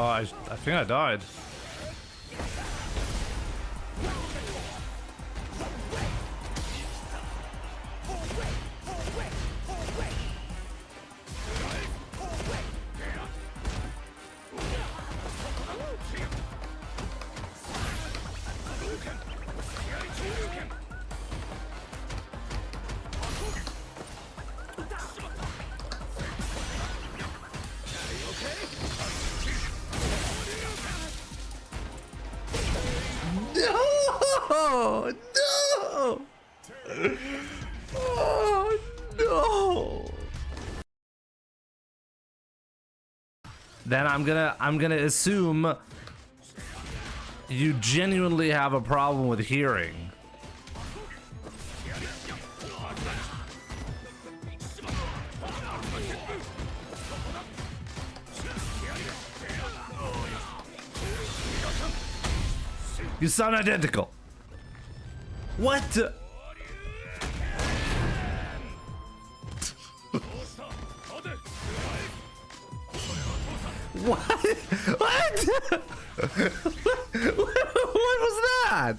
I think I died. No! No! Oh no! Then I'm gonna assume you genuinely have a problem with hearing. You sound identical. What? What? What? What was that?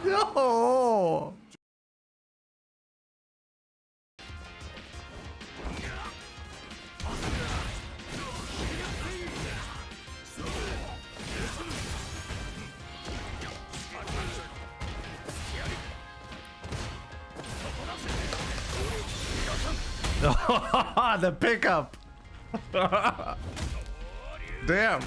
No! The pickup. Damn.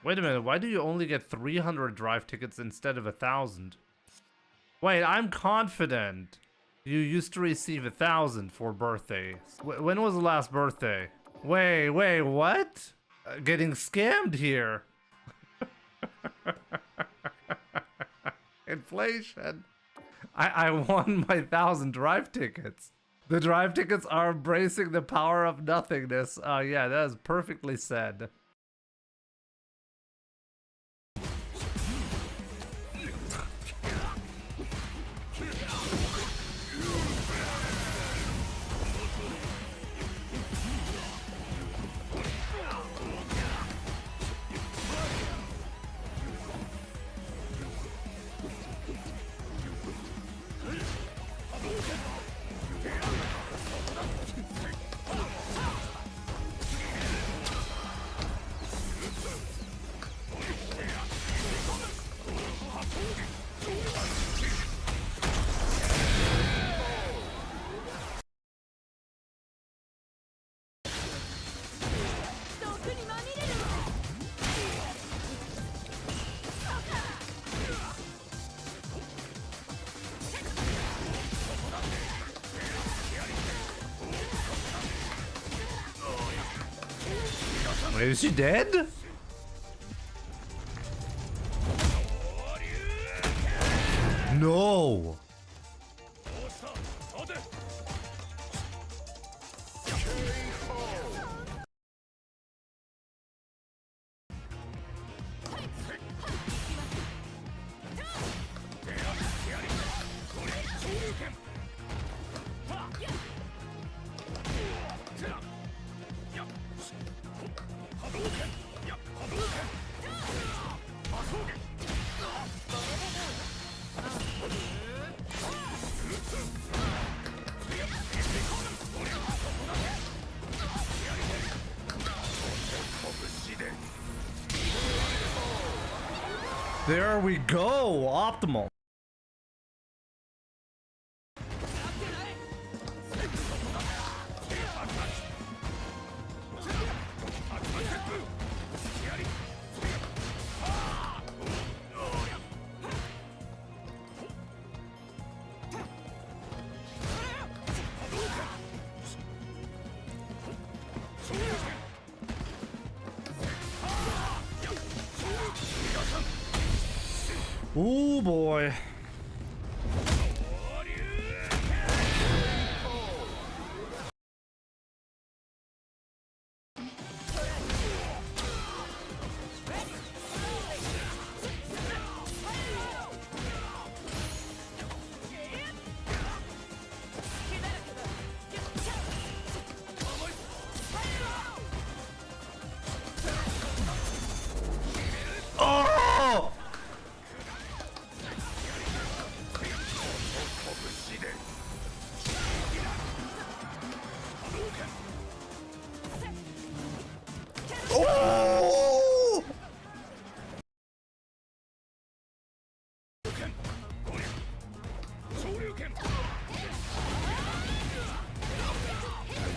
Wait a minute, why do you only get 300 drive tickets instead of 1,000? Wait, I'm confident you used to receive 1,000 for birthdays. When was the last birthday? Wait, what? Getting scammed here. Inflation. I won my 1,000 drive tickets. The drive tickets are embracing the power of nothingness. Yeah, that is perfectly said. Wait, is she dead? No. There we go. Optimal. Oh boy. Oh! Oh!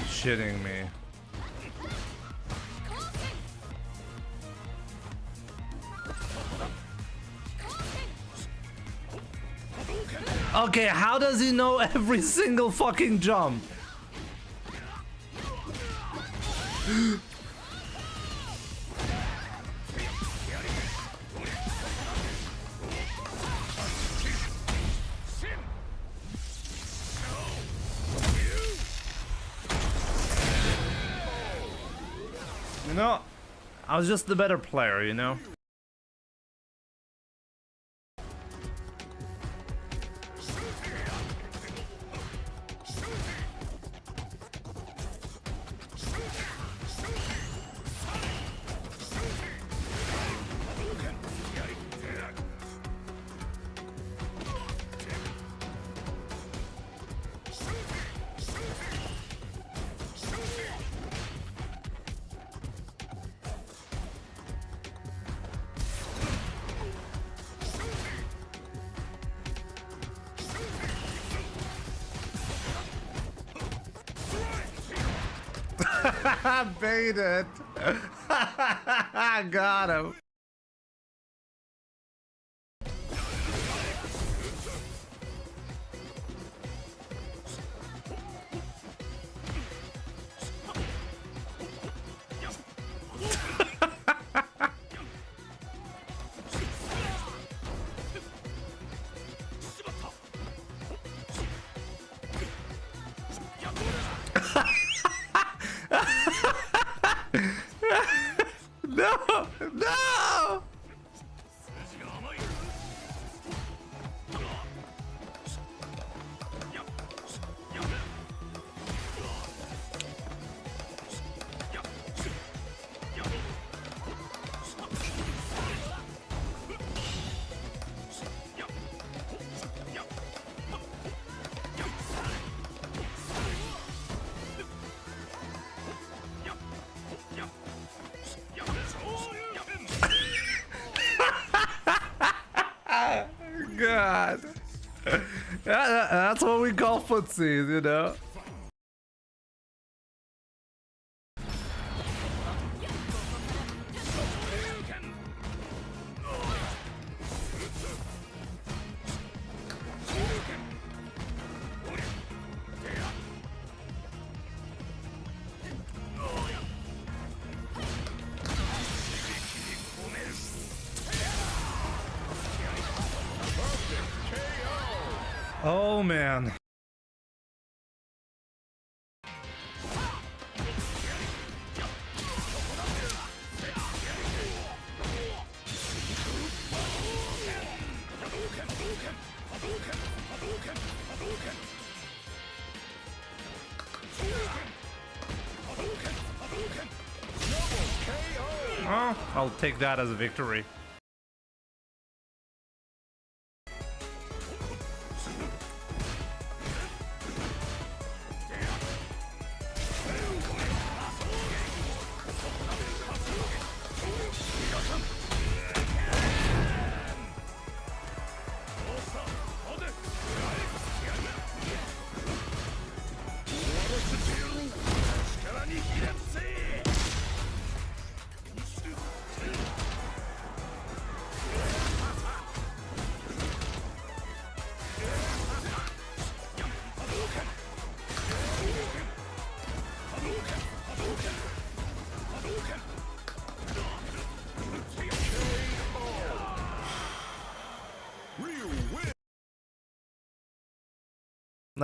Shitting me. Okay, how does he know every single fucking jump? You know, I was just the better player, you know? Baited. Got him. No! No! God. That's what we call footsies, you know? Oh man. Oh, I'll take that as a victory.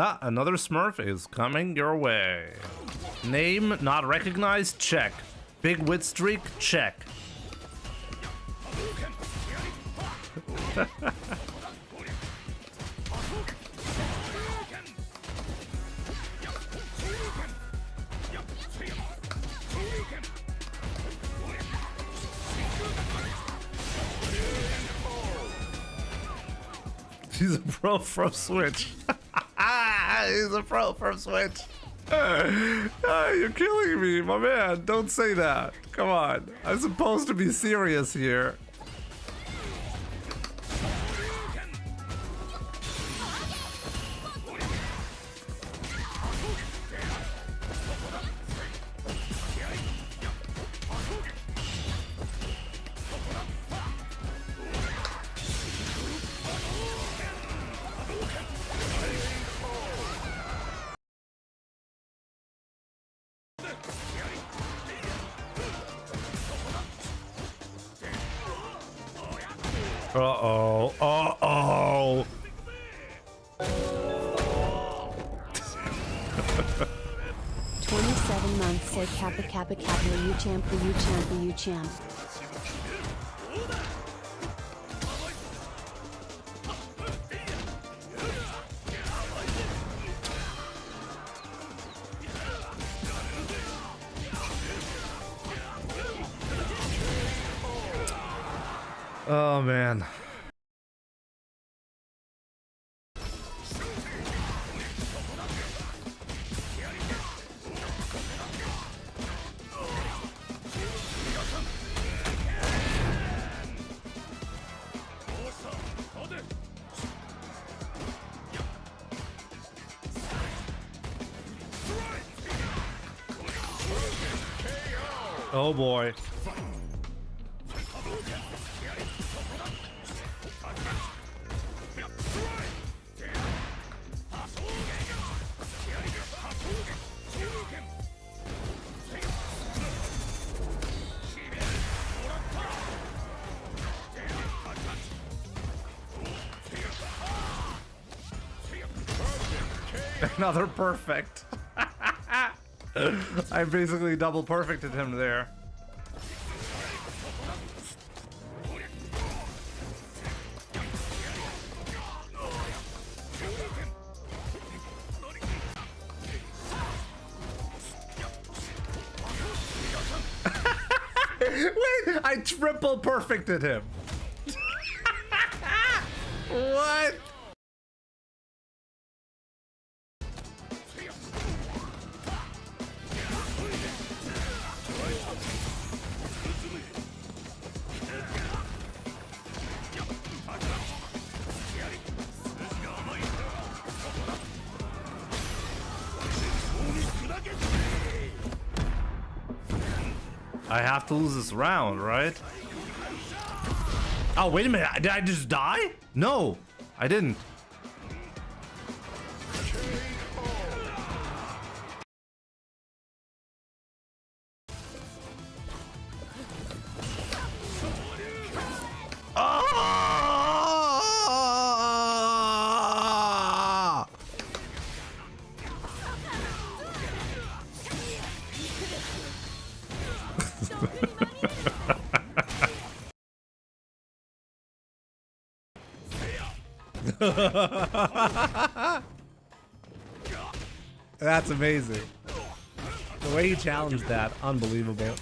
Ah, another Smurf is coming your way. Name not recognized? Check. Big wit streak? Check. He's a pro from Switch. He's a pro from Switch. You're killing me, my man. Don't say that. Come on. I'm supposed to be serious here. Uh-oh. Uh-oh. 27 months say Kappa Kappa Kappa you champ you champ you champ. Oh man. Oh boy. Another perfect. I basically double perfected him there. Wait, I triple perfected him. What? I have to lose this round, right? Oh, wait a minute. Did I just die? No, I didn't. That's amazing. The way he challenged that, unbelievable.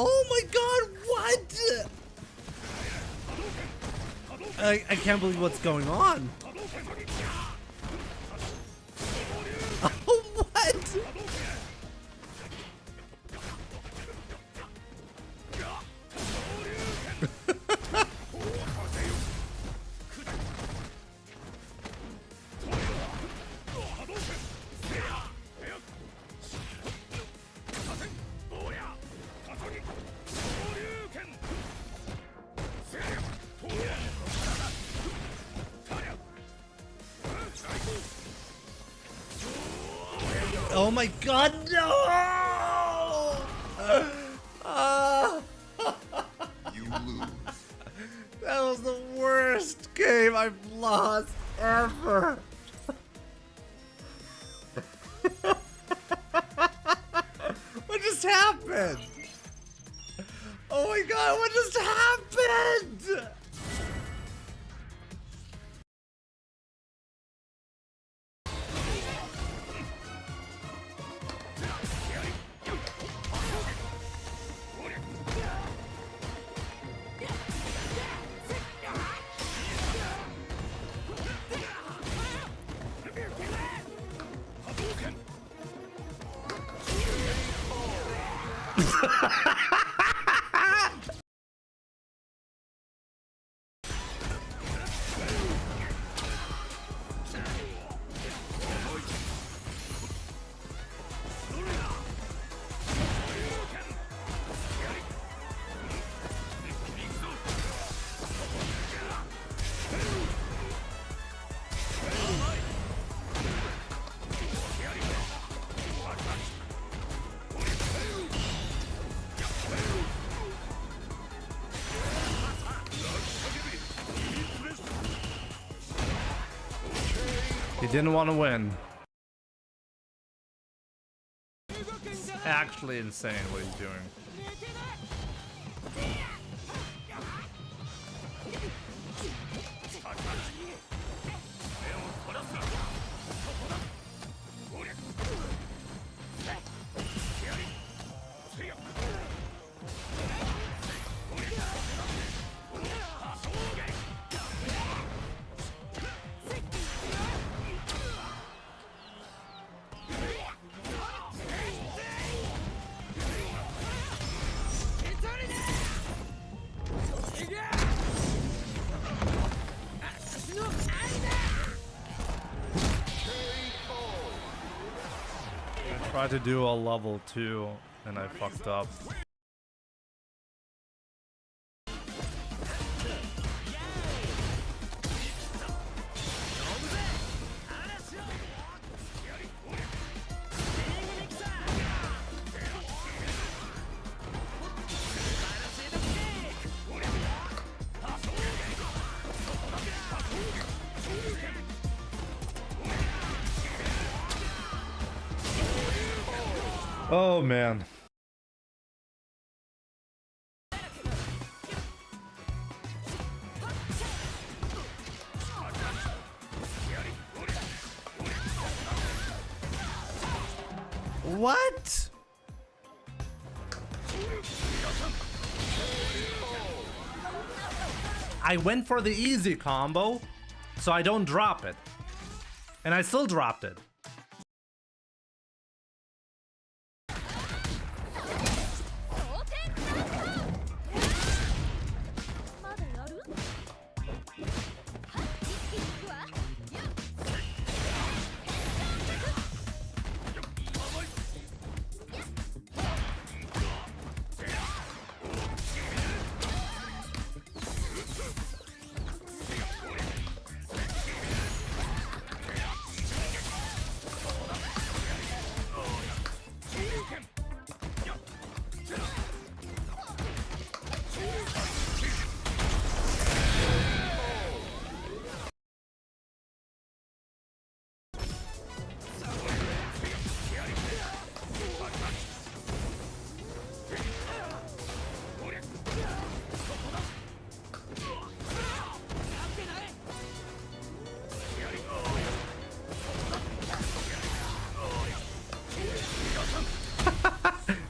Oh my god, what? I can't believe what's going on. Oh, what? Oh my god, no! You lose. That was the worst game I've lost ever. What just happened? Oh my god, what just happened? He didn't want to win. Actually insane what he's doing. I tried to do a level 2 and I fucked up. Oh man. What? I went for the easy combo, so I don't drop it. And I still dropped it.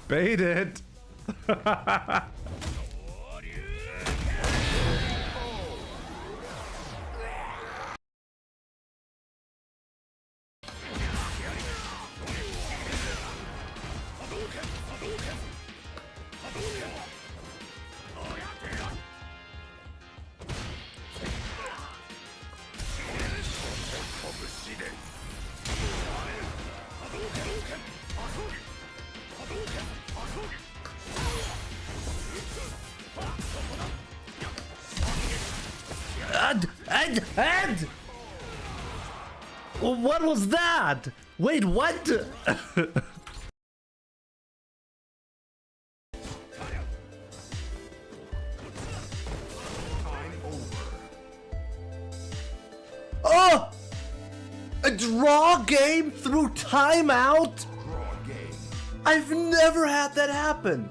Bait it. And what was that? Wait, what? Oh! A draw game through timeout? I've never had that happen.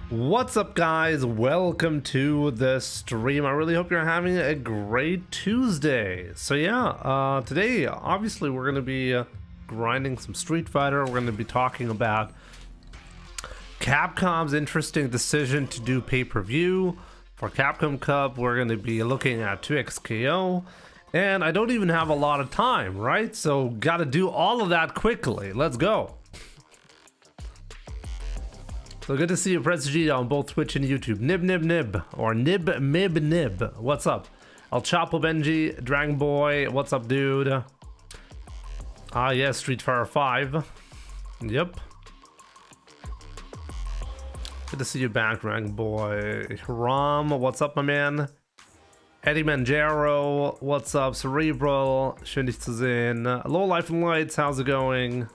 What's up, guys? Welcome to the stream. I really hope you're having a great Tuesday. So yeah, today obviously we're going to be grinding some Street Fighter. We're going to be talking about Capcom's interesting decision to do pay-per-view for Capcom Cup. We're going to be looking at 2XKO, and I don't even have a lot of time, right? So got to do all of that quickly. Let's go. So good to see you, Press Vegeta, on both Twitch and YouTube. Nib Nib Nib, or Nib Mib Nib. What's up? El Chapo Benji, Dragon Boy, what's up, dude? Ah, yes, Street Fighter 5. Yep. Good to see you back, Dragon Boy. Ram, what's up, my man? Eddie Manjaro, what's up? Cerebral, schön dich zu sehen. Low Life and Lights, how's it going?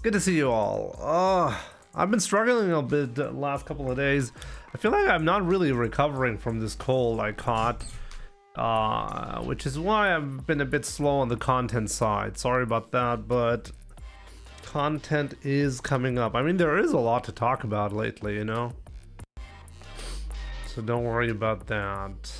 Good to see you all. I've been struggling a bit the last couple of days. I feel like I'm not really recovering from this cold I caught, which is why I've been a bit slow on the content side. Sorry about that, but content is coming up. I mean, there is a lot to talk about lately, you know? So don't worry about that.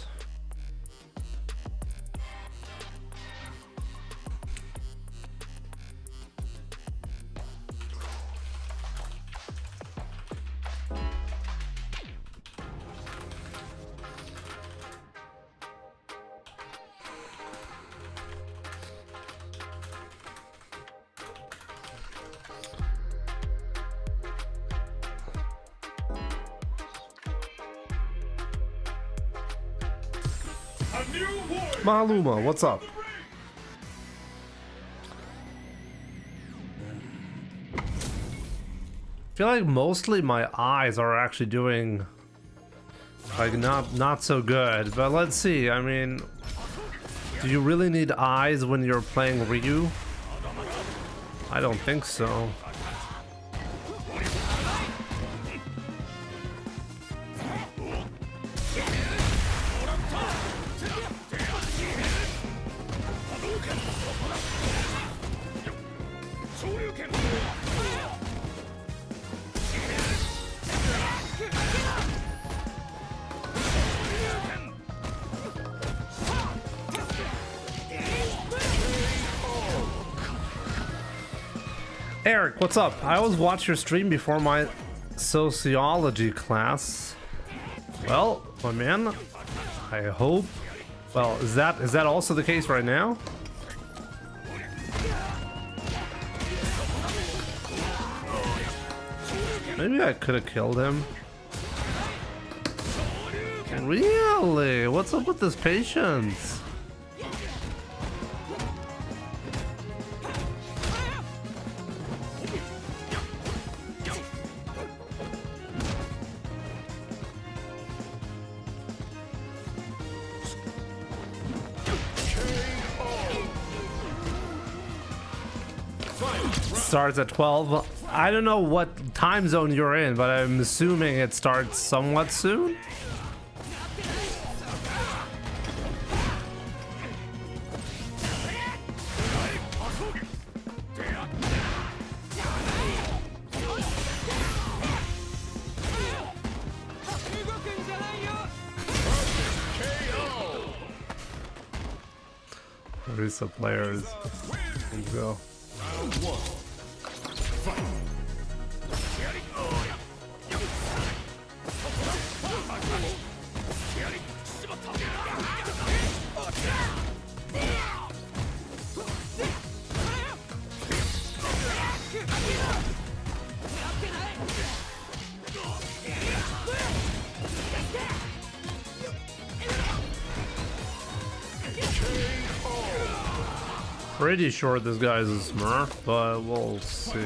Maluma, what's up? I feel like mostly my eyes are actually doing like not so good, but let's see. I mean, do you really need eyes when you're playing Ryu? I don't think so. Eric, what's up? I always watch your stream before my sociology class. Well, my man, I hope. Well, is that also the case right now? Maybe I could have killed him. Really? What's up with this patience? Starts at 12. I don't know what time zone you're in, but I'm assuming it starts somewhat soon. Orisa players. Let's go. Pretty sure this guy is a Smurf, but we'll see.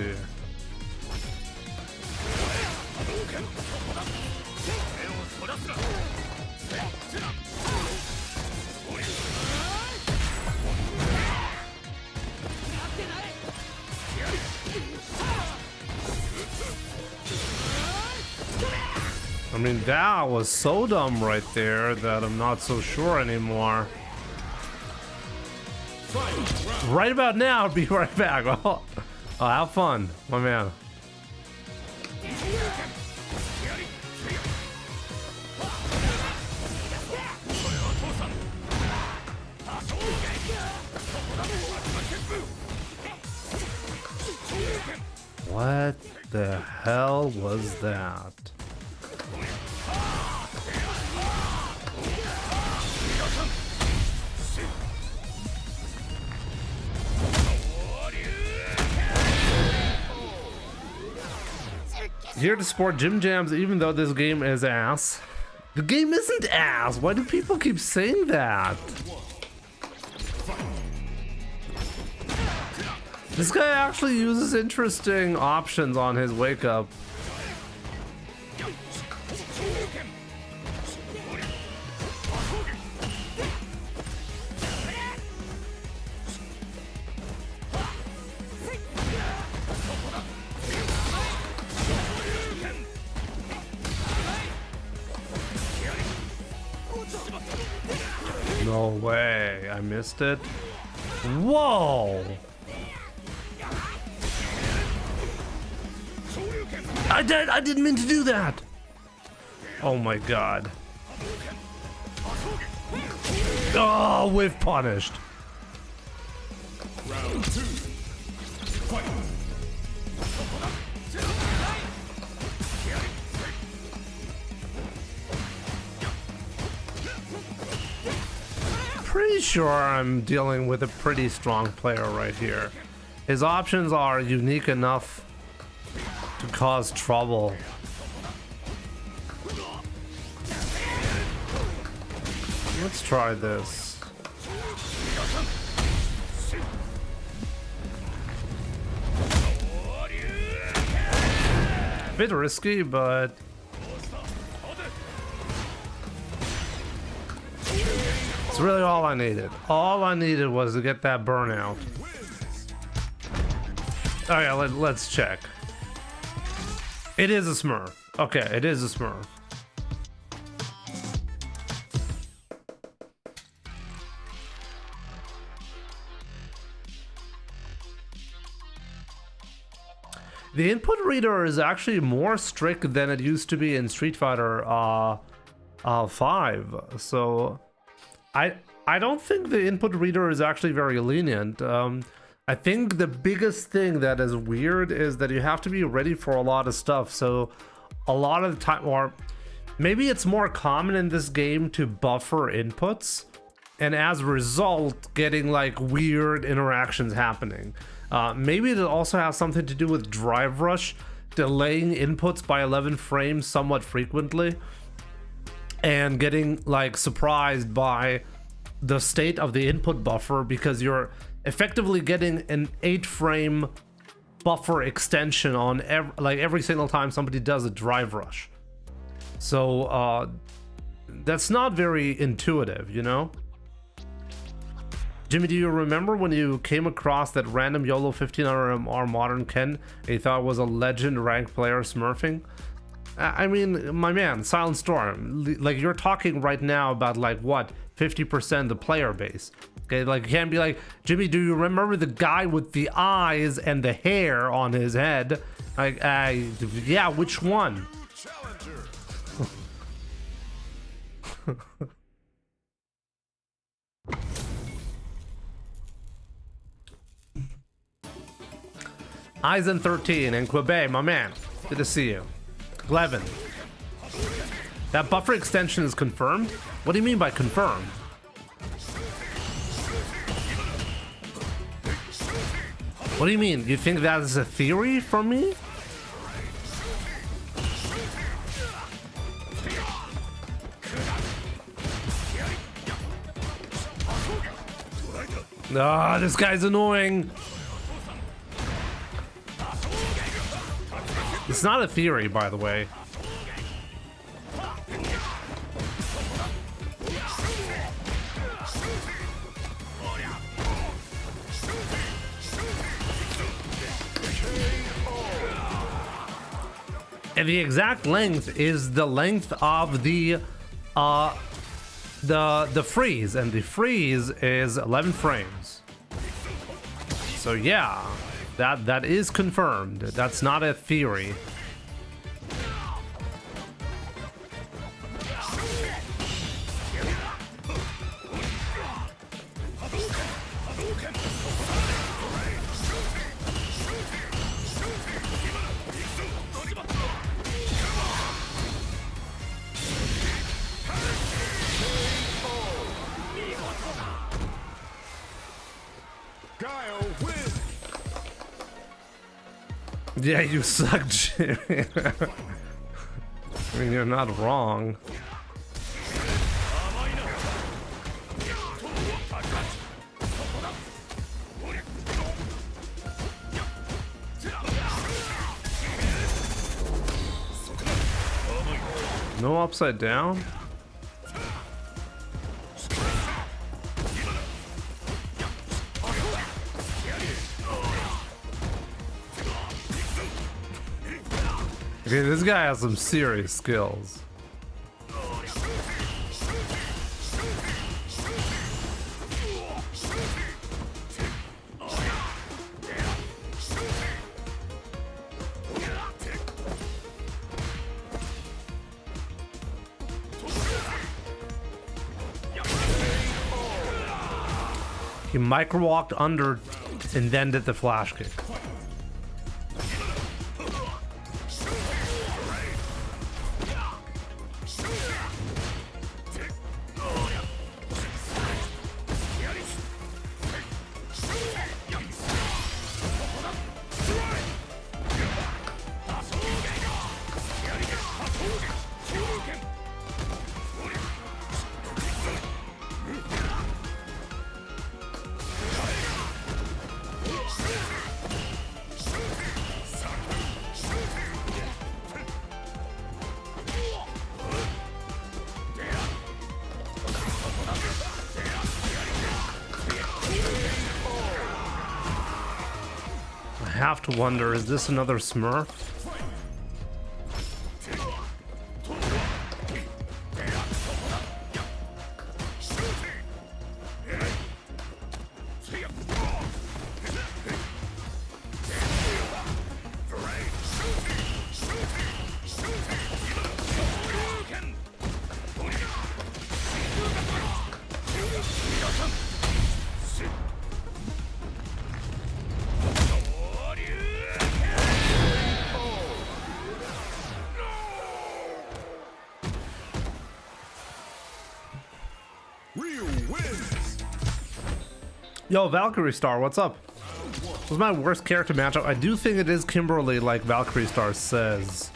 I mean, that was so dumb right there that I'm not so sure anymore. Right about now, I'll be right back. Oh, have fun, my man. What the hell was that? Here to support Jim Jams, even though this game is ass. The game isn't ass. Why do people keep saying that? This guy actually uses interesting options on his wake up. No way, I missed it. Whoa! I didn't mean to do that. Oh my god. Oh, we've punished. Round 2. Fight. Pretty sure I'm dealing with a pretty strong player right here. His options are unique enough to cause trouble. Let's try this. Bit risky, but it's really all I needed. All I needed was to get that burnout. Oh yeah, let's check. It is a Smurf. Okay, it is a Smurf. The input reader is actually more strict than it used to be in Street Fighter 5. So I don't think the input reader is actually very lenient. I think the biggest thing that is weird is that you have to be ready for a lot of stuff. So a lot of the time, or maybe it's more common in this game to buffer inputs, and as a result getting like weird interactions happening. Maybe it also has something to do with Drive Rush delaying inputs by 11 frames somewhat frequently and getting like surprised by the state of the input buffer, because you're effectively getting an 8-frame buffer extension on every single time somebody does a Drive Rush. So that's not very intuitive, you know? Jimmy, do you remember when you came across that random YOLO 1500R Modern Ken and you thought it was a legend ranked player smurfing? I mean, my man, Silent Storm, like you're talking right now about like what, 50% the player base. Okay, like you can't be like, Jimmy, do you remember the guy with the eyes and the hair on his head? Like, yeah, which one? Eisen13 and Quebec, my man. Good to see you. Levin. That buffer extension is confirmed? What do you mean by confirmed? What do you mean? You think that is a theory from me? Ah, this guy's annoying. It's not a theory, by the way. And the exact length is the length of the freeze, and the freeze is 11 frames. So yeah, that is confirmed. That's not a theory. Yeah, you suck, Jimmy. I mean, you're not wrong. No upside down? Okay, this guy has some serious skills. He micro walked under and then did the flash kick. I have to wonder, is this another Smurf? Yo, Valkyrie Star, what's up? This was my worst character matchup. I do think it is Kimberly, like Valkyrie Star says.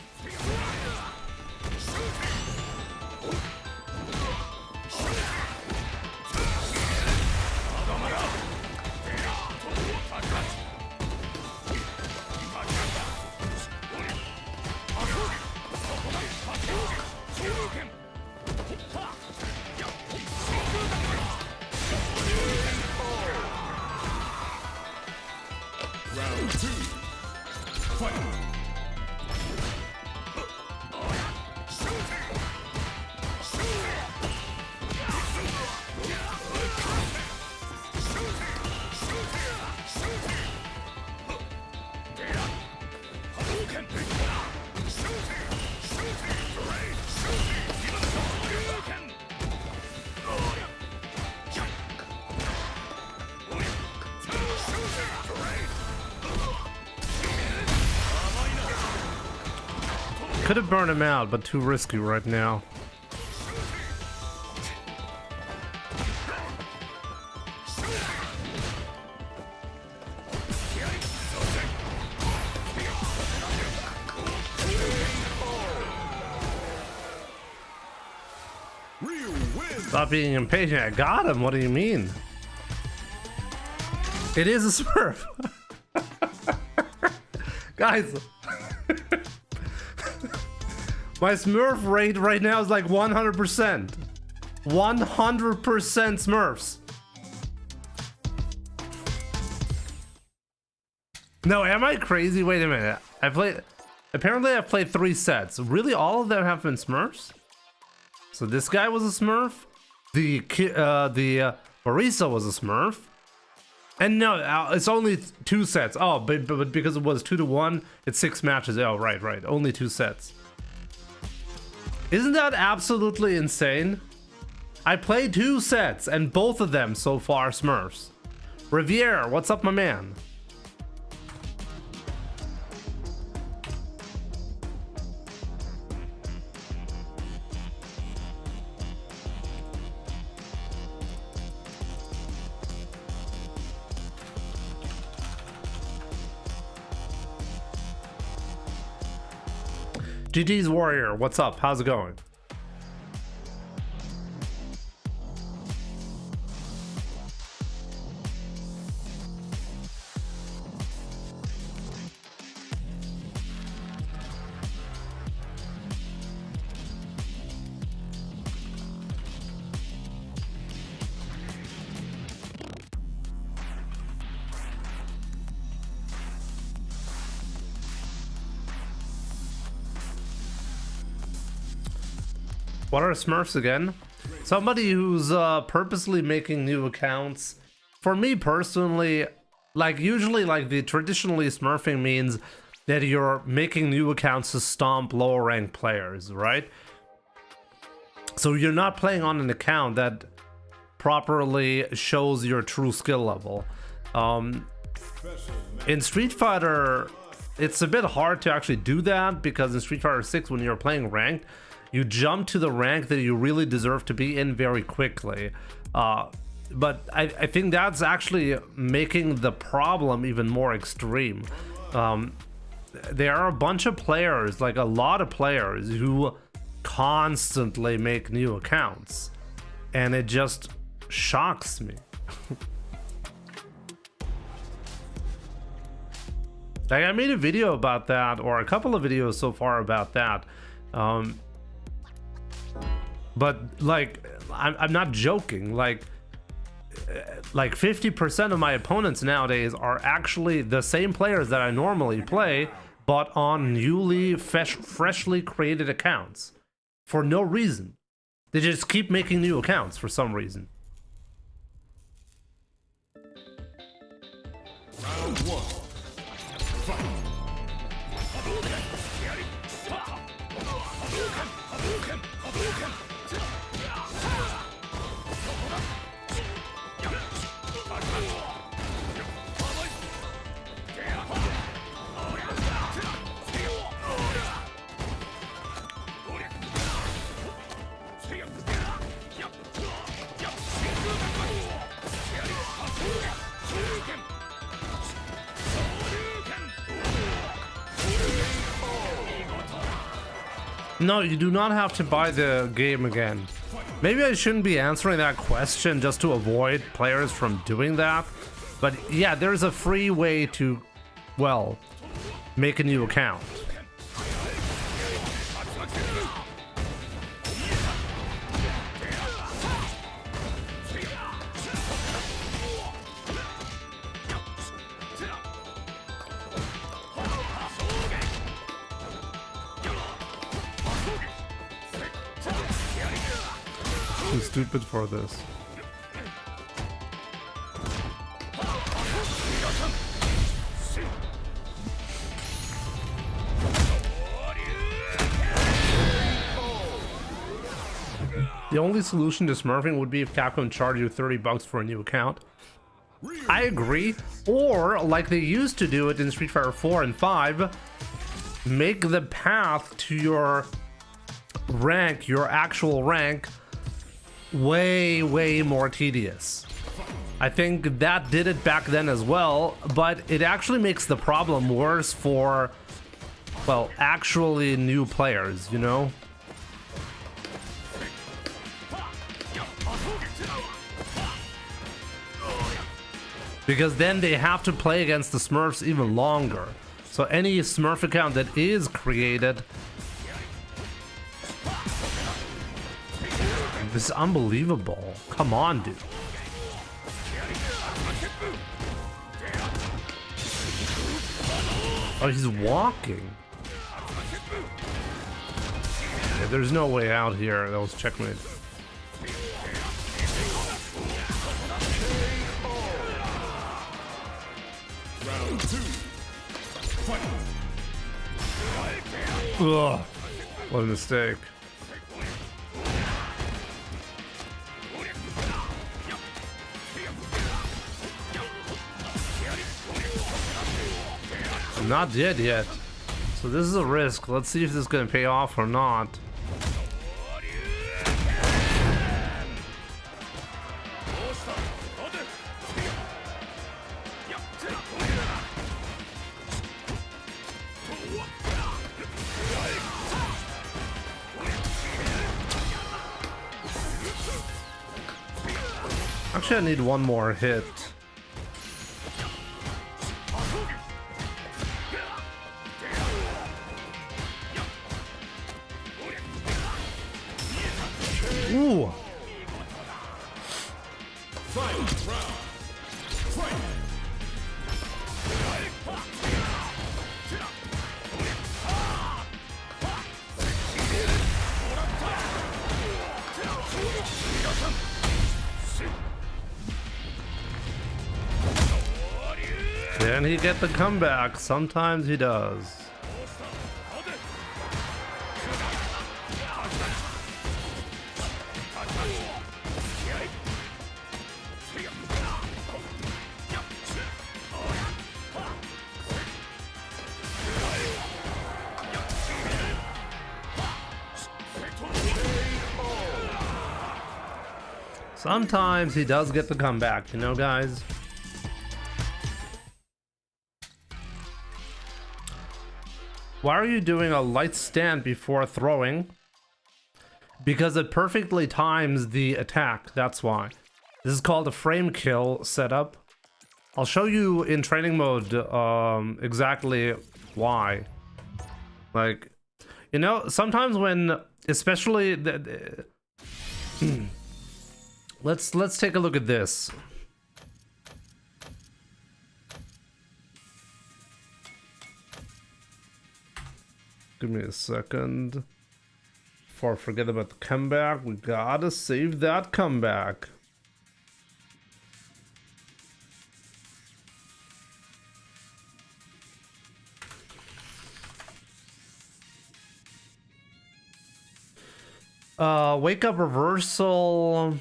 Could have burned him out, but too risky right now. Stop being impatient. I got him. What do you mean? It is a Smurf. Guys. My Smurf rate right now is like 100%. 100% Smurfs. No, am I crazy? Wait a minute. Apparently I've played 3 sets. Really, all of them have been Smurfs? So this guy was a Smurf. The Marisa was a Smurf. And no, it's only 2 sets. Oh, but because it was 2-1, it's 6 matches. Oh, right. Only 2 sets. Isn't that absolutely insane? I played 2 sets, and both of them so far Smurfs. Riviere, what's up, my man? GG's Warrior, what's up? How's it going? What are Smurfs again? Somebody who's purposely making new accounts. For me personally, like usually like the traditionally Smurfing means that you're making new accounts to stomp lower ranked players, right? So you're not playing on an account that properly shows your true skill level. In Street Fighter, it's a bit hard to actually do that because in Street Fighter 6, when you're playing ranked, you jump to the rank that you really deserve to be in very quickly. But I think that's actually making the problem even more extreme. There are a bunch of players, like a lot of players, who constantly make new accounts. And it just shocks me. Like, I made a video about that, or a couple of videos so far about that. But like, I'm not joking. Like 50% of my opponents nowadays are actually the same players that I normally play, but on newly freshly created accounts for no reason. They just keep making new accounts for some reason. Round 1. Fight. No, you do not have to buy the game again. Maybe I shouldn't be answering that question just to avoid players from doing that. But yeah, there's a free way to, well, make a new account. Too stupid for this. The only solution to smurfing would be if Capcom charged you $30 for a new account. I agree. Or, like they used to do it in Street Fighter 4 and 5, make the path to your rank, your actual rank, way more tedious. I think that did it back then as well, but it actually makes the problem worse for, well, actually new players, you know? Because then they have to play against the Smurfs even longer. So any Smurf account that is created, this is unbelievable. Come on, dude. Oh, he's walking. Yeah, there's no way out here. That was checkmate. Round 2. Fight. Ugh. What a mistake. I'm not dead yet. So this is a risk. Let's see if this is gonna pay off or not. Actually, I need one more hit. Ooh. Can he get the comeback? Sometimes he does. Sometimes he does get the comeback, you know, guys? Why are you doing a light stand before throwing? Because it perfectly times the attack, that's why. This is called a frame kill setup. I'll show you in training mode exactly why. Like, you know, sometimes when, especially let's take a look at this. Give me a second. Before I forget about the comeback, we gotta save that comeback. Wake up reversal.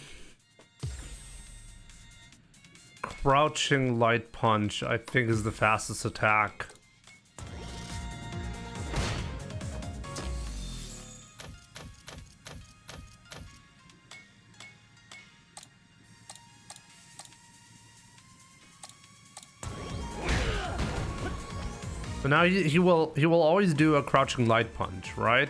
Crouching light punch, I think, is the fastest attack. But now he will always do a crouching light punch, right?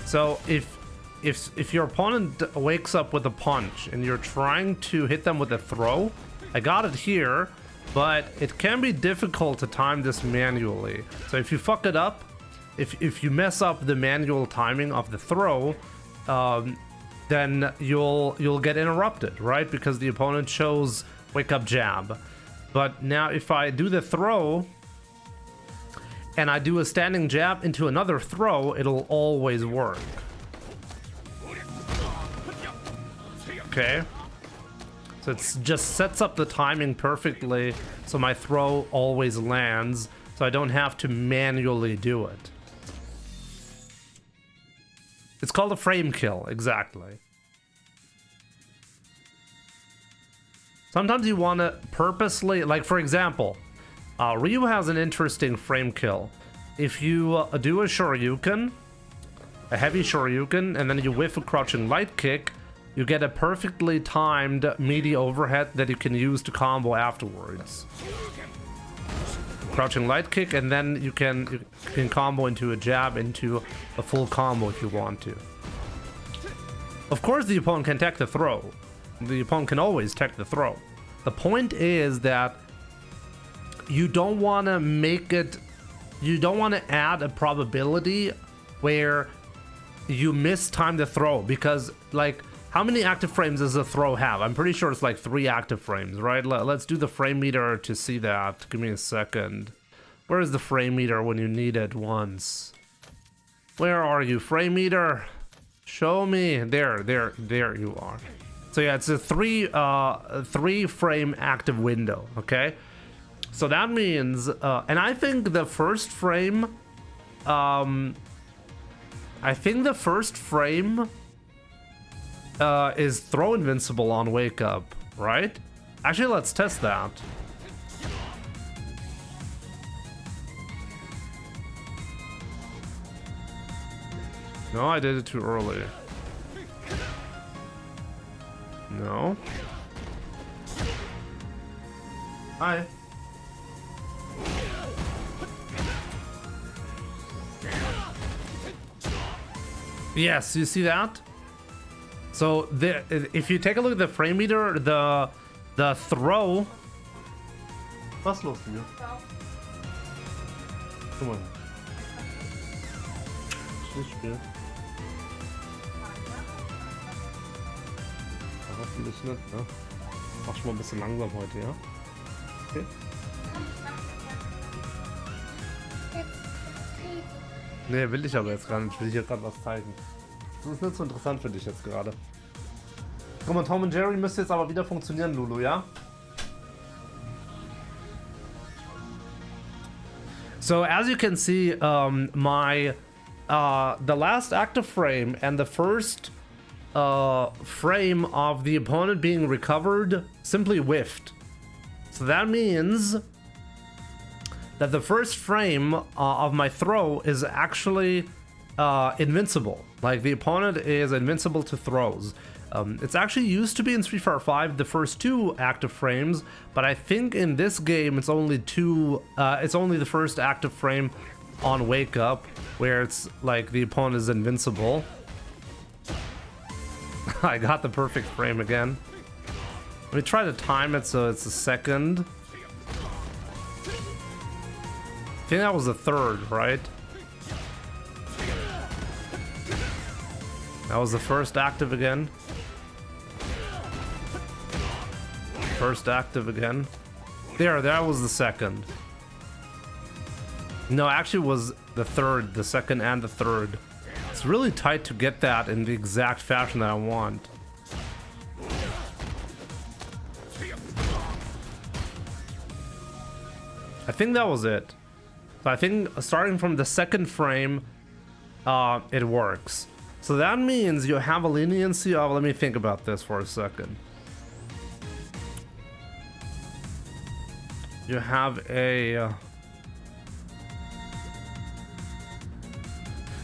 So if your opponent wakes up with a punch and you're trying to hit them with a throw, I got it here, but it can be difficult to time this manually. So if you fuck it up, if you mess up the manual timing of the throw, then you'll get interrupted, right? Because the opponent chose wake up jab. But now if I do the throw and I do a standing jab into another throw, it'll always work. Okay. So it just sets up the timing perfectly so my throw always lands, so I don't have to manually do it. It's called a frame kill, exactly. Sometimes you want to purposely, like for example, Ryu has an interesting frame kill. If you do a Shoryuken, a heavy Shoryuken, and then you whiff a crouching light kick, you get a perfectly timed meaty overhead that you can use to combo afterwards. Crouching light kick, and then you can combo into a jab into a full combo if you want to. Of course, the opponent can tech the throw. The opponent can always tech the throw. The point is that you don't want to make it. You don't want to add a probability where you mistime the throw, because like, how many active frames does a throw have? I'm pretty sure it's like 3 active frames, right? Let's do the frame meter to see that. Give me a second. Where is the frame meter when you need it once? Where are you, frame meter? Show me. There you are. So yeah, it's a 3 frame active window, okay? So that means, and I think the first frame, is throw invincible on wake up, right? Actually, let's test that. No, I did it too early. No. Hi. Yes, you see that? So if you take a look at the frame meter, the throw. Was los hier? Guck mal. Schlichtspiel. Hoffentlich nicht, ne? Mach schon mal ein bisschen langsam heute, ja? Okay. Nee, will ich aber jetzt gar nicht. Ich will hier gerade was zeigen. Das ist nicht so interessant für dich jetzt gerade. Komm, und Tom und Jerry müsste jetzt aber wieder funktionieren, Lulu, ja? So as you can see, the last active frame and the first frame of the opponent being recovered simply whiffed. So that means that the first frame of my throw is actually invincible. Like, the opponent is invincible to throws. It's actually used to be in Street Fighter V the first 2 active frames, but I think in this game it's only it's only the first active frame on wake up, where it's like the opponent is invincible. I got the perfect frame again. Let me try to time it so it's a second. I think that was the third, right? That was the first active again. First active again. There, that was the second. No, actually it was the third, the second and the third. It's really tight to get that in the exact fashion that I want. I think that was it. So I think starting from the second frame, it works. So that means you have a leniency of, let me think about this for a second. You have a...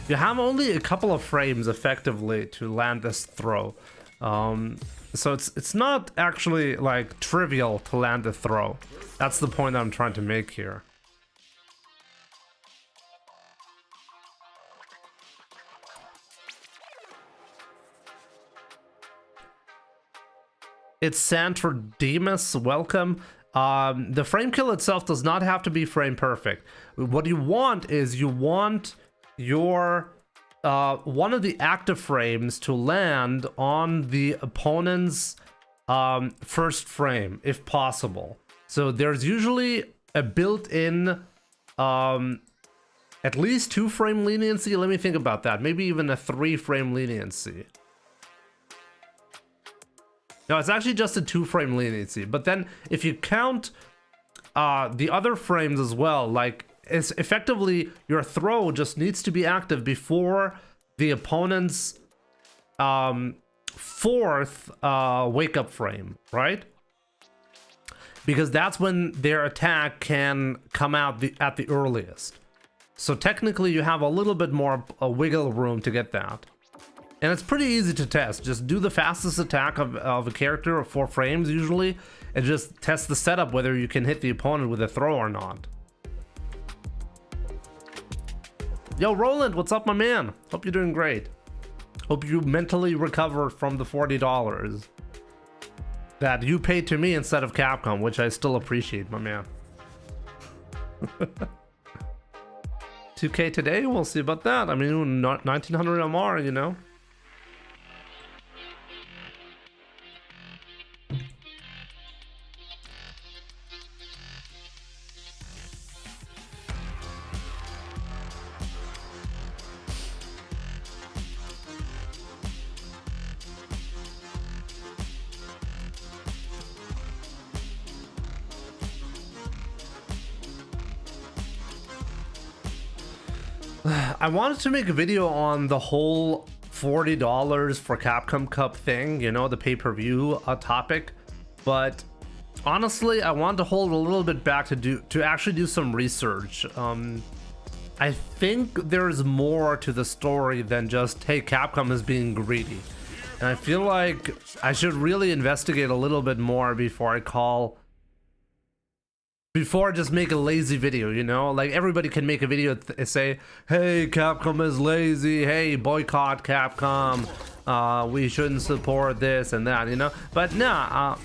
you have only a couple of frames effectively to land this throw. So it's not actually like trivial to land a throw. That's the point I'm trying to make here. It's Santor Demas, welcome. The frame kill itself does not have to be frame perfect. What you want is you want your one of the active frames to land on the opponent's first frame, if possible. So there's usually a built-in at least 2 frame leniency. Let me think about that. Maybe even a 3 frame leniency. No, it's actually just a 2 frame leniency. But then if you count the other frames as well, like, it's effectively your throw just needs to be active before the opponent's 4th wake up frame, right? because that's when their attack can come out at the earliest. So technically you have a little bit more wiggle room to get that. And it's pretty easy to test. Just do the fastest attack of a character, 4 frames usually, and just test the setup whether you can hit the opponent with a throw or not. Yo, Roland, what's up, my man? Hope you're doing great. Hope you mentally recovered from the $40 that you paid to me instead of Capcom, which I still appreciate, my man. 2K today? We'll see about that. I mean, 1900 MR, you know? I wanted to make a video on the whole $40 for Capcom Cup thing, you know, the pay-per-view topic, but honestly, I want to hold a little bit back to actually do some research. I think there's more to the story than just, hey, Capcom is being greedy. And I feel like I should really investigate a little bit more before I just make a lazy video, you know? Like, everybody can make a video say, hey, Capcom is lazy, hey, boycott Capcom, we shouldn't support this and that, you know? But nah,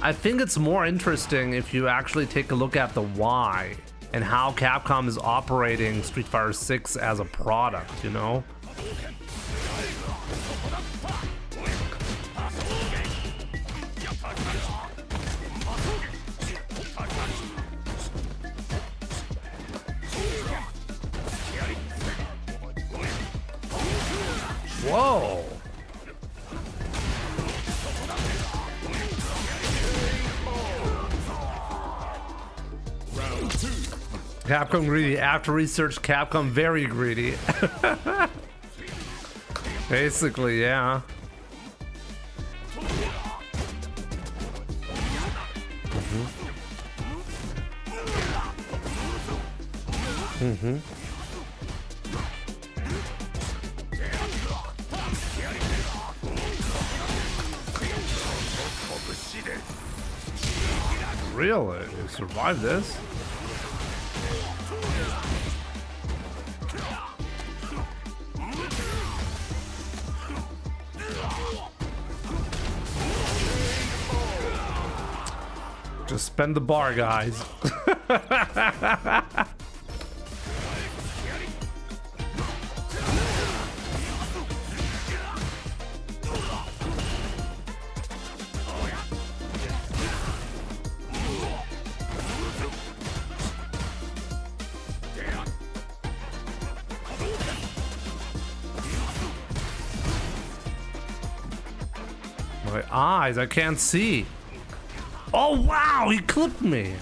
I think it's more interesting if you actually take a look at the why and how Capcom is operating Street Fighter 6 as a product, you know? Whoa! Round 2. Capcom greedy. After research, Capcom very greedy. Basically, yeah. Mm-hmm. Really? You survived this? Just spend the bar, guys. My eyes, I can't see. Oh wow, he clipped me.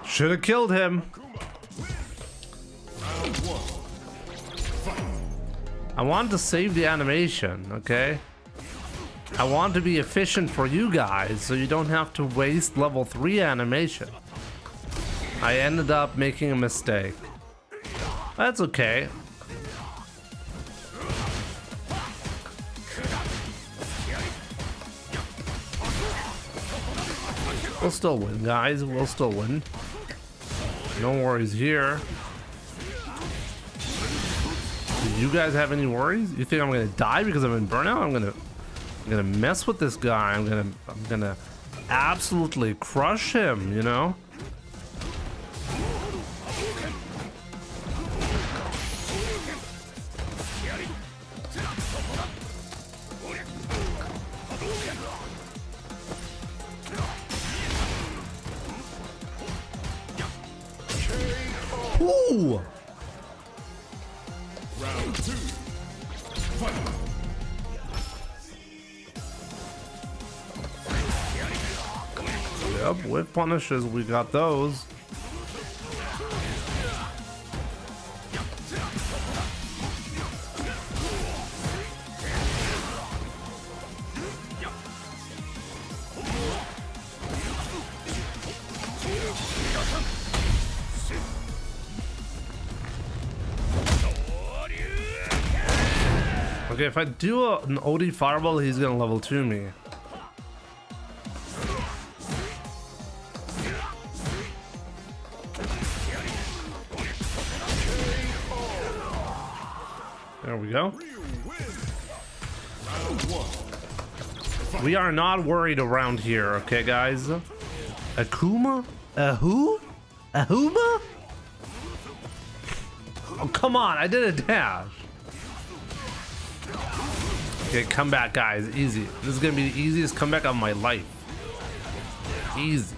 Should have killed him. I want to save the animation, okay? I want to be efficient for you guys so you don't have to waste level 3 animation. I ended up making a mistake. That's okay. We'll still win, guys. We'll still win. No worries here. Do you guys have any worries? You think I'm gonna die because I'm in burnout? I'm gonna mess with this guy. I'm gonna absolutely crush him, you know? Ooh! Yep, with punishes, we got those. Okay, if I do an OD fireball, he's gonna level 2 me. There we go. We are not worried around here, okay, guys? Akuma? A who? A Huma? Oh, come on, I did a dash. Okay, comeback, guys. Easy. This is gonna be the easiest comeback of my life. Easy.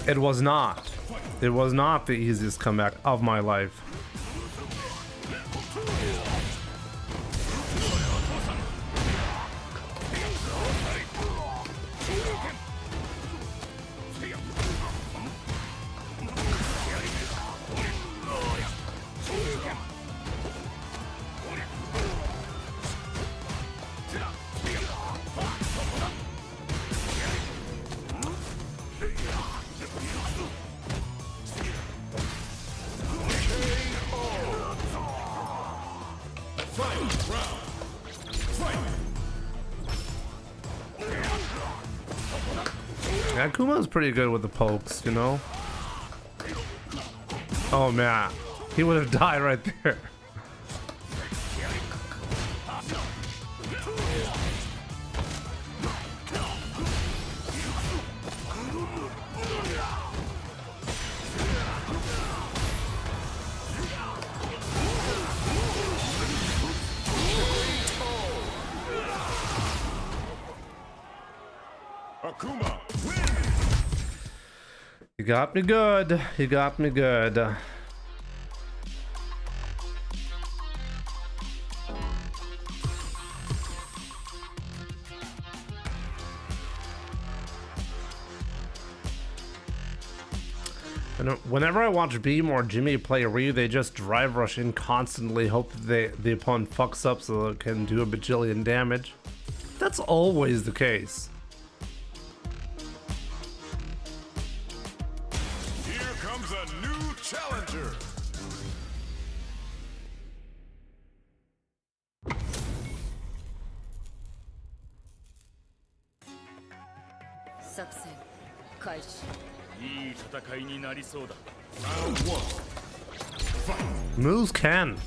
It was not. It was not the easiest comeback of my life. Yeah, Akuma's pretty good with the pokes, you know? Oh man, he would have died right there. Akuma, win! You got me good. You got me good. And whenever I watch Beam or Jimmy play Ryu, they just drive rush in constantly, hope that the opponent fucks up so it can do a bajillion damage. That's always the case. Here comes a new challenger. Round one. Fight. Moves can.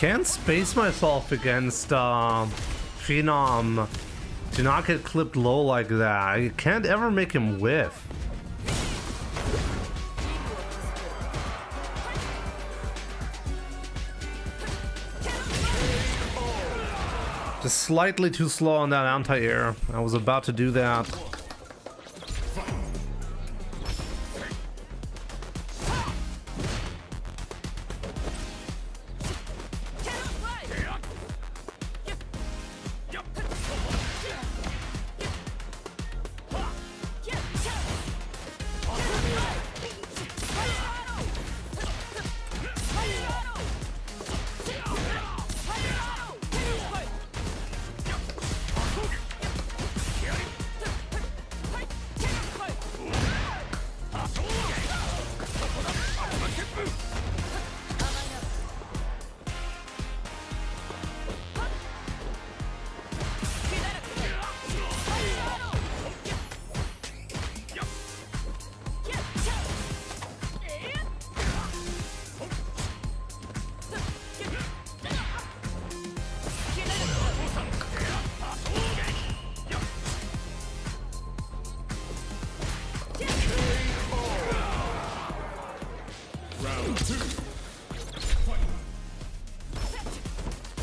can't space myself against Phenom to not get clipped low like that. I can't ever make him whiff. Just slightly too slow on that anti-air. I was about to do that.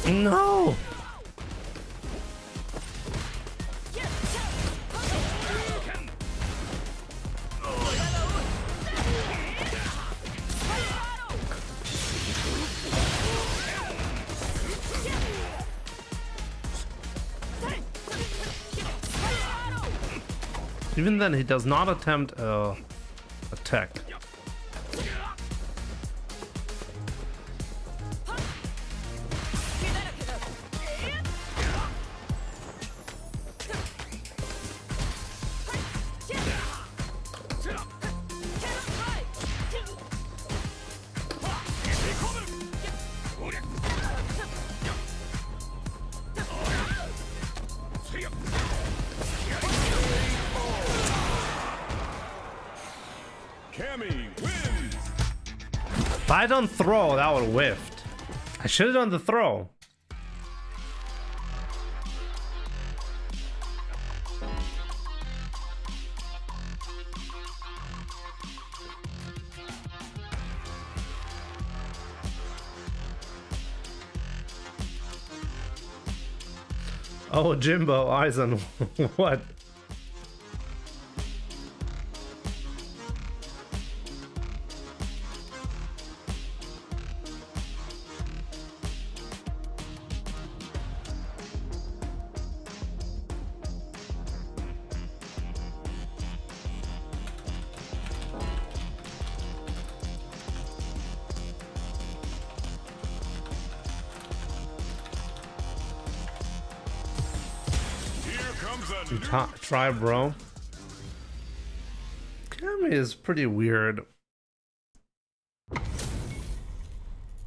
No! Even then, he does not attempt attack. If I don't throw, that would have whiffed. I should have done the throw. Oh, Jimbo, eyes on what? Try, bro. Kami is pretty weird.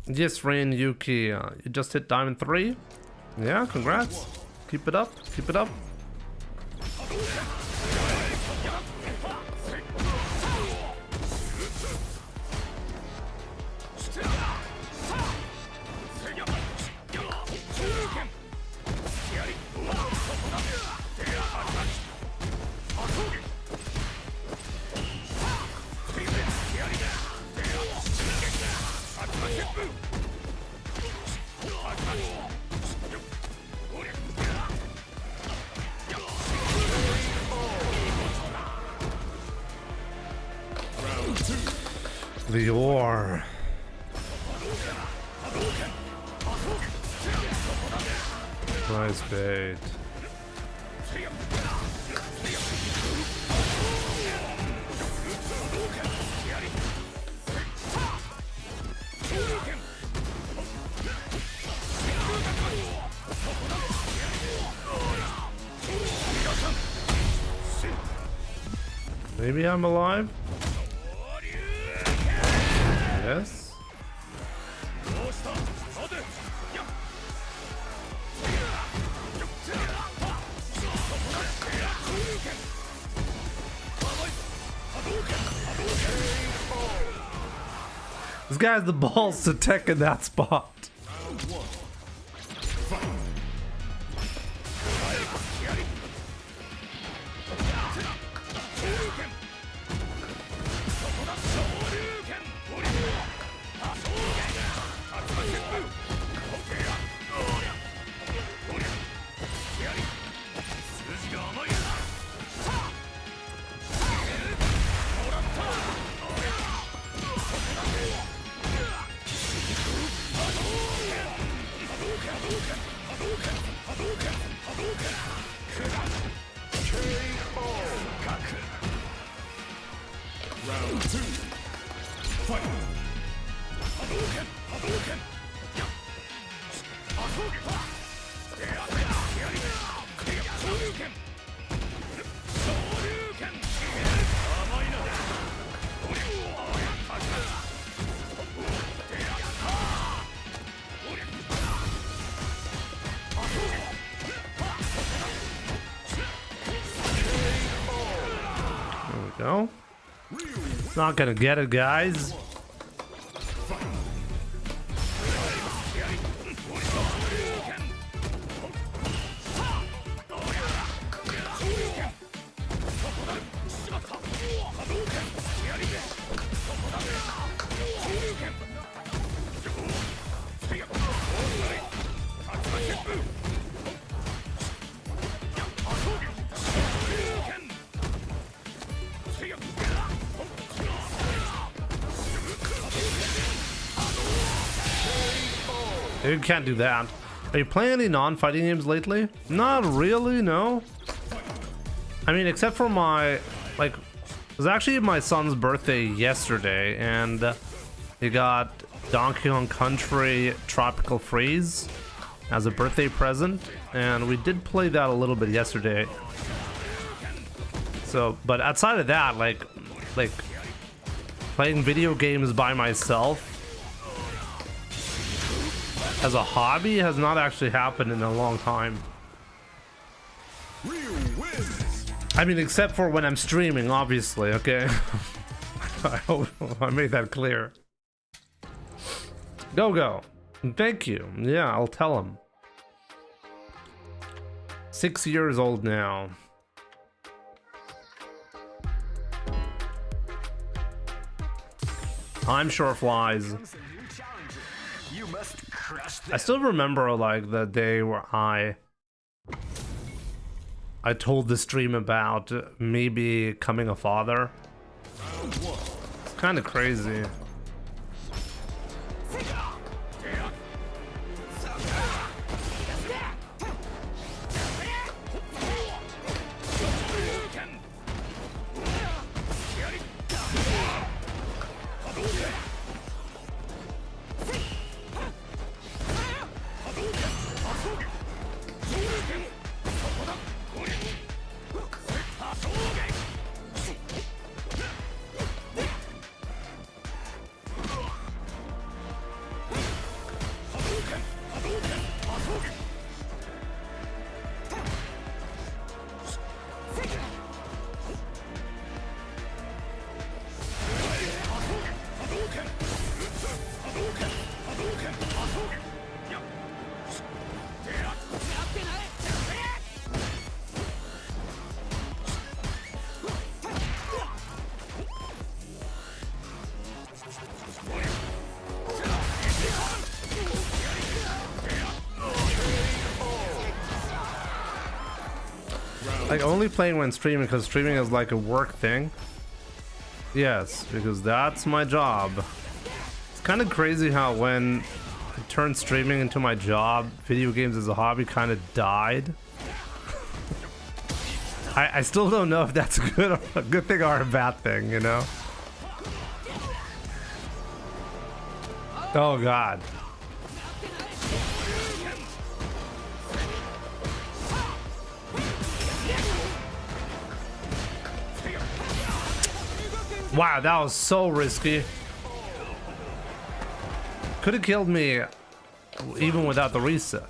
Yes, Rain Yuki, you just hit Diamond 3. Yeah, congrats. Keep it up. Keep it up. The ore. Nice bait. Maybe I'm alive? Yes. This guy has the balls to tech in that spot. Fight! There we go. It's not gonna get it, guys. You can't do that. Are you playing any non-fighting games lately? Not really, no. I mean, except for my, like, it was actually my son's birthday yesterday, and he got Donkey Kong Country Tropical Freeze as a birthday present, and we did play that a little bit yesterday. So, but outside of that, like playing video games by myself as a hobby has not actually happened in a long time. Ryu wins! I mean, except for when I'm streaming, obviously, okay? I hope I made that clear. Go. Thank you. Yeah, I'll tell him. 6 years old now. Time sure flies. I still remember like the day where I told the stream about me becoming a father. It's kind of crazy. Like only playing when streaming because streaming is like a work thing. Yes, because that's my job. It's kind of crazy how when I turned streaming into my job, video games as a hobby kind of died. I still don't know if that's a good thing or a bad thing, you know? Oh god. Wow, that was so risky. Could have killed me even without the reset.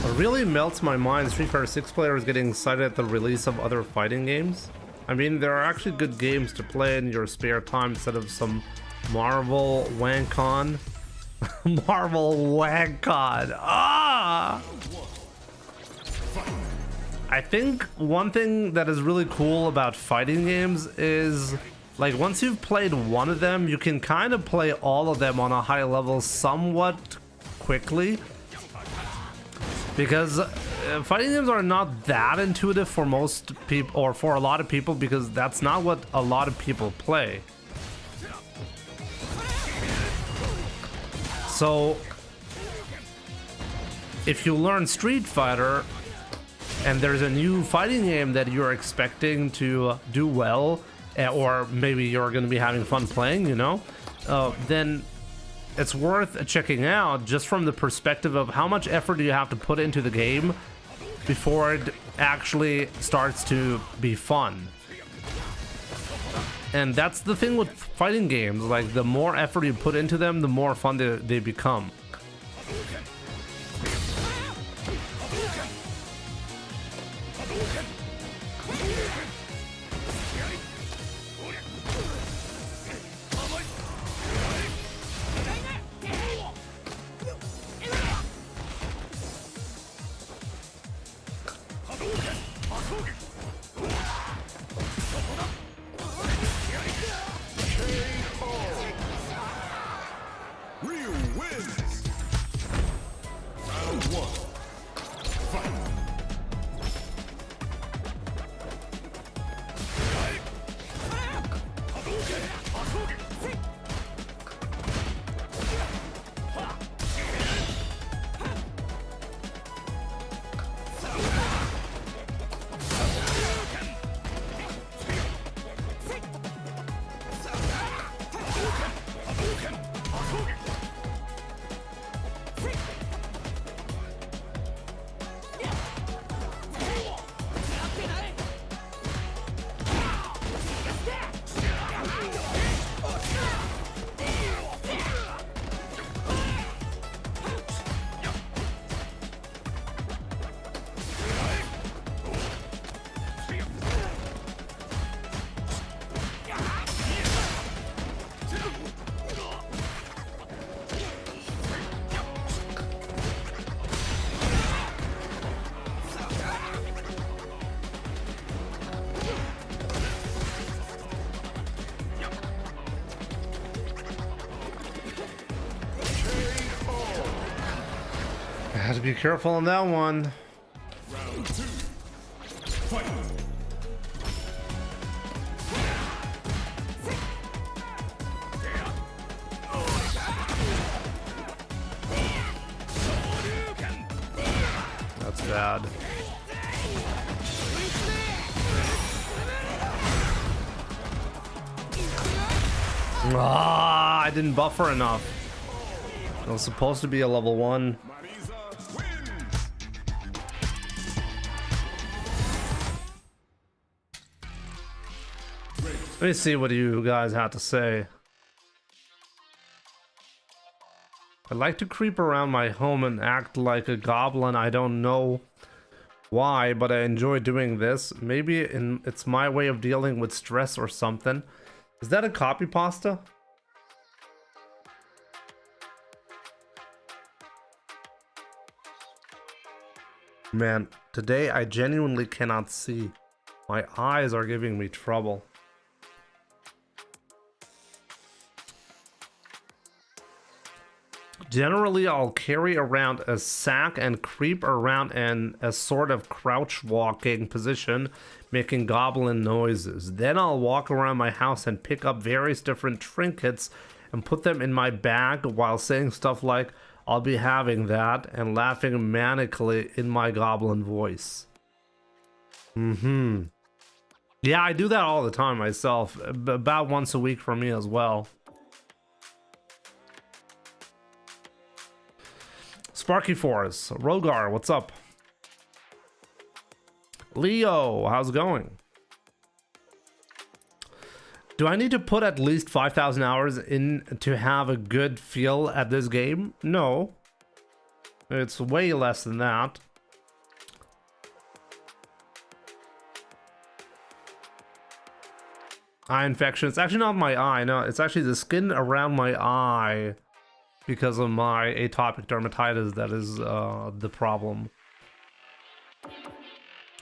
It really melts my mind Street Fighter 6 players getting excited at the release of other fighting games. I mean, there are actually good games to play in your spare time instead of some Marvel Wancon. Marvel Wancon. Ah! I think one thing that is really cool about fighting games is, like, once you've played one of them, you can kind of play all of them on a high level somewhat quickly. Because fighting games are not that intuitive for most people, or for a lot of people, because that's not what a lot of people play. So if you learn Street Fighter and there's a new fighting game that you're expecting to do well, or maybe you're going to be having fun playing, you know, then it's worth checking out just from the perspective of how much effort do you have to put into the game before it actually starts to be fun. And that's the thing with fighting games, like the more effort you put into them, the more fun they become. Ryu wins. Round one. Fight. I had to be careful on that one. Round two. Fight. That's bad. Ah, I didn't buffer enough. It was supposed to be a level 1. Marisa wins. Let me see what you guys had to say. I like to creep around my home and act like a goblin. I don't know why, but I enjoy doing this. Maybe it's my way of dealing with stress or something. Is that a copy pasta? Man, today I genuinely cannot see. My eyes are giving me trouble. Generally, I'll carry around a sack and creep around in a sort of crouch walking position, making goblin noises. Then I'll walk around my house and pick up various different trinkets and put them in my bag while saying stuff like, "I'll be having that," and laughing manically in my goblin voice. Yeah, I do that all the time myself, about once a week for me as well. Sparky Force, Rogar, what's up? Leo, how's it going? Do I need to put at least 5,000 hours in to have a good feel at this game? No. It's way less than that. Eye infection. It's actually not my eye. No, it's actually the skin around my eye because of my atopic dermatitis that is the problem.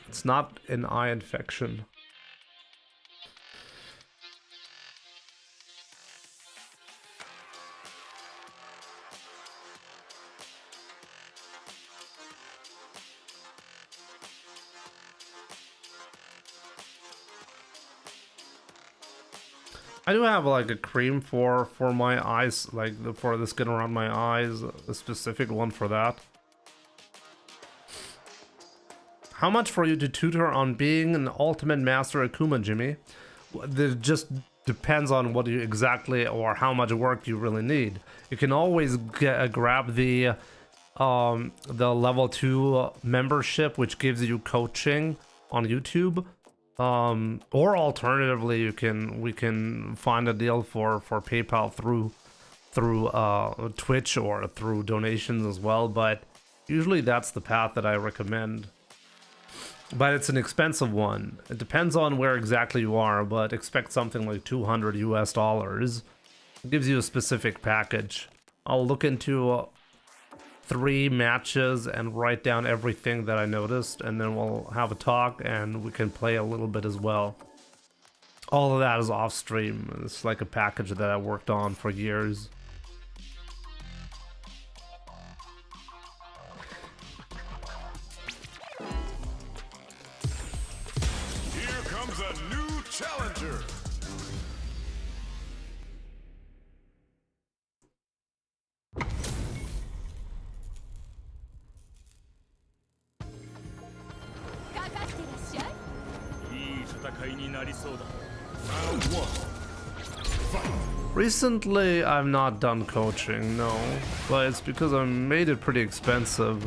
It's not an eye infection. I do have like a cream for my eyes, like for the skin around my eyes, a specific one for that. How much for you to tutor on being an ultimate master Akuma, Jimmy? It just depends on what you exactly or how much work you really need. You can always grab the level 2 membership, which gives you coaching on YouTube. Or alternatively, we can find a deal for PayPal through Twitch or through donations as well, but usually that's the path that I recommend. But it's an expensive one. It depends on where exactly you are, but expect something like $200 US. It gives you a specific package. I'll look into 3 matches and write down everything that I noticed, and then we'll have a talk and we can play a little bit as well. All of that is off stream. It's like a package that I worked on for years. Here comes a new challenger. Round 1. Fight. Recently, I've not done coaching, no, but it's because I made it pretty expensive.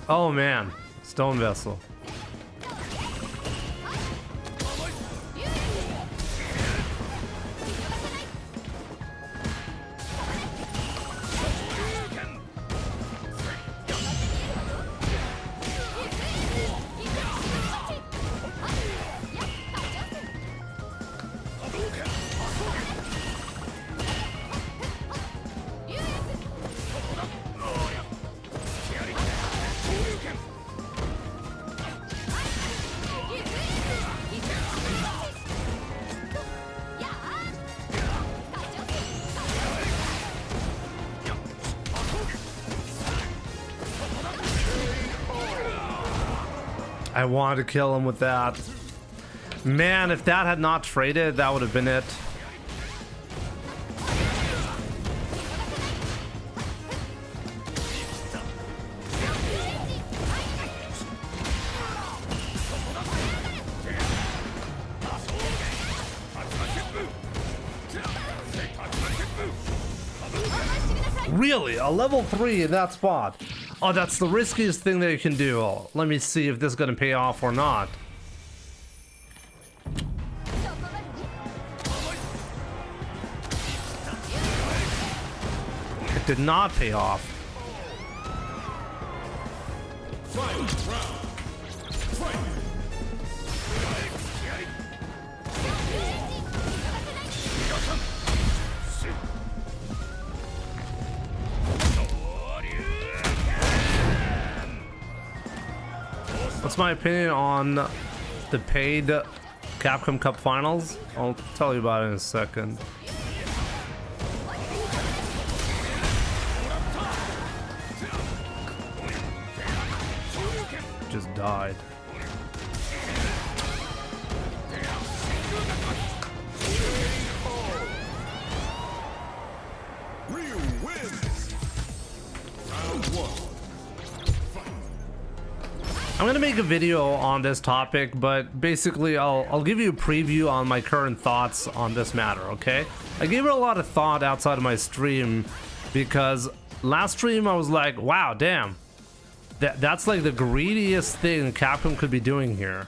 Oh man, Stone Vessel. I wanted to kill him with that. Man, if that had not traded, that would have been it. Really? A level 3 in that spot? Oh, that's the riskiest thing that you can do. Oh, let me see if this is gonna pay off or not. It did not pay off. Final round. Fight. What's my opinion on the paid Capcom Cup Finals? I'll tell you about it in a second. Just died. Ryu wins. Round 1. I'm gonna make a video on this topic, but basically I'll give you a preview on my current thoughts on this matter, okay? I gave it a lot of thought outside of my stream because last stream I was like, wow, damn. That's like the greediest thing Capcom could be doing here.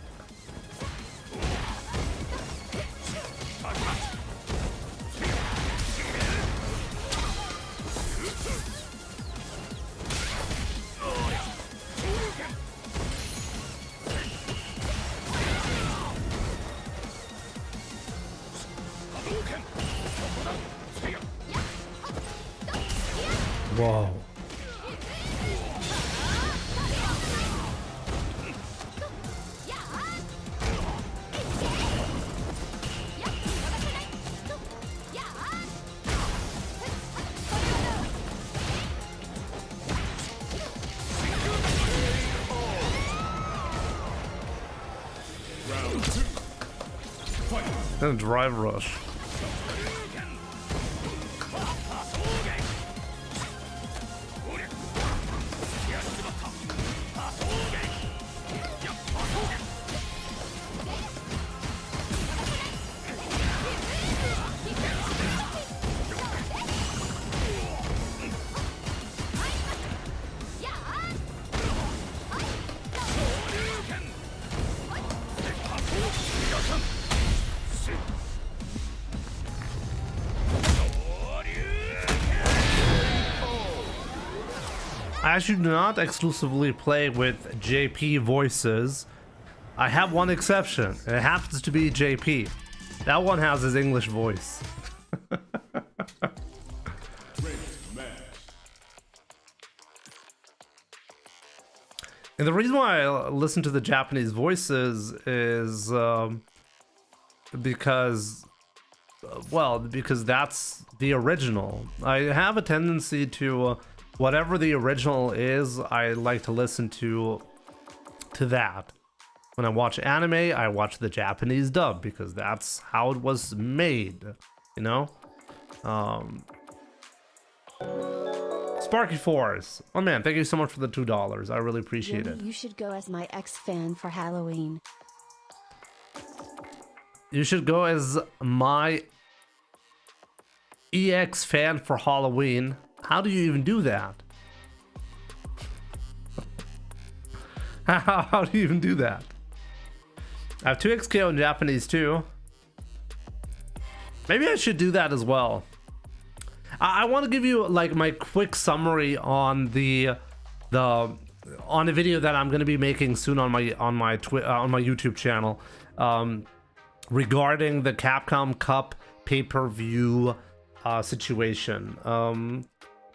And drive rush. I actually do not exclusively play with JP voices. I have one exception, and it happens to be JP. That one has his English voice. And the reason why I listen to the Japanese voices is because that's the original. I have a tendency to whatever the original is, I like to listen to that. When I watch anime, I watch the Japanese dub because that's how it was made, you know? Sparky Force. Oh man, thank you so much for the $2. I really appreciate it. You should go as my ex-fan for Halloween. You should go as my EX fan for Halloween. How do you even do that? How do you even do that? I have 2XKO in Japanese too. Maybe I should do that as well. I want to give you like my quick summary on the video that I'm going to be making soon on my YouTube channel regarding the Capcom Cup pay-per-view situation.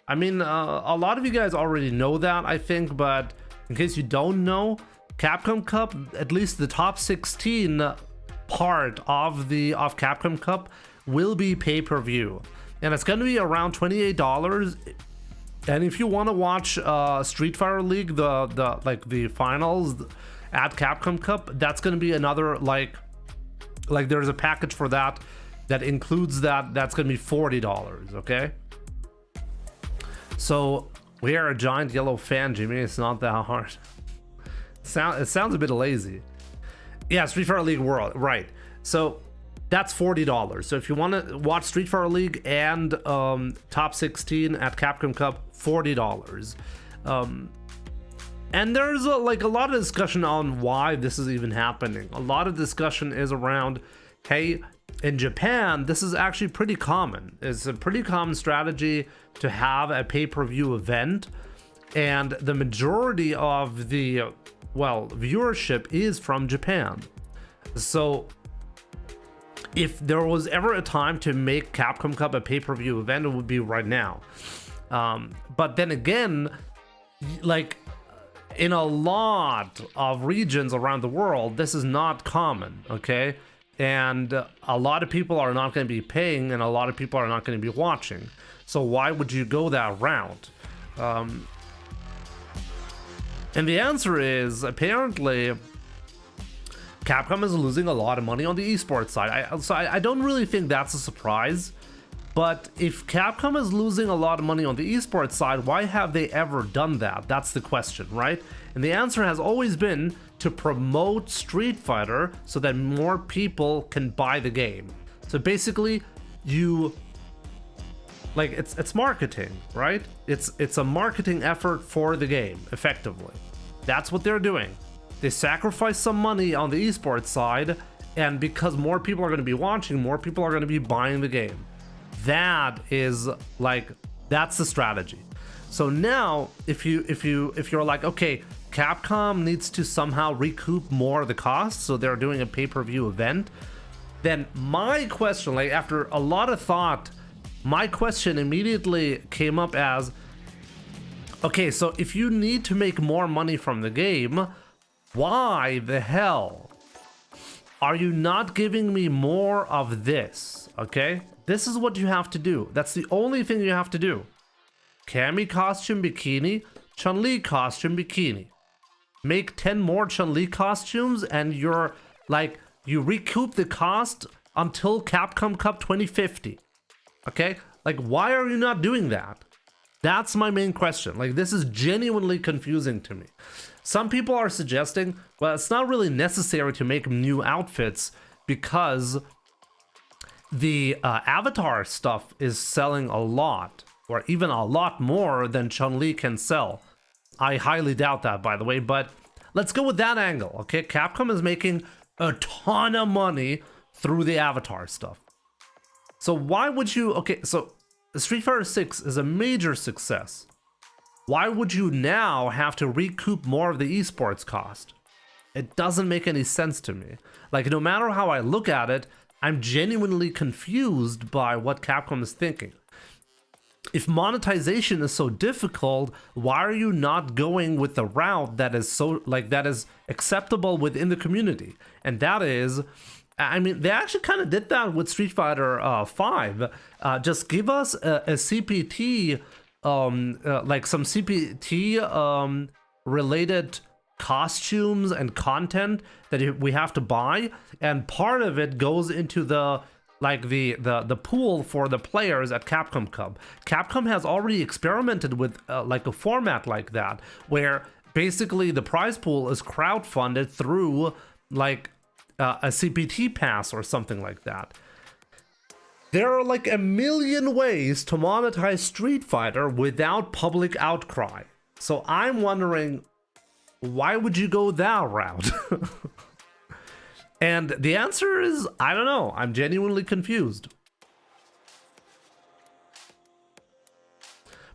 I mean, a lot of you guys already know that, I think, but in case you don't know, Capcom Cup, at least the top 16 part of Capcom Cup will be pay-per-view. And it's going to be around $28. And if you want to watch Street Fighter League, the finals at Capcom Cup, that's going to be another like there's a package for that includes that. That's going to be $40. Okay. So we are a giant yellow fan, Jimmy. It's not that hard. It sounds a bit lazy. Yeah, Street Fighter League World, right? So that's $40. So if you want to watch Street Fighter League and top 16 at Capcom Cup, $40. And there's a lot of discussion on why this is even happening. A lot of discussion is around, hey, in Japan, this is actually pretty common. It's a pretty common strategy to have a pay-per-view event, and the majority of the viewership is from Japan. So if there was ever a time to make Capcom Cup a pay-per-view event, it would be right now. But then again, like in a lot of regions around the world, this is not common, okay? And a lot of people are not going to be paying, and a lot of people are not going to be watching. So why would you go that route? And the answer is, apparently, Capcom is losing a lot of money on the esports side. I don't really think that's a surprise. But if Capcom is losing a lot of money on the esports side, why have they ever done that? That's the question, right? And the answer has always been to promote Street Fighter so that more people can buy the game. So basically, it's marketing, right? It's a marketing effort for the game, effectively. That's what they're doing. They sacrifice some money on the esports side, and because more people are going to be watching, more people are going to be buying the game. That's the strategy. So now, if you're like, okay, Capcom needs to somehow recoup more of the cost, so they're doing a pay-per-view event, then my question, after a lot of thought, my question immediately came up as, okay, so if you need to make more money from the game, why the hell are you not giving me more of this? Okay, this is what you have to do. That's the only thing you have to do. Cammy costume bikini, Chun-Li costume bikini. Make 10 more Chun-Li costumes, and you recoup the cost until Capcom Cup 2050. Okay? Like, why are you not doing that? That's my main question. Like, this is genuinely confusing to me. Some people are suggesting, well, it's not really necessary to make new outfits because the Avatar stuff is selling a lot, or even a lot more than Chun-Li can sell. I highly doubt that, by the way, but let's go with that angle, okay? Capcom is making a ton of money through the Avatar stuff. So why would you... Okay, so Street Fighter 6 is a major success. Why would you now have to recoup more of the esports cost? It doesn't make any sense to me. Like, no matter how I look at it, I'm genuinely confused by what Capcom is thinking. If monetization is so difficult, why are you not going with the route that is so, like, that is acceptable within the community? And that is, I mean, they actually kind of did that with Street Fighter 5. Just give us a CPT, like some CPT related costumes and content that we have to buy, and part of it goes into the pool for the players at Capcom Cup. Capcom has already experimented with like a format like that, where basically the prize pool is crowdfunded through like a CPT pass or something like that. There are like a million ways to monetize Street Fighter without public outcry. So I'm wondering, why would you go that route? And the answer is, I don't know. I'm genuinely confused.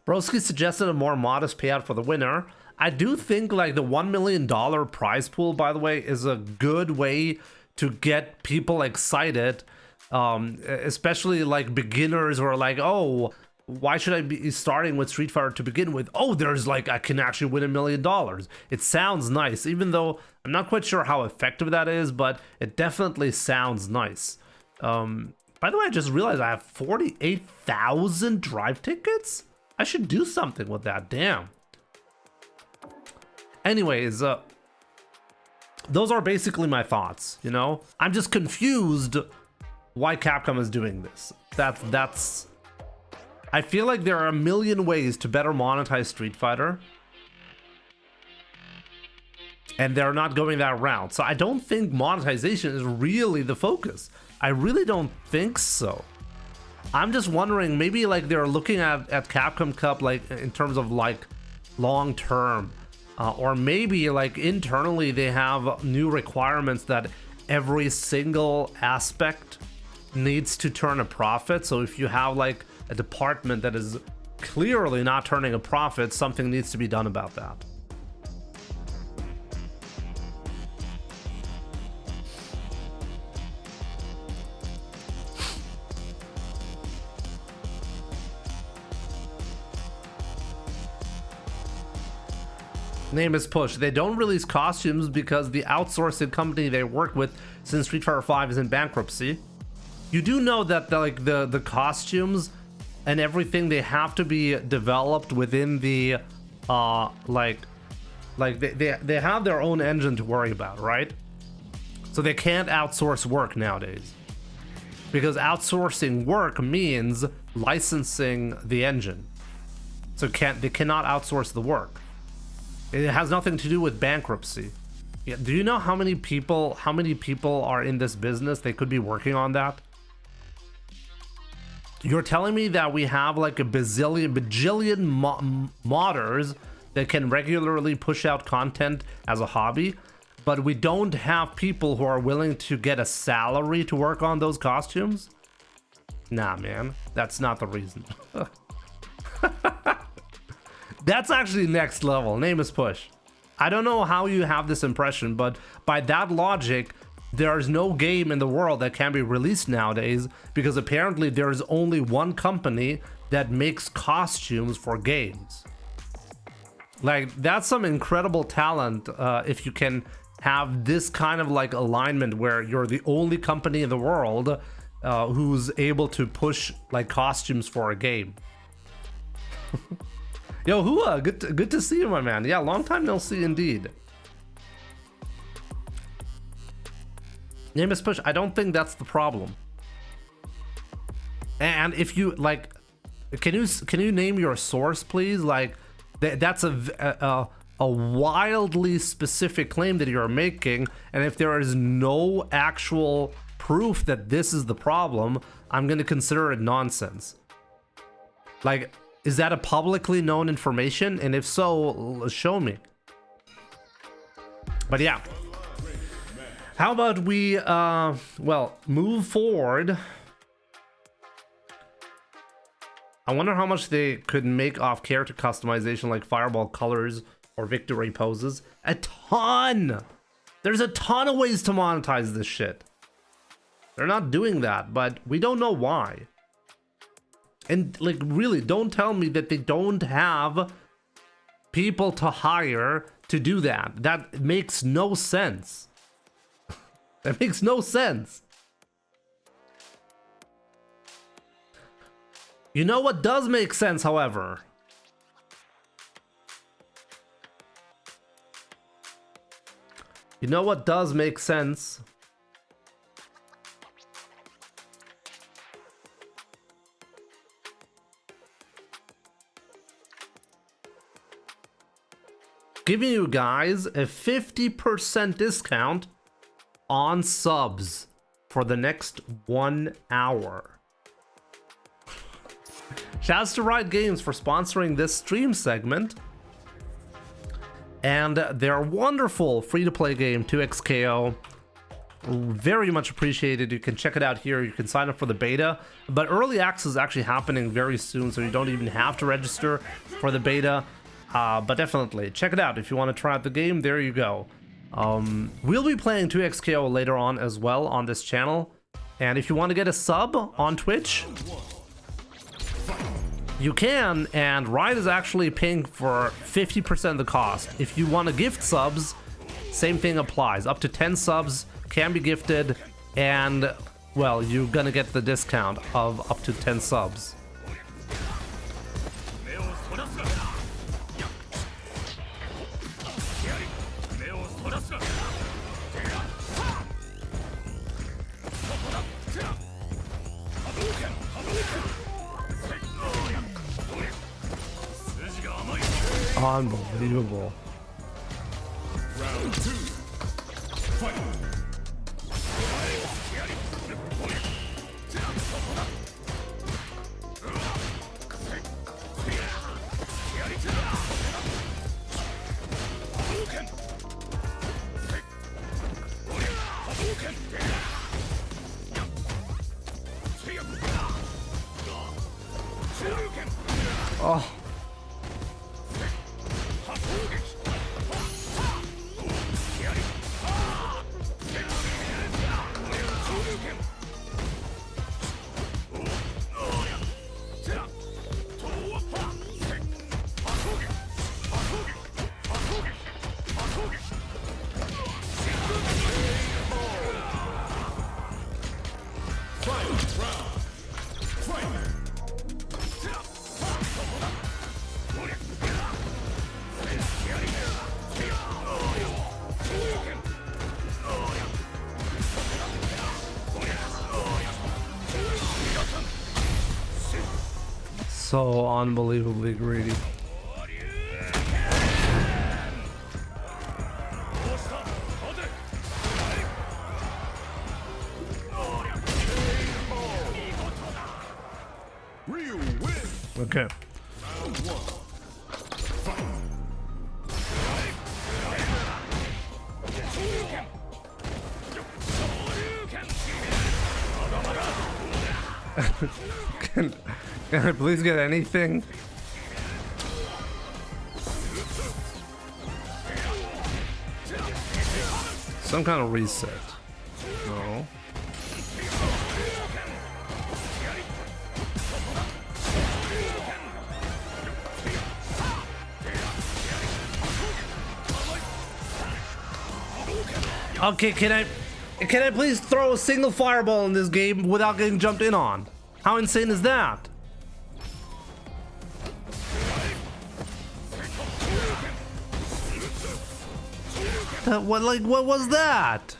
Broski suggested a more modest payout for the winner. I do think like the $1 million prize pool, by the way, is a good way to get people excited. Especially like beginners who are like, oh, why should I be starting with Street Fighter to begin with? Oh, there's like, I can actually win $1 million. It sounds nice, even though I'm not quite sure how effective that is, but it definitely sounds nice. By the way, I just realized I have 48,000 drive tickets. I should do something with that, damn. Anyways, those are basically my thoughts, you know? I'm just confused why Capcom is doing this. That's I feel like there are a million ways to better monetize Street Fighter, and they're not going that route. So I don't think monetization is really the focus. I really don't think so. I'm just wondering, maybe like they're looking at Capcom Cup like in terms of like long term, or maybe like internally they have new requirements that every single aspect needs to turn a profit. So if you have like a department that is clearly not turning a profit, something needs to be done about that. Name is Push. They don't release costumes because the outsourcing company they work with since Street Fighter 5 is in bankruptcy. You do know that the costumes and everything, they have to be developed within the like they have their own engine to worry about, right? So they can't outsource work nowadays, because outsourcing work means licensing the engine. So they cannot outsource the work. It has nothing to do with bankruptcy. Yeah, do you know how many people are in this business? They could be working on that. You're telling me that we have like a bajillion modders that can regularly push out content as a hobby, but we don't have people who are willing to get a salary to work on those costumes? Nah, man, that's not the reason. That's actually next level. Name is Push. I don't know how you have this impression, but by that logic, there's no game in the world that can be released nowadays, because apparently there's only one company that makes costumes for games. Like, that's some incredible talent if you can have this kind of like alignment where you're the only company in the world who's able to push like costumes for a game. Yo, Hua, good to see you, my man. Yeah, long time no see indeed. Name is Push. I don't think that's the problem. And if you like, can you name your source, please? Like, that's a wildly specific claim that you're making, and if there is no actual proof that this is the problem, I'm going to consider it nonsense. Like, is that a publicly known information? And if so, show me. But yeah, how about we well, move forward. I wonder how much they could make off character customization like fireball colors or victory poses. A ton! There's a ton of ways to monetize this shit. They're not doing that, but we don't know why. And like, really, don't tell me that they don't have people to hire to do that. That makes no sense. That makes no sense. You know what does make sense, however? You know what does make sense? Giving you guys a 50% discount on subs for the next 1 hour. Shouts to Riot Games for sponsoring this stream segment. And their wonderful free-to-play game, 2XKO. Very much appreciated. You can check it out here. You can sign up for the beta. But early access is actually happening very soon, so you don't even have to register for the beta. But definitely, check it out if you want to try out the game. There you go. We'll be playing 2XKO later on as well on this channel. And if you want to get a sub on Twitch, you can, and Riot is actually paying for 50% of the cost. If you want to gift subs, same thing applies. Up to 10 subs can be gifted, and, well, you're gonna get the discount of up to 10 subs. Unbelievable. Round 2. Fight. Oh. So unbelievably greedy. Ryu win. Okay. Round 1. Can I please get anything? Some kind of reset. No. Okay, can I please throw a single fireball in this game without getting jumped in on? How insane is that? What was that?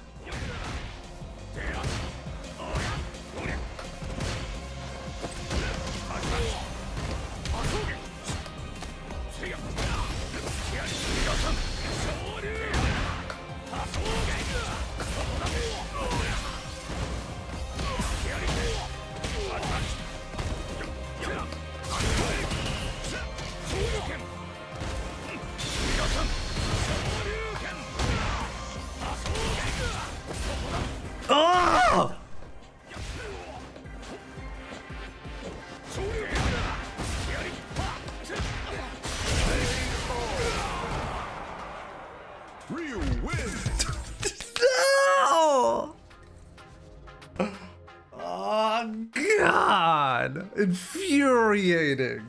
Infuriating.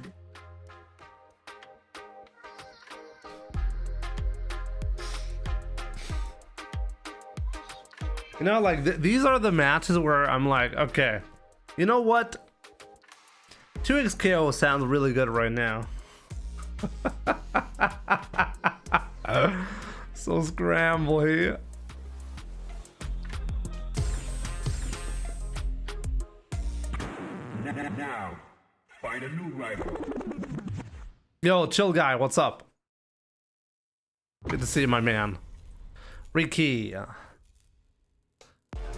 You know, like these are the matches where I'm like, okay, you know what? 2xKO sounds really good right now. So scrambly. Now, find a new rival. Yo, chill guy, what's up? Good to see you, my man. Ricky.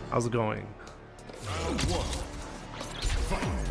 How's it going? Round one. Fight.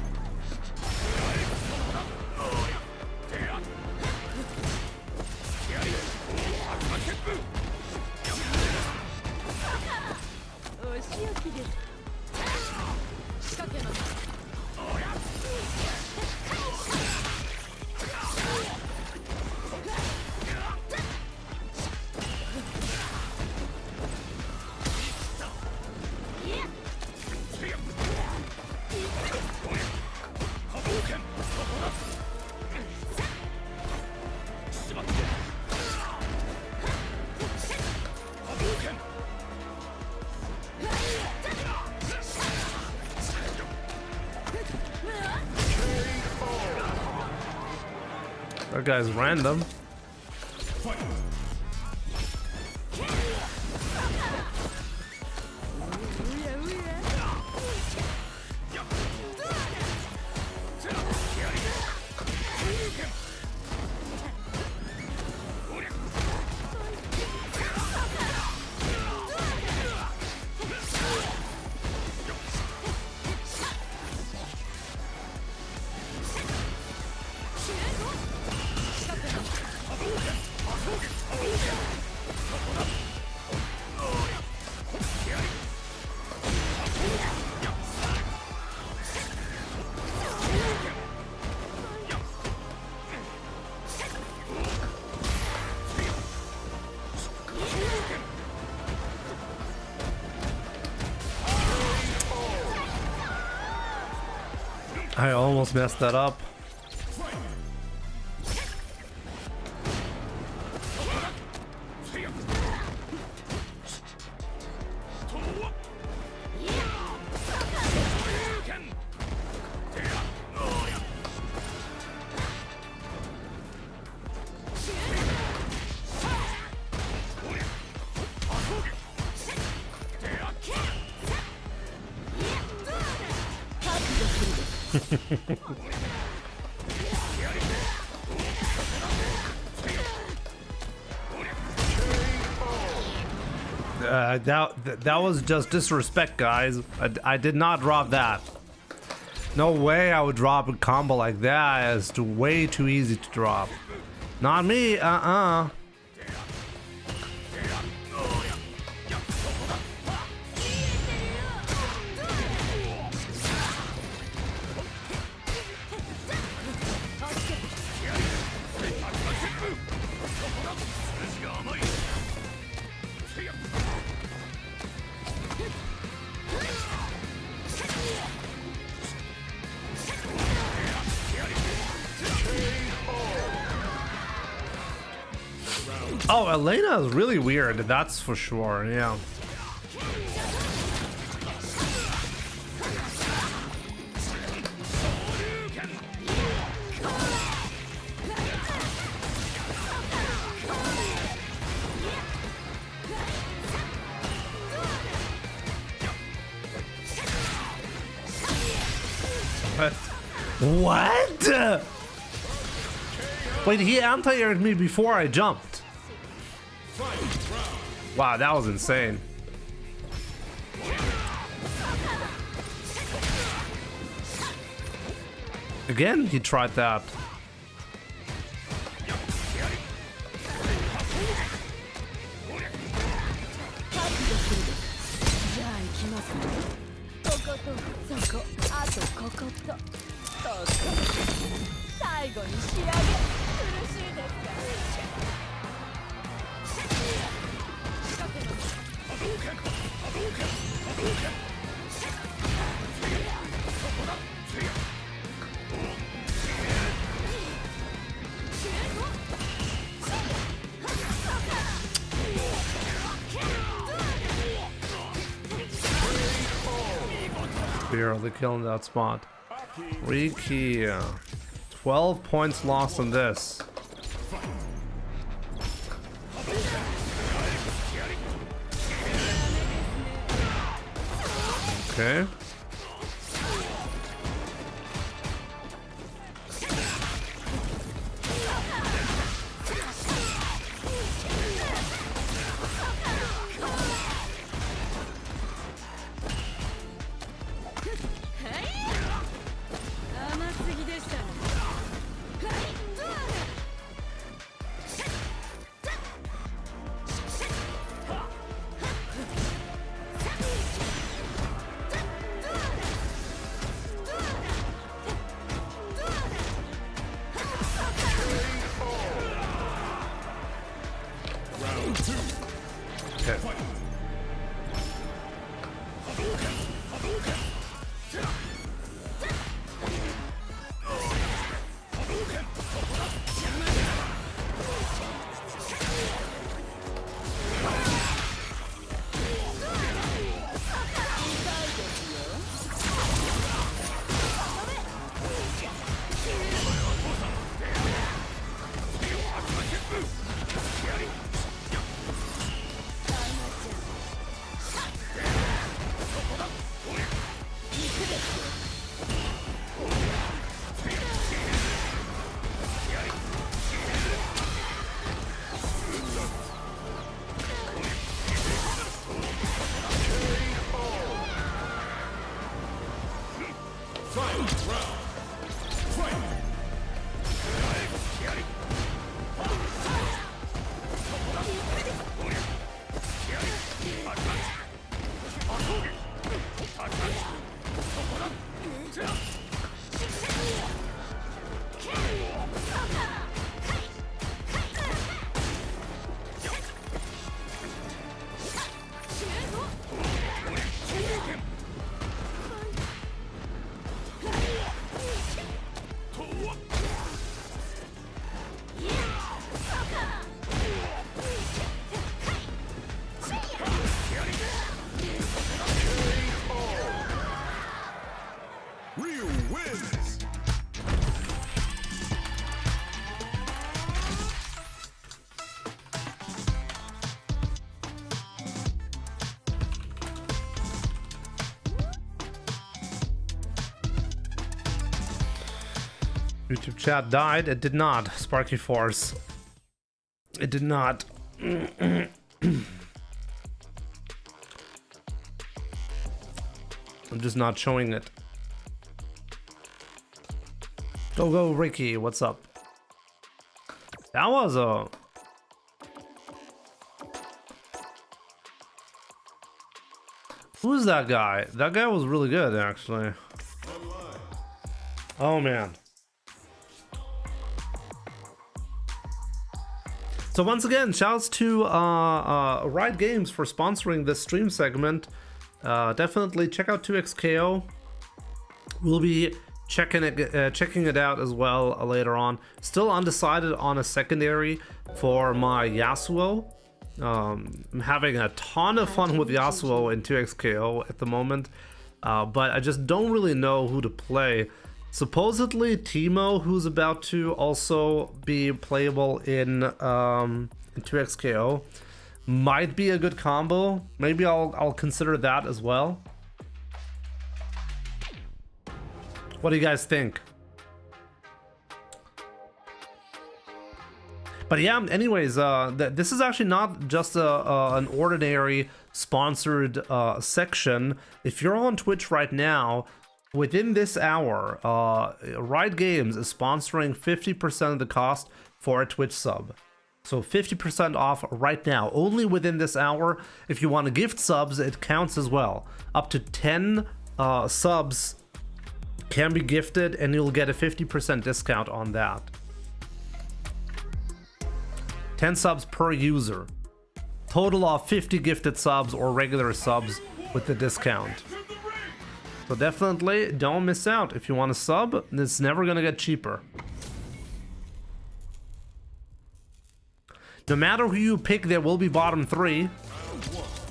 That guy's random. I almost messed that up. That was just disrespect, guys. I did not drop that. No way I would drop a combo like that. It's way too easy to drop. Not me, Oh, Elena is really weird, that's for sure, yeah. What? Wait, he anti-aired me before I jumped. Wow, that was insane. Again, he tried that. barely killing that spot. Riki. 12 points lost on this. Okay. YouTube chat died. It did not. Sparky Force. It did not. I'm just not showing it. Go, Ricky. What's up? That was a... Who's that guy? That guy was really good, actually. Oh, man. So once again, shouts to Riot Games for sponsoring this stream segment. Definitely check out 2xKO. We'll be checking it out as well later on. Still undecided on a secondary for my Yasuo. I'm having a ton of fun with Yasuo in 2xKO at the moment, but I just don't really know who to play. Supposedly Teemo, who's about to also be playable in 2xKO, might be a good combo. Maybe I'll consider that as well. What do you guys think? But yeah, anyways, this is actually not just an ordinary sponsored section. If you're on Twitch right now, within this hour, Riot Games is sponsoring 50% of the cost for a Twitch sub. So 50% off right now, only within this hour. If you want to gift subs, it counts as well. Up to 10 subs can be gifted, and you'll get a 50% discount on that. 10 subs per user. Total of 50 gifted subs or regular subs with the discount. So definitely don't miss out. If you want a sub, it's never gonna get cheaper. No matter who you pick, there will be bottom 3.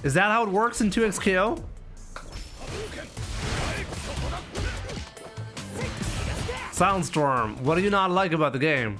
Is that how it works in 2xKO? Soundstorm, what do you not like about the game?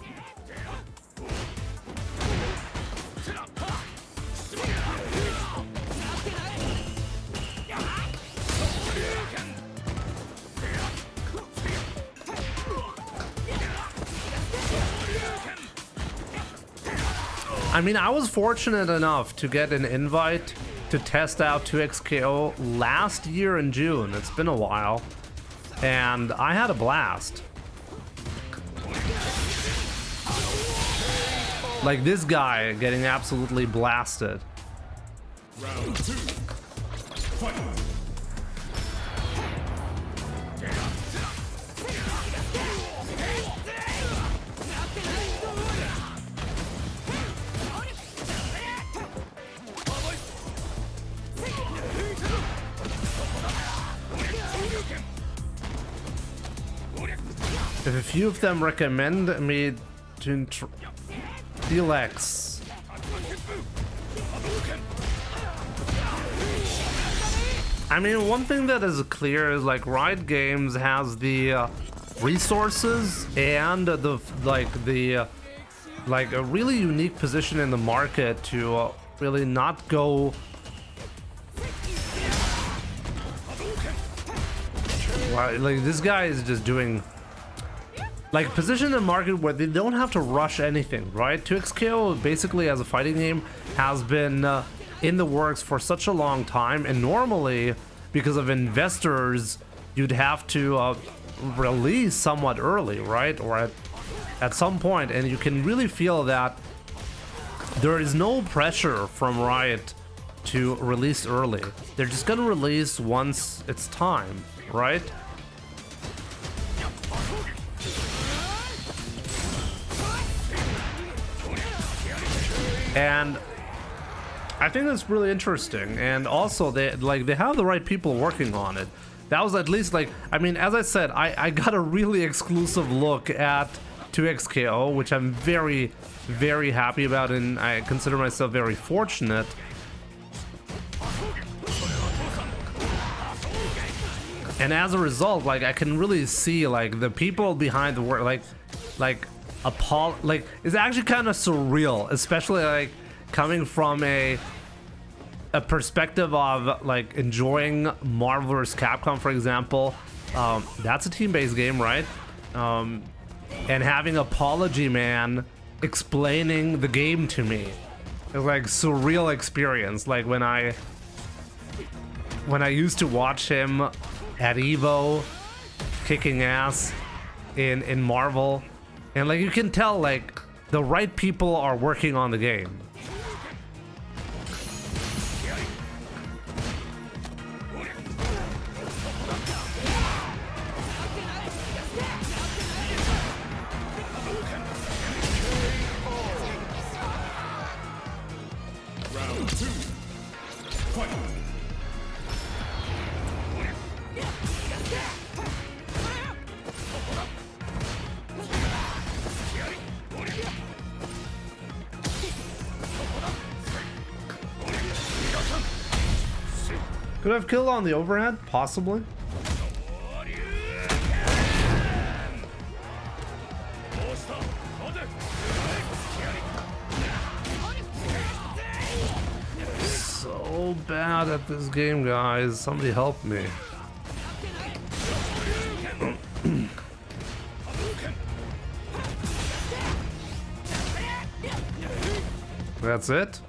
I mean, I was fortunate enough to get an invite to test out 2XKO last year in June. It's been a while, and I had a blast. Like this guy getting absolutely blasted. Round 2. Fight. If a few of them recommend me to Delex. I mean, one thing that is clear is like Riot Games has the resources and the like a really unique position in the market to really not go like this guy is just doing like position in the market where they don't have to rush anything, right? 2XKO basically as a fighting game has been in the works for such a long time, and normally because of investors you'd have to release somewhat early, right? Or at some point, and you can really feel that there is no pressure from Riot to release early. They're just gonna release once it's time, right? And I think that's really interesting, and also they have the right people working on it. That was at least like, I mean, as I said, I got a really exclusive look at 2XKO, which I'm very, very happy about, and I consider myself very fortunate. And as a result, like I can really see like the people behind the work, like it's actually kind of surreal, especially like coming from a perspective of like enjoying Marvel vs. Capcom, for example. That's a team-based game, right? And having Apology Man explaining the game to me, it's like surreal experience. Like when I used to watch him at Evo kicking ass in Marvel, and like you can tell like the right people are working on the game. Round 2. Fight. Could I have killed on the overhead? Possibly. So bad at this game, guys. Somebody help me. That's it?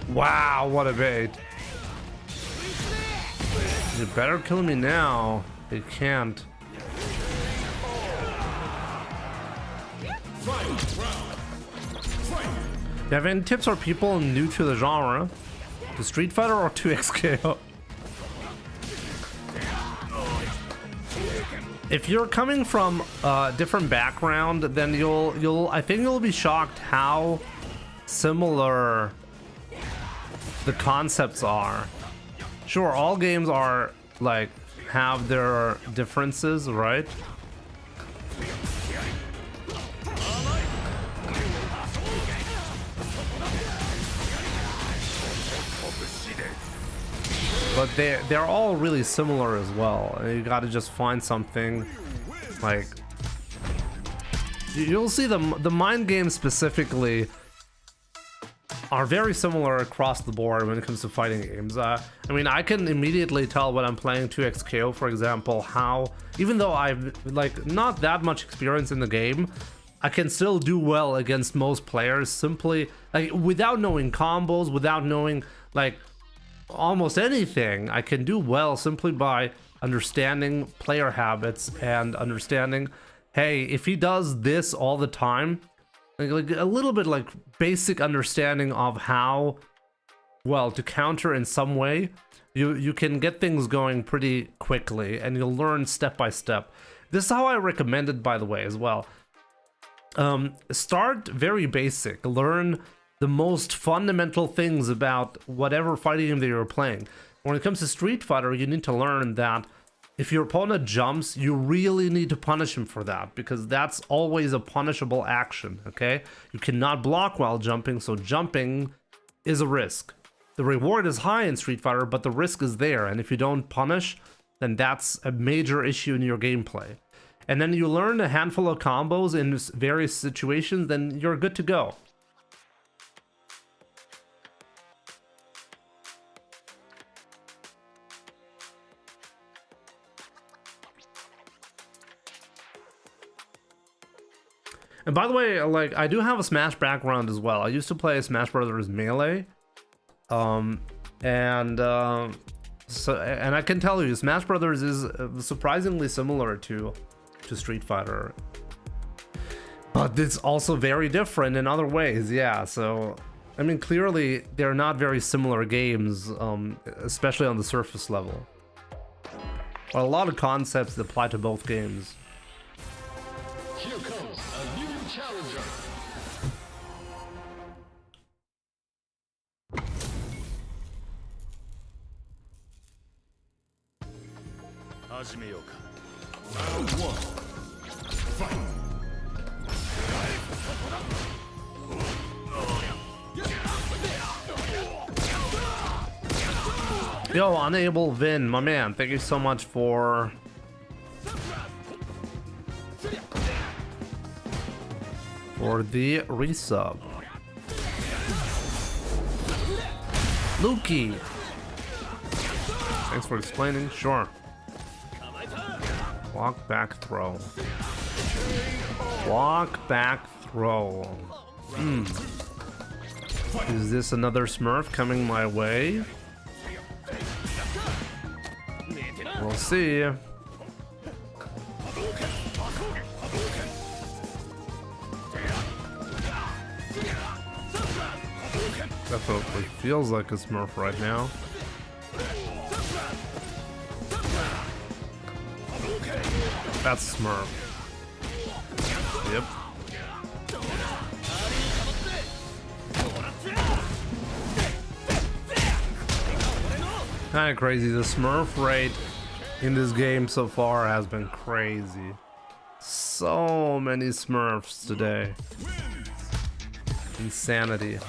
Wow, what a bait. You better kill me now. You can't. Do you have any tips for people new to the genre? To Street Fighter or 2XKO? If you're coming from a different background, then I think you'll be shocked how similar the concepts are. Sure, all games are like have their differences, right? but they're all really similar as well. You got to just find something like you'll see the mind games specifically are very similar across the board when it comes to fighting games. I mean, I can immediately tell when I'm playing 2XKO, for example, how even though I've like not that much experience in the game, I can still do well against most players simply like without knowing combos, without knowing like almost anything. I can do well simply by understanding player habits and understanding, hey, if he does this all the time, like a little bit like basic understanding of how well to counter in some way, you can get things going pretty quickly and you'll learn step by step. This is how I recommend it, by the way, as well. Start very basic, learn the most fundamental things about whatever fighting game that you're playing. When it comes to Street Fighter, you need to learn that if your opponent jumps, you really need to punish him for that, because that's always a punishable action, okay? You cannot block while jumping, so jumping is a risk. The reward is high in Street Fighter, but the risk is there, and if you don't punish, then that's a major issue in your gameplay. And then you learn a handful of combos in various situations, then you're good to go. And by the way, like, I do have a Smash background as well. I used to play Smash Brothers Melee. So I can tell you, Smash Brothers is surprisingly similar to Street Fighter. But it's also very different in other ways, yeah. So, I mean, clearly, they're not very similar games, especially on the surface level. But a lot of concepts that apply to both games. Here comes a new challenger. Round one. Fight. Yo, Unable Vin, my man, thank you so much for the resub. Lukey, thanks for explaining. Sure. Walk back throw. Walk back throw. Is this another Smurf coming my way? We'll see. Definitely feels like a Smurf right now. That's Smurf. Yep. Kinda crazy. The Smurf rate in this game so far has been crazy. So many Smurfs today. Insanity.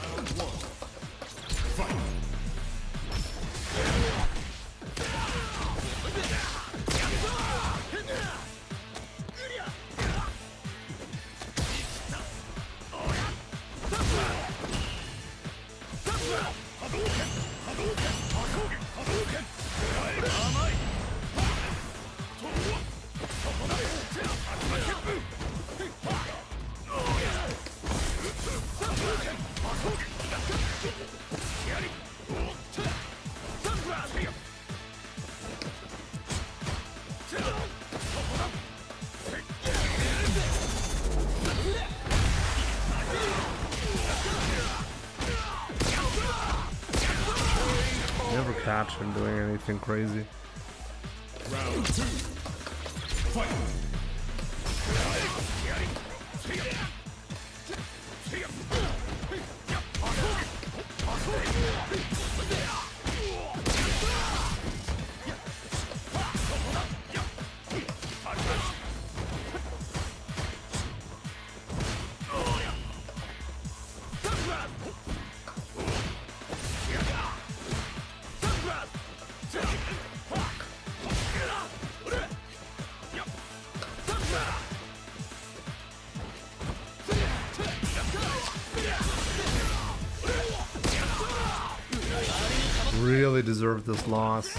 Never catch him doing anything crazy. Round two. Fight. Really deserved this loss.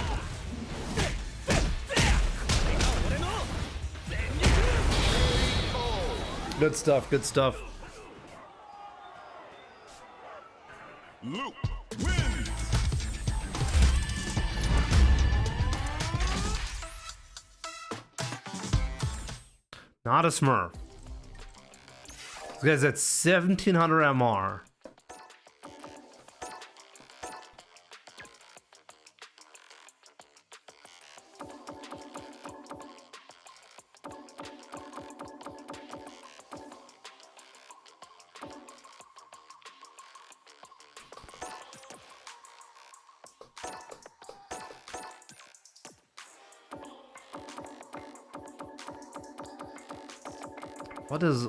Good stuff, good stuff. Luke wins. Not a Smurf. This guy's at 1700 MR.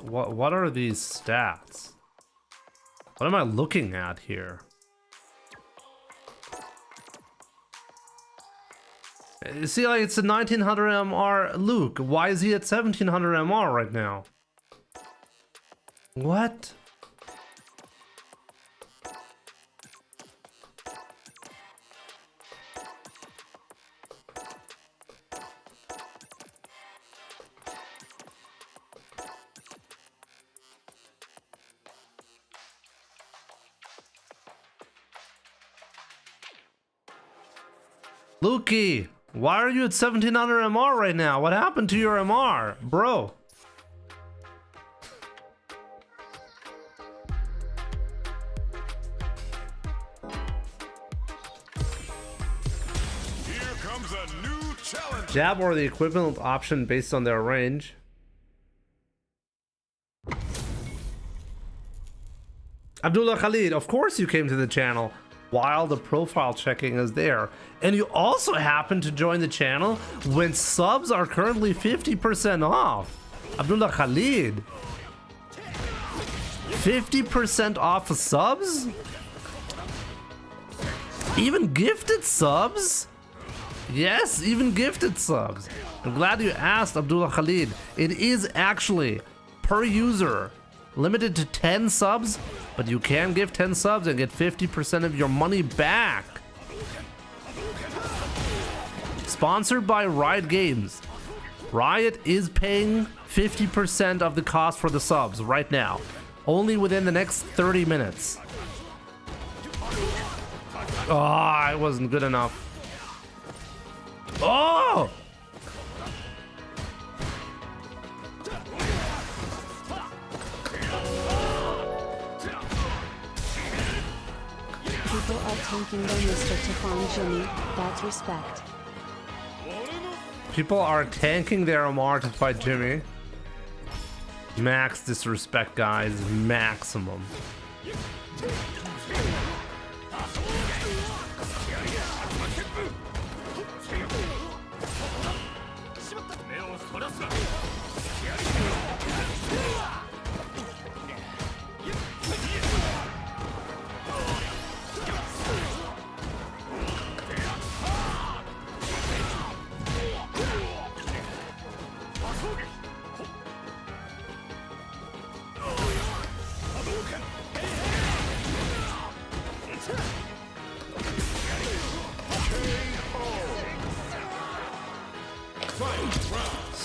What are these stats? What am I looking at here? You see, like, it's a 1900 MR Luke. Why is he at 1700 MR right now? What? Lukey, why are you at 1700 MR right now? What happened to your MR, bro? Here comes a new challenger. Jab or the equivalent option based on their range. Abdullah Khalid, of course you came to the channel while the profile checking is there. And you also happen to join the channel when subs are currently 50% off. Abdullah Khalid. 50% off of subs? Even gifted subs? Yes, even gifted subs. I'm glad you asked, Abdullah Khalid. It is actually per user, limited to 10 subs, but you can give 10 subs and get 50% of your money back. Sponsored by Riot Games. Riot is paying 50% of the cost for the subs right now, only within the next 30 minutes. Oh, it wasn't good enough. Oh! People are tanking their Mr. to farm Jimmy. That's respect. People are tanking their MR to fight Jimmy. Max disrespect, guys. Maximum.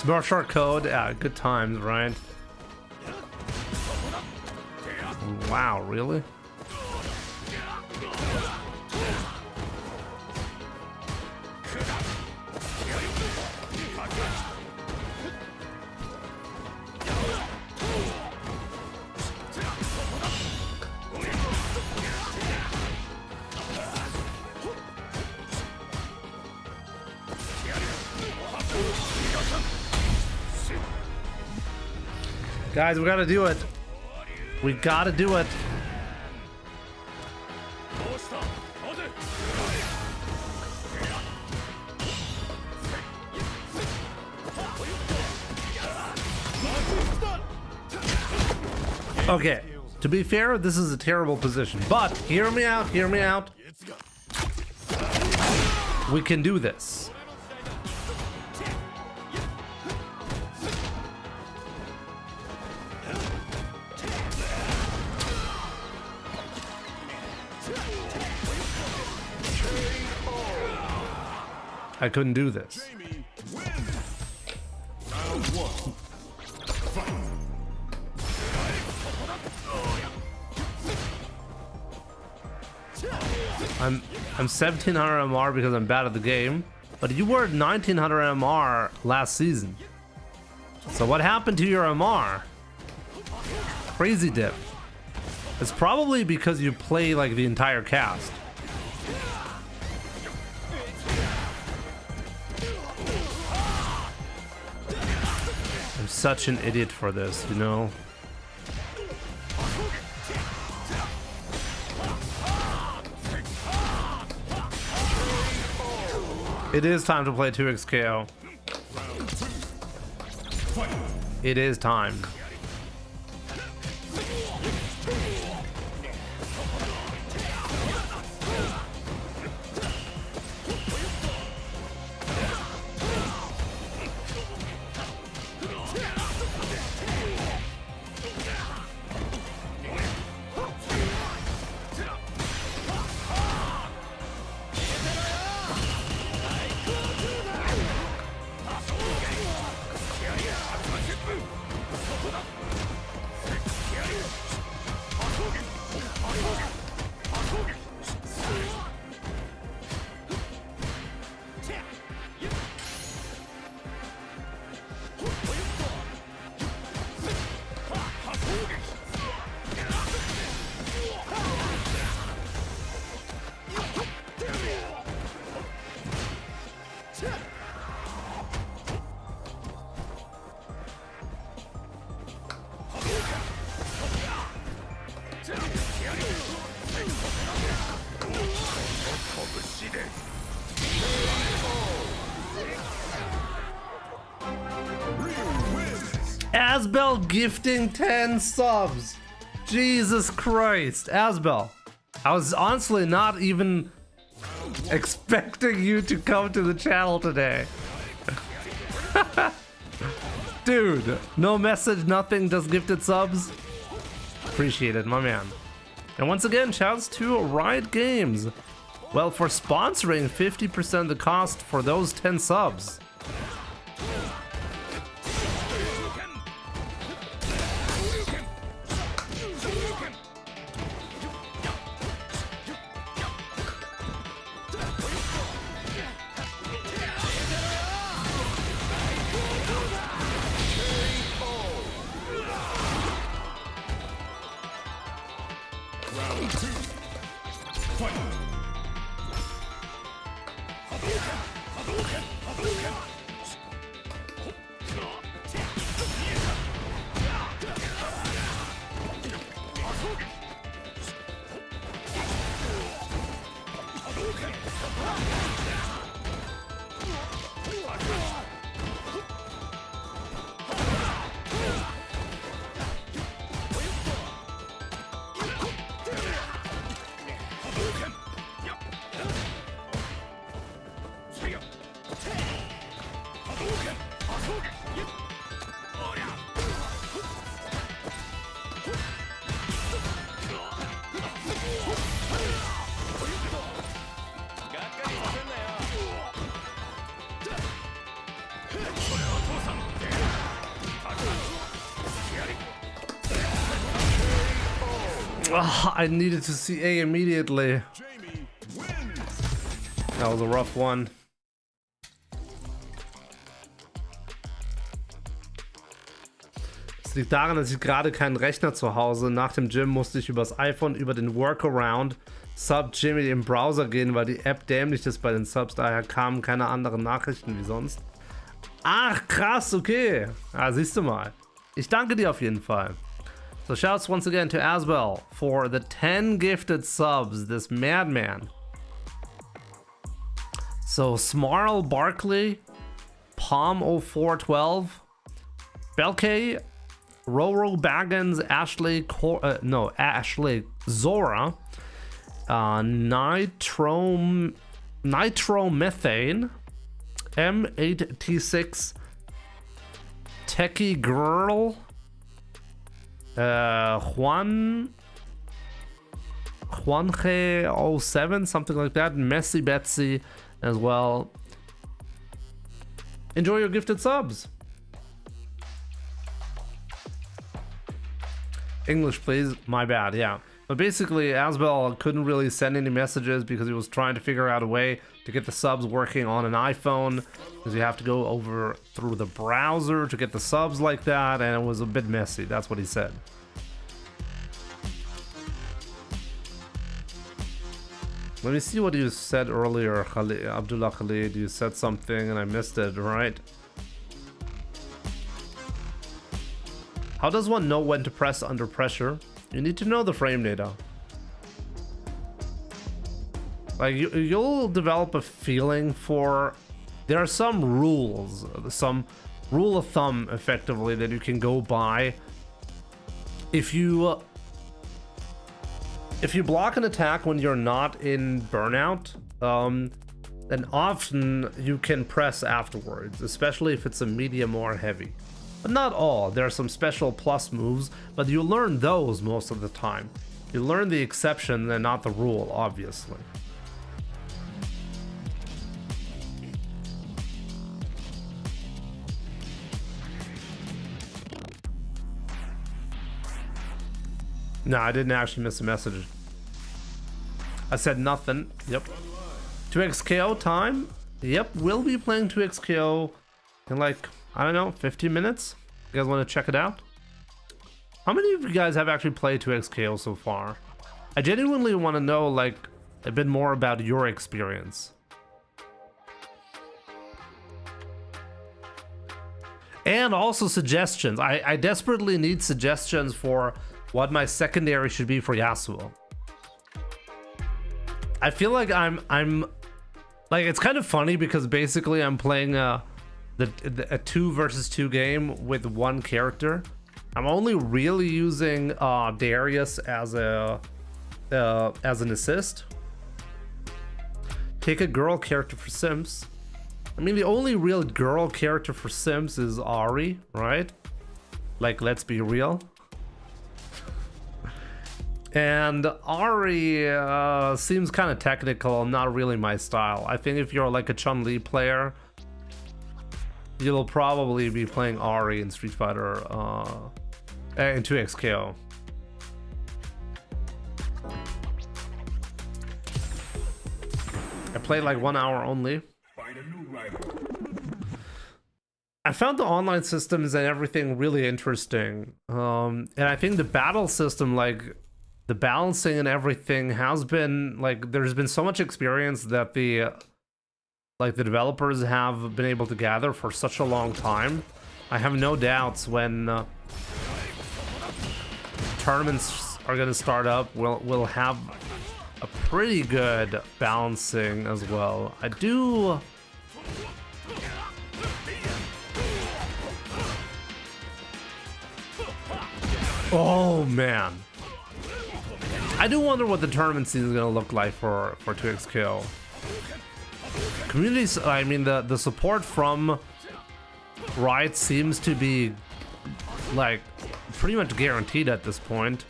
Smurf code, yeah, good times, right? Wow, really? Guys, we gotta do it. We gotta do it. Okay, to be fair, this is a terrible position, but hear me out, hear me out. We can do this. I couldn't do this. Jamie wins. Round one. Fight. I'm 1700 MR because I'm bad at the game, but you were 1900 MR last season. So what happened to your MR? Crazy dip. It's probably because you play like the entire cast. I'm such an idiot for this, you know? It is time to play 2x KO. It is time. Asbel gifting 10 subs. Jesus Christ, Asbel. I was honestly not even expecting you to come to the channel today. Dude, no message, nothing, just gifted subs. Appreciate it, my man. And once again, shouts to Riot Games. Well, for sponsoring 50% of the cost for those 10 subs. Oh, I needed to see A immediately. Jamie wins. That was a rough one. Es liegt daran, dass ich gerade keinen Rechner zu Hause. Nach dem Gym musste ich übers iPhone über den Workaround Sub Jimmy im Browser gehen, weil die App dämlich ist bei den Subs. Daher kamen keine anderen Nachrichten wie sonst. Ach, krass, okay. Ja, siehst du mal. Ich danke dir auf jeden Fall. So shouts once again to Asbel for the 10 gifted subs, this madman. So Smarl Barkley, Palm0412, Belkay, Roro Baggins, Ashley Zora, Nitromethane, M8T6, Techie Girl, Juanje07, something like that, Messy Betsy as well, enjoy your gifted subs. English, please. My bad, yeah. But basically, Asbel couldn't really send any messages because he was trying to figure out a way to get the subs working on an iPhone, because you have to go over through the browser to get the subs like that, and it was a bit messy. That's what he said. Let me see what you said earlier, Abdullah Khalid. You said something and I missed it, right? How does one know when to press under pressure? You need to know the frame data. Like, you'll develop a feeling for... There are some rules, some rule of thumb, effectively, that you can go by. If you block an attack when you're not in burnout, then often you can press afterwards, especially if it's a medium or heavy. But not all. There are some special plus moves, but you learn those most of the time. You learn the exception and not the rule, obviously. No, I didn't actually miss a message. I said nothing. Yep. 2xKO time? Yep, we'll be playing 2xKO in like, I don't know, 15 minutes? You guys want to check it out? How many of you guys have actually played 2xKO so far? I genuinely want to know, like, a bit more about your experience. And also suggestions. I desperately need suggestions for what my secondary should be for Yasuo. I feel like I'm like, it's kind of funny because basically I'm playing a 2 versus 2 game with one character. I'm only really using Darius as an assist. Take a girl character for Sims. I mean, the only real girl character for Sims is Ahri, right? Like, let's be real. And Ahri seems kind of technical, not really my style. I think if you're like a Chun-Li player, you'll probably be playing Ahri in Street Fighter in 2xKO. I played like 1 hour only. I found the online systems and everything really interesting. And I think the battle system, like the balancing and everything, has been like, there's been so much experience that the developers have been able to gather for such a long time. I have no doubts when tournaments are going to start up, we'll have a pretty good balancing as well. I do... Oh man, I do wonder what the tournament season is gonna look like for 2xKO. Communities, I mean, the support from Riot seems to be like pretty much guaranteed at this point.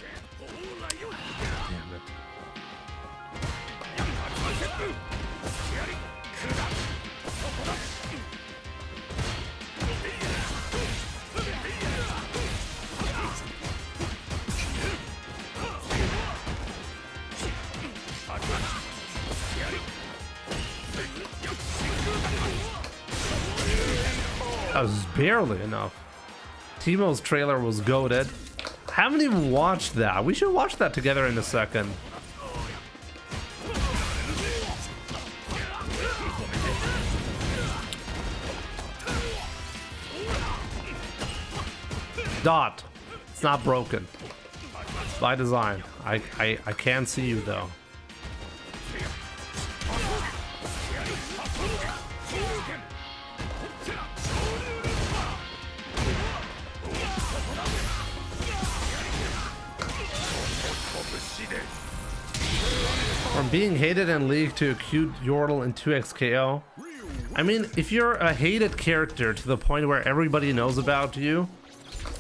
That was barely enough. Teemo's trailer was goated. I haven't even watched that. We should watch that together in a second. Dot. It's not broken. By design. I can see you though. From being hated in League to a cute Yordle in 2xKO. I mean, if you're a hated character to the point where everybody knows about you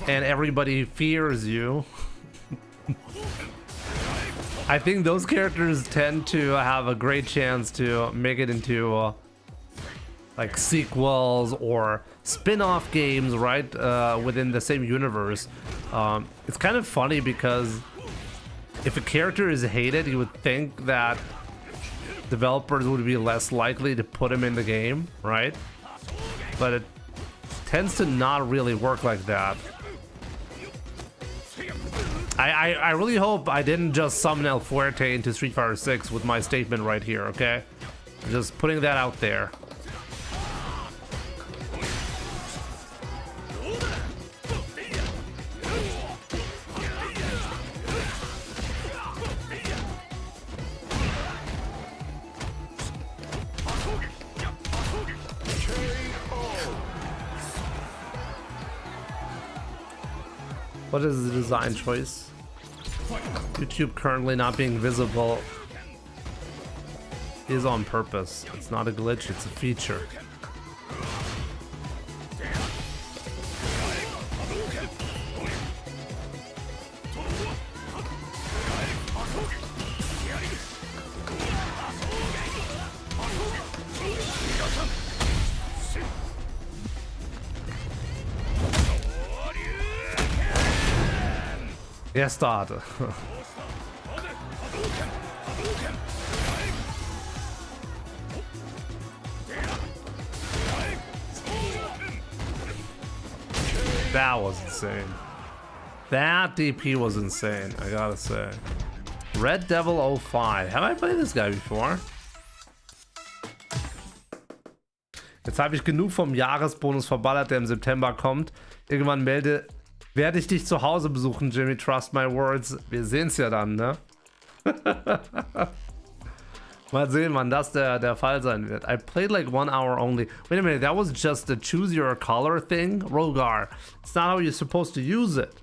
and everybody fears you, I think those characters tend to have a great chance to make it into like sequels or spin-off games, right, within the same universe. It's kind of funny because if a character is hated, you would think that developers would be less likely to put him in the game, right? But it tends to not really work like that. I really hope I didn't just summon El Fuerte into Street Fighter 6 with my statement right here, okay? Just putting that out there. What is the design choice? YouTube currently not being visible is on purpose. It's not a glitch, it's a feature. Yes, start. That was insane. That DP was insane, I gotta say. Red Devil 05. Have I played this guy before? Jetzt habe ich genug vom Jahresbonus verballert, der im September kommt. Irgendwann werde ich dich zu Hause besuchen, Jimmy. Trust my words. Wir sehen's ja dann, ne? Mal sehen, wann das der Fall sein wird. I played like 1 hour only. Wait a minute, that was just a choose your color thing? Rogar, it's not how you're supposed to use it.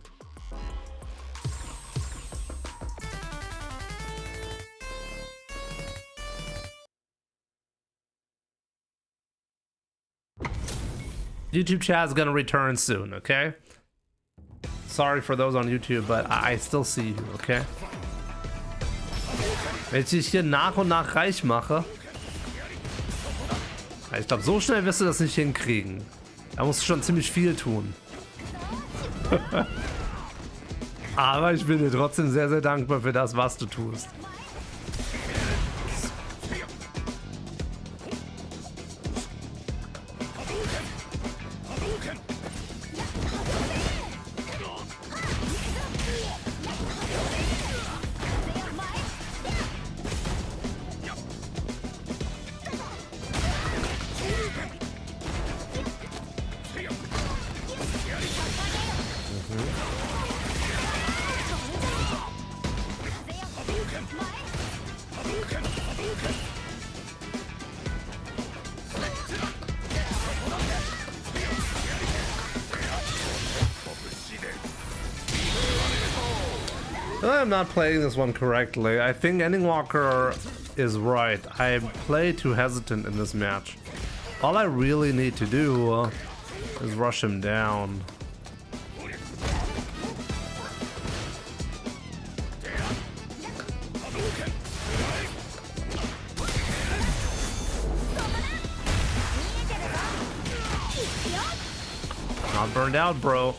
YouTube chat is gonna return soon, okay? Sorry for those on YouTube, but I still see you, okay? Wenn ich dich hier nach und nach reich mache. Ich glaube, so schnell wirst du das nicht hinkriegen. Da musst du schon ziemlich viel tun. Aber ich bin dir trotzdem sehr, sehr dankbar für das, was du tust. I'm not playing this one correctly. I think Ending Walker is right. I played too hesitant in this match. All I really need to do is rush him down. Not burned out, bro.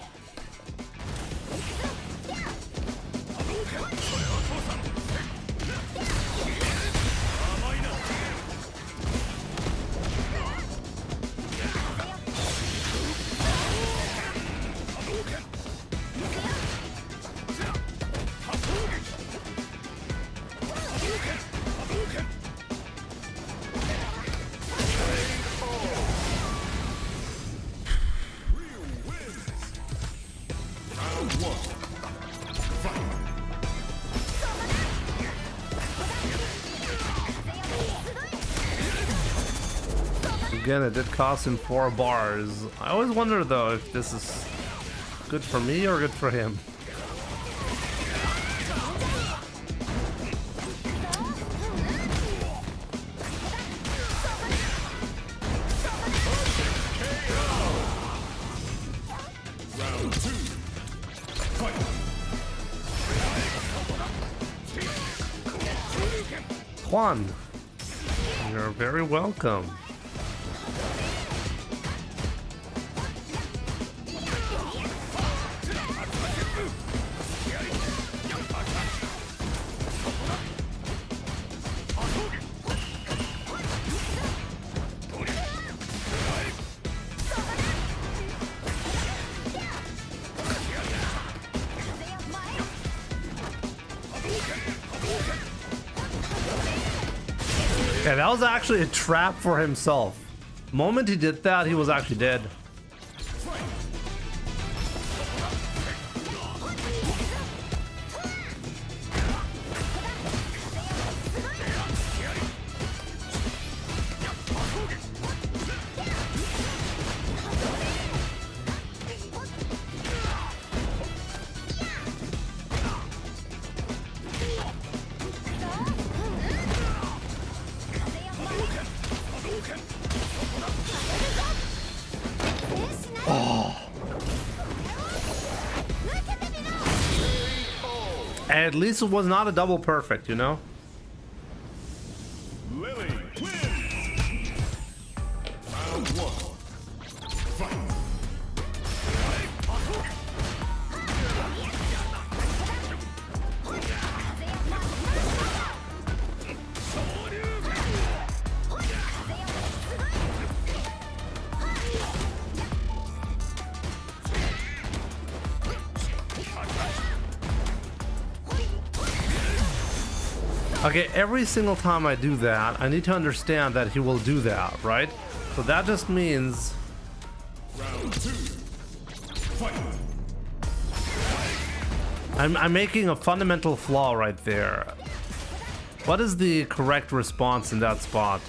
Again, it did cost him 4 bars. I always wonder though if this is good for me or good for him. Juan, you're very welcome. Okay, that was actually a trap for himself. The moment he did that, he was actually dead. At least it was not a double perfect, you know? Lily wins. Round one. Fight. Okay, every single time I do that, I need to understand that he will do that, right? So that just means... Round two. Fight. I'm making a fundamental flaw right there. What is the correct response in that spot?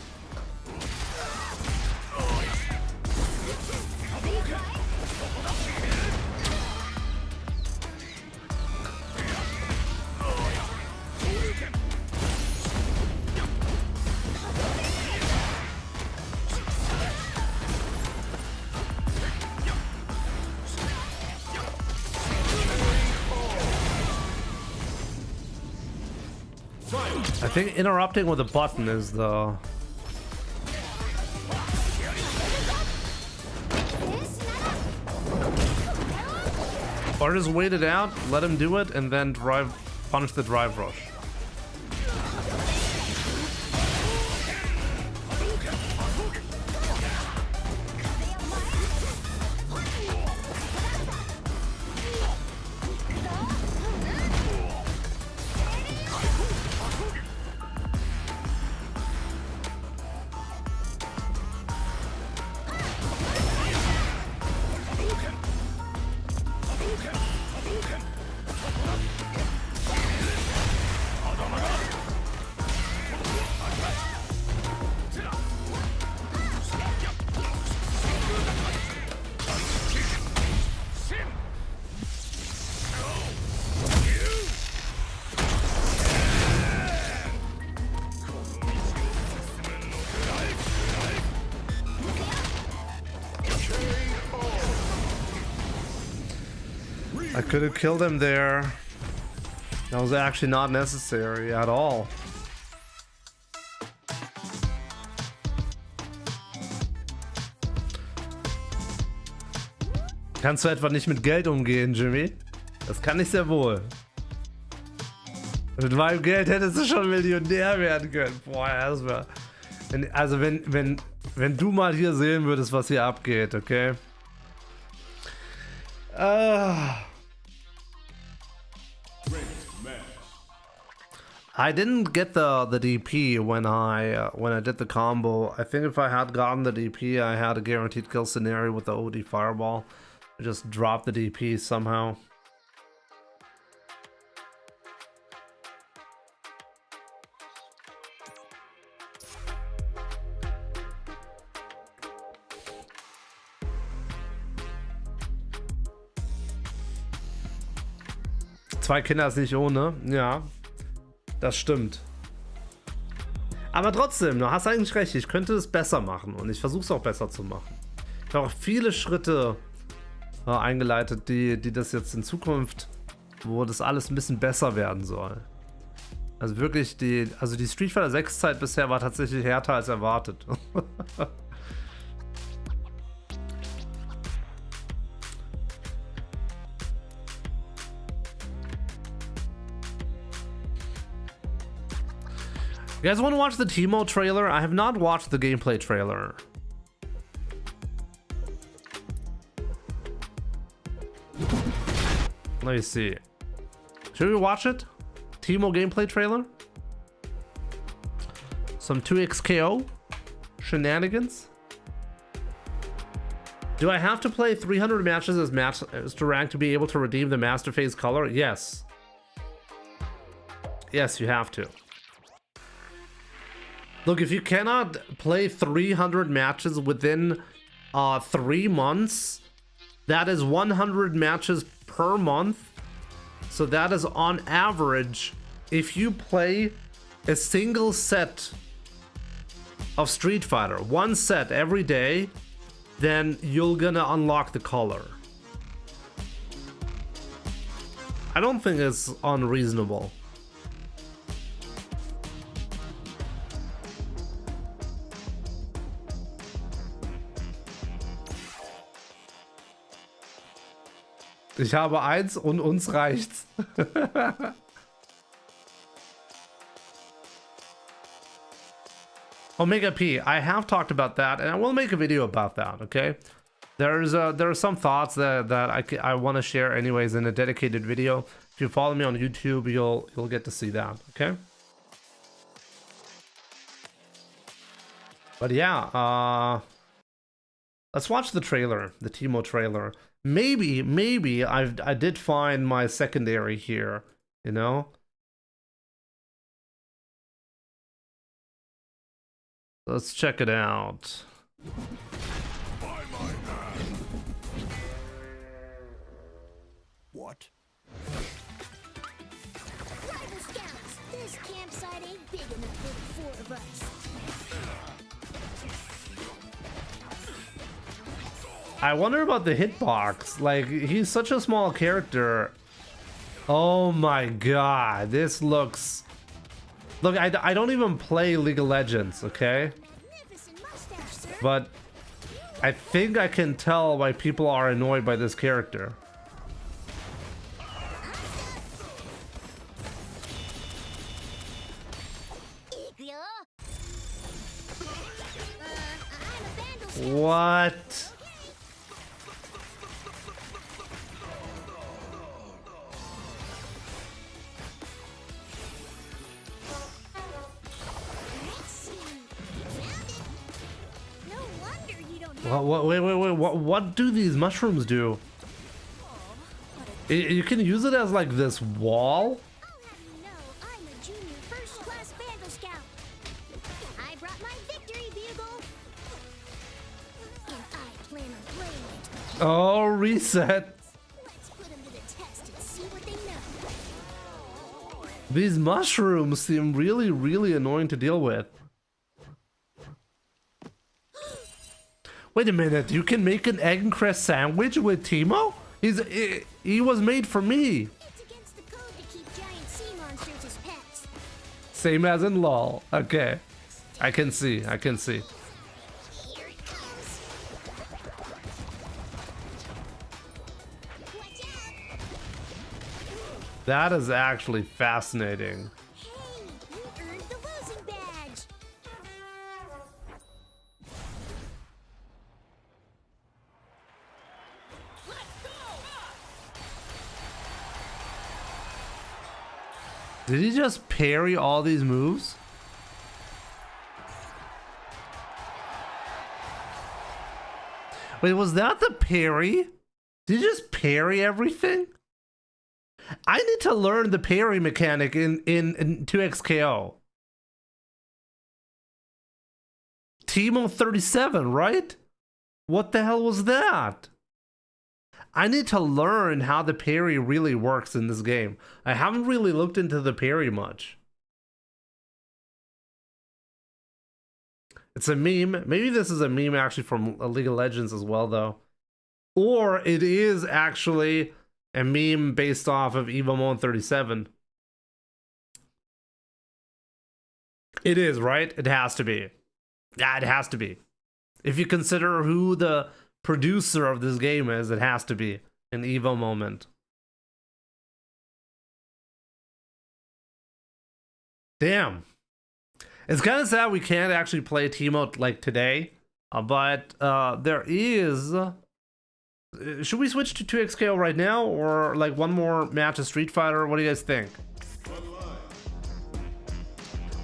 I think interrupting with a button is the... Or just wait it out, let him do it, and then punish the drive rush. I could have killed him there. That was actually not necessary at all. Kannst du etwa nicht mit Geld umgehen, Jimmy? Das kann ich sehr wohl. Mit meinem Geld hättest du schon Millionär werden können. Boah, erstmal. Also wenn du mal hier sehen würdest, was hier abgeht, okay? I didn't get the DP when I did the combo. I think if I had gotten the DP, I had a guaranteed kill scenario with the OD fireball. I just dropped the DP somehow. Zwei Kinder ist nicht ohne, ja. Das stimmt. Aber trotzdem, du hast eigentlich recht, ich könnte es besser machen und ich versuche es auch besser zu machen. Ich habe auch viele Schritte eingeleitet, die das jetzt in Zukunft, wo das alles ein bisschen besser werden soll. Also wirklich, die Street Fighter 6 Zeit bisher war tatsächlich härter als erwartet. You guys want to watch the Teemo trailer? I have not watched the gameplay trailer. Let me see. Should we watch it? Teemo gameplay trailer? Some 2xKO shenanigans. Do I have to play 300 matches as Master Rank to be able to redeem the Master Phase color? Yes. Yes, you have to. Look, if you cannot play 300 matches within 3 months, that is 100 matches per month. So that is on average, if you play a single set of Street Fighter, one set every day, then you're gonna unlock the color. I don't think it's unreasonable. Ich habe eins und uns reicht's. Omega P, I have talked about that, and I will make a video about that. Okay, there are some thoughts that I want to share anyways in a dedicated video. If you follow me on YouTube, you'll get to see that. Okay. But yeah, let's watch the trailer, the Teemo trailer. Maybe I did find my secondary here, you know. Let's check it out. What? Rival Scouts, this campsite ain't big enough for the 4 of us. I wonder about the hitbox. Like, he's such a small character. Oh my god, this looks... Look, I don't even play League of Legends, okay? Magnificent mustache, sir. But I think I can tell why people are annoyed by this character. Igloo. I'm a Vandal Scout. What? Let's see. Found it. No wonder you don't have Wait, what do these mushrooms do? You can use it as like this wall? I'll have you know I'm a junior first-class Vandal Scout. I brought my victory bugle. And I plan on playing it. Oh, reset. Let's put them to the test and see what they know. These mushrooms seem really annoying to deal with. Wait a minute, you can make an egg and cress sandwich with Teemo? He was made for me. It's against the code to keep giant sea monsters as pets. Same as in LOL. Okay. I can see. Here it comes. Watch out! That is actually fascinating. Hey, you earned the losing badge. Did he just parry all these moves? Wait, was that the parry? Did he just parry everything? I need to learn the parry mechanic in 2xKO. Teemo 37, right? What the hell was that? I need to learn how the parry really works in this game. I haven't really looked into the parry much. It's a meme. Maybe this is a meme actually from League of Legends as well, though. Or it is actually a meme based off of EvoMon 37. It is, right? It has to be. Yeah, it has to be. If you consider who the producer of this game is, it has to be an Evo moment. Damn. It's kind of sad we can't actually play Teemo like today, but there is... should we switch to 2xKO right now, or like one more match of Street Fighter? What do you guys think?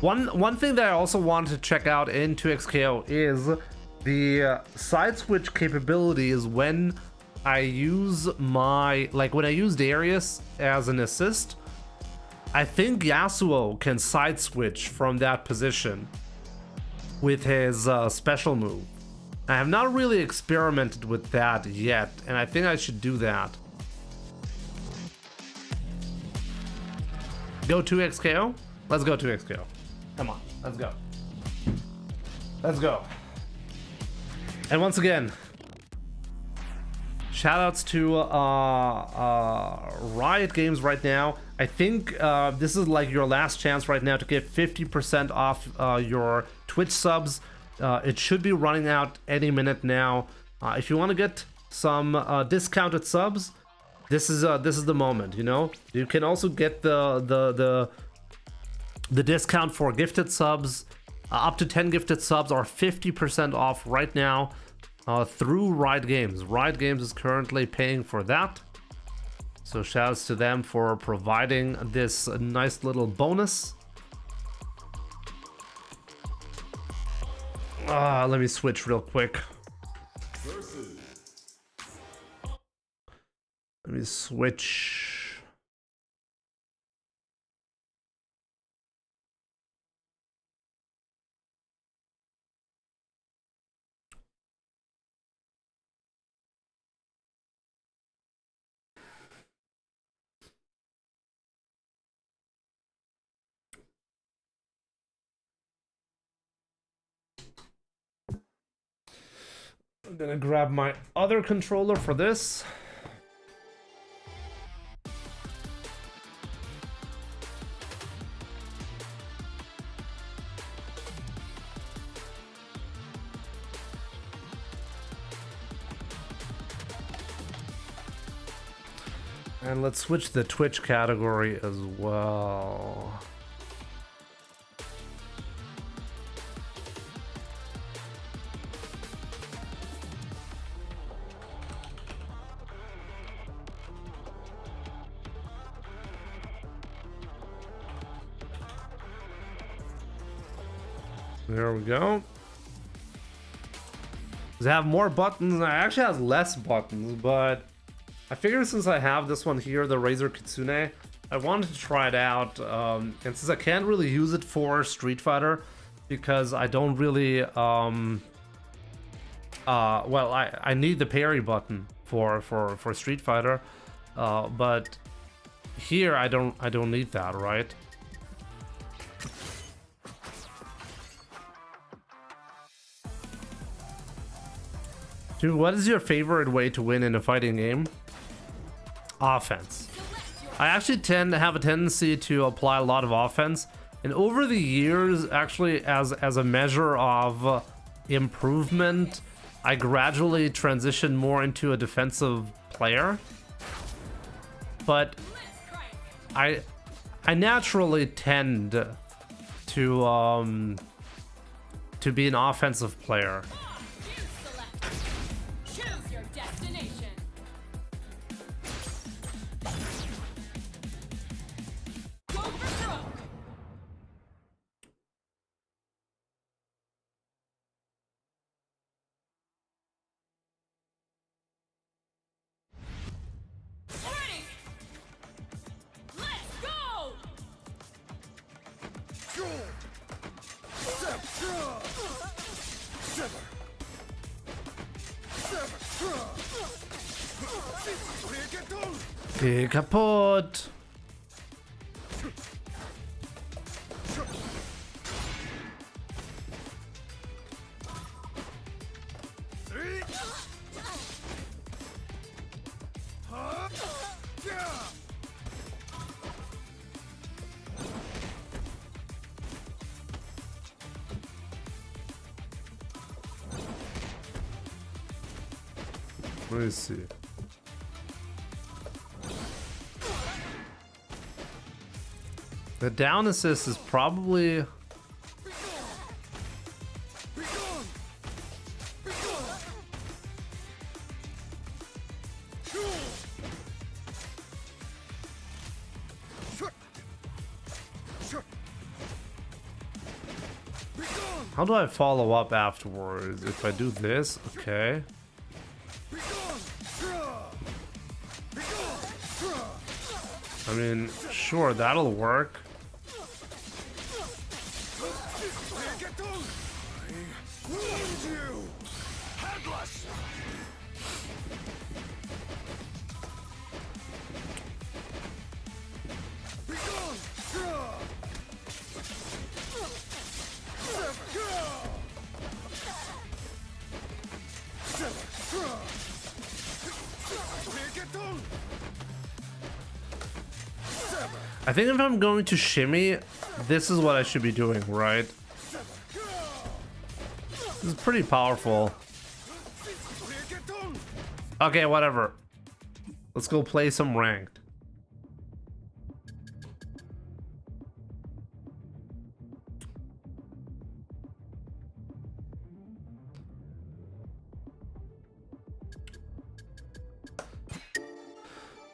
One thing that I also wanted to check out in 2xKO is the side switch capabilities when I use my, like when I use Darius as an assist. I think Yasuo can side switch from that position with his special move. I have not really experimented with that yet, and I think I should do that. Go 2xKO? Let's go 2xKO. Come on, let's go. Let's go. And once again, shoutouts to Riot Games right now. I think this is like your last chance right now to get 50% off your Twitch subs. It should be running out any minute now. If you want to get some discounted subs, this is the moment. You know, you can also get the discount for gifted subs. Up to 10 gifted subs are 50% off right now through Riot Games. Riot Games is currently paying for that. So shoutouts to them for providing this nice little bonus. Let me switch real quick. Let me switch. I'm gonna grab my other controller for this. And let's switch the Twitch category as well. There we go. Does it have more buttons? It actually has less buttons, but I figured since I have this one here, the Razer Kitsune, I wanted to try it out. And since I can't really use it for Street Fighter, because I don't really, well, I need the parry button for Street Fighter, but here I don't need that, right? Dude, what is your favorite way to win in a fighting game? Offense. I actually tend to have a tendency to apply a lot of offense, and over the years, actually, as a measure of improvement, I gradually transitioned more into a defensive player. But I naturally tend to be an offensive player. Geh kaputt! Let me see. The down assist is probably... How do I follow up afterwards? If I do this, okay. I mean, sure, that'll work. I think if I'm going to shimmy, this is what I should be doing, right? This is pretty powerful. Okay, whatever. Let's go play some ranked.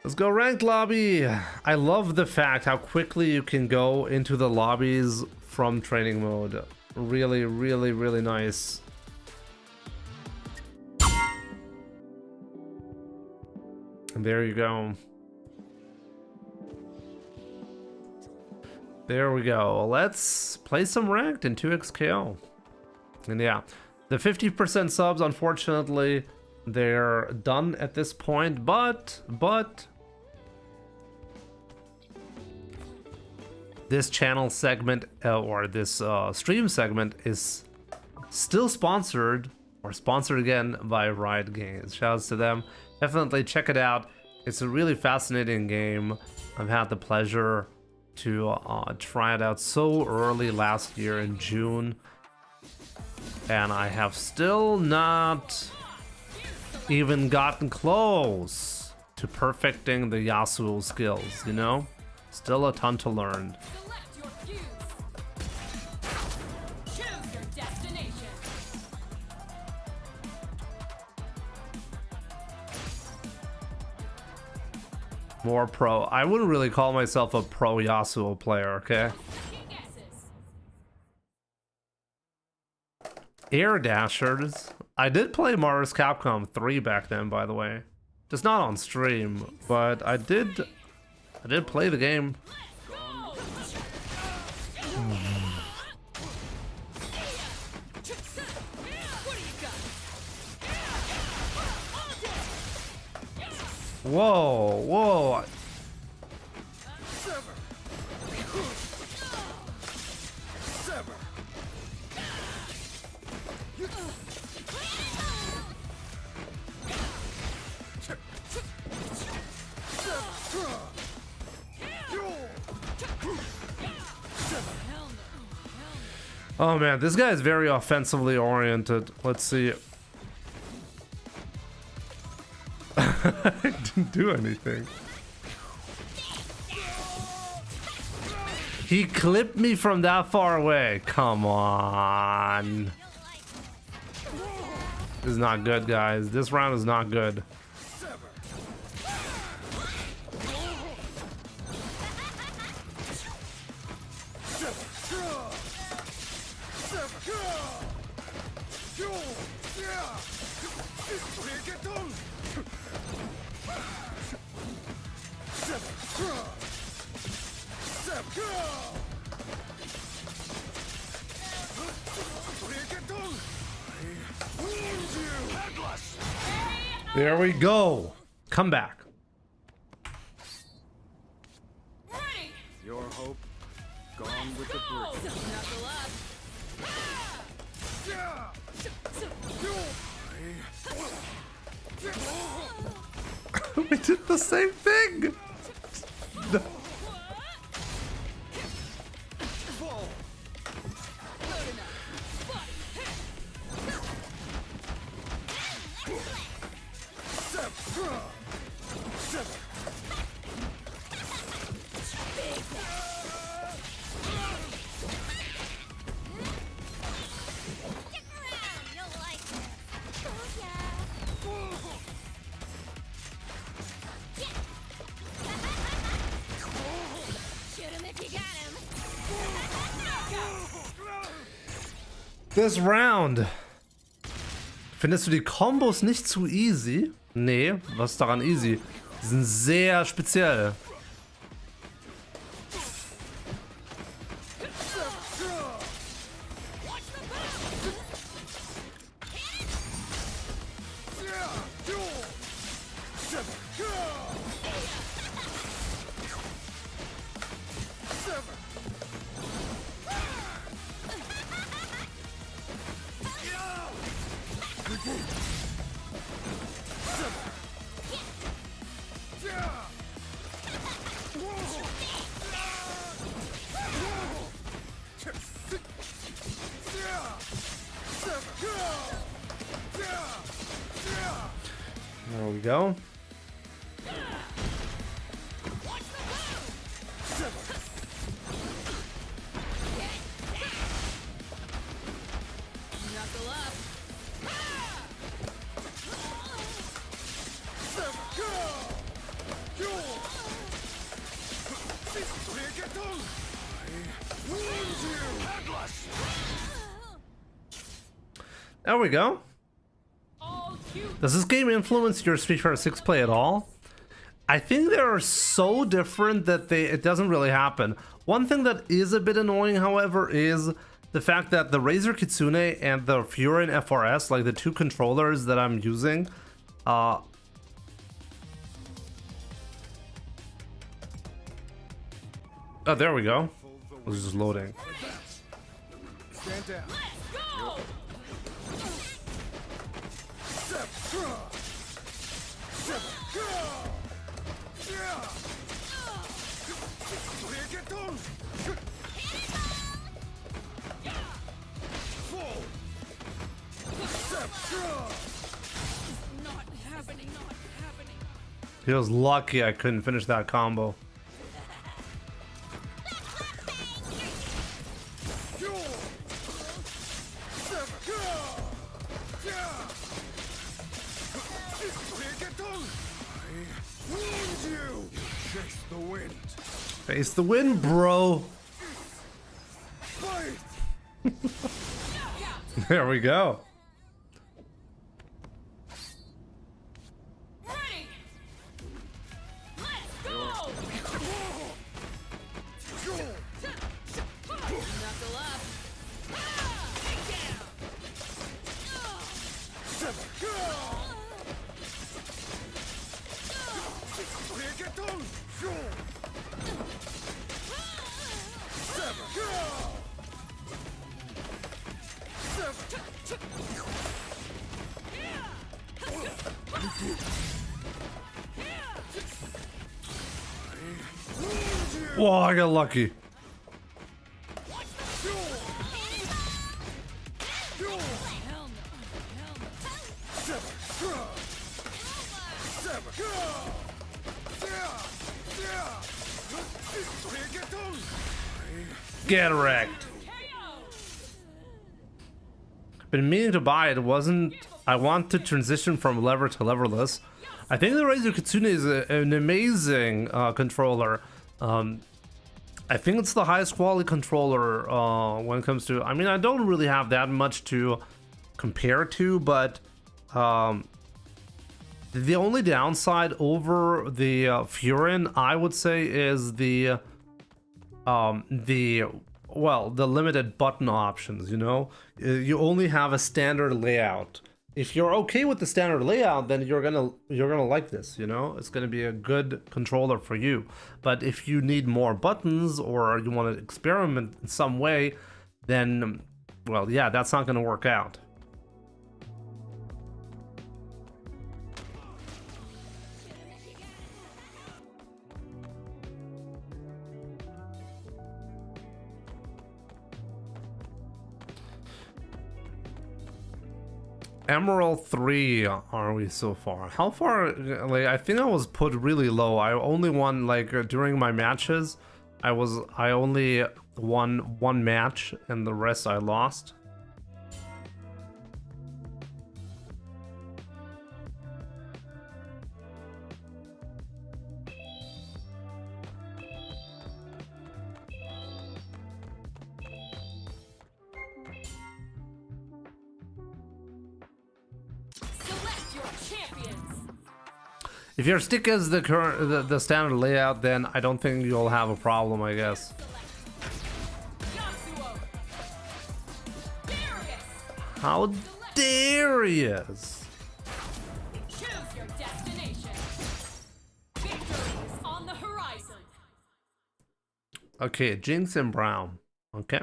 Let's go ranked lobby. I love the fact how quickly you can go into the lobbies from training mode. Really, really, really nice. And there you go. There we go. Let's play some ranked in 2xKO. And yeah, the 50% subs, unfortunately, they're done at this point, but this channel segment or this stream segment is still sponsored again by Riot Games. Shouts to them. Definitely check it out. It's a really fascinating game. I've had the pleasure to try it out so early last year in June, and I have still not even gotten close to perfecting the Yasuo skills, you know? Still a ton to learn. Select your fuse. Choose your destination. More pro. I wouldn't really call myself a pro Yasuo player, okay? King S's. Air Dashers. I did play Marvel's Capcom 3 back then, by the way. Just not on stream, but I did play the game. Whoa, whoa. Oh man, this guy is very offensively oriented. Let's see. I didn't do anything. He clipped me from that far away. Come on. This is not good, guys. This round is not good. There we go. Come back. Ready. Your hope gone with the brick. Knuckle up. We did the same thing. This round. Findest du die Kombos nicht zu easy? Nee, was ist daran easy? Die sind sehr speziell. There we go. Knuckle up. There we go. All cute. Does this game influence your Street Fighter 6 play at all? I think they are so different that it doesn't really happen. One thing that is a bit annoying, however, is the fact that the Razer Kitsune and the Furin FRS, like the two controllers that I'm using, oh, there we go. It was just loading. Stand down. Go. Not happening. Not happening. He was lucky I couldn't finish that combo. Chase the wind. Face the wind, bro. Fight! There we go. Ready. Let's go. Knuckle up. Whoa, I got lucky. Get wrecked. Been meaning to buy it. Wasn't I want to transition from lever to leverless. I think the Razer Kitsune is an amazing controller. I think it's the highest quality controller when it comes to. I mean, I don't really have that much to compare to, but the only downside over the Furin, I would say, is the limited button options. You know, you only have a standard layout. If you're okay with the standard layout, then you're gonna like this. You know, it's gonna be a good controller for you. But if you need more buttons or you want to experiment in some way, then, well, yeah, that's not gonna work out. Emerald 3 are we so far? How far? Like, I think I was put really low. I only won, like, during my matches, I only won one match and the rest I lost. Choose your champions. If your stick is the current the standard layout, then I don't think you'll have a problem, I guess. Yasuo. Darius. How Darius? Choose your destination. Victory is on the horizon. Okay, Jinx and Brown. Okay.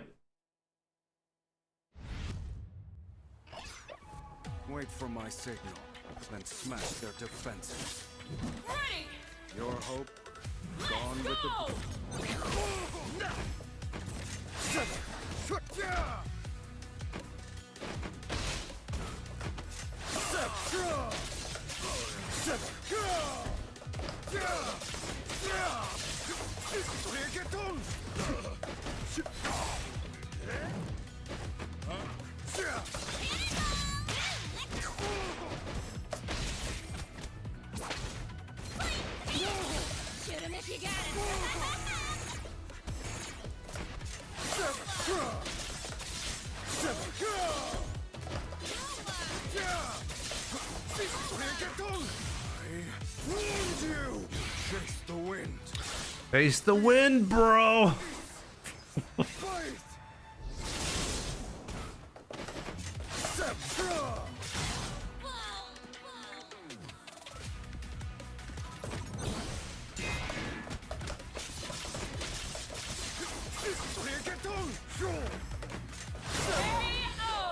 Wait for my signal, then smash their defenses. Ready. Your hope gone with the. Go. Shoot him if you got him. Warned you! Chase the wind. Face the wind, bro. Fight!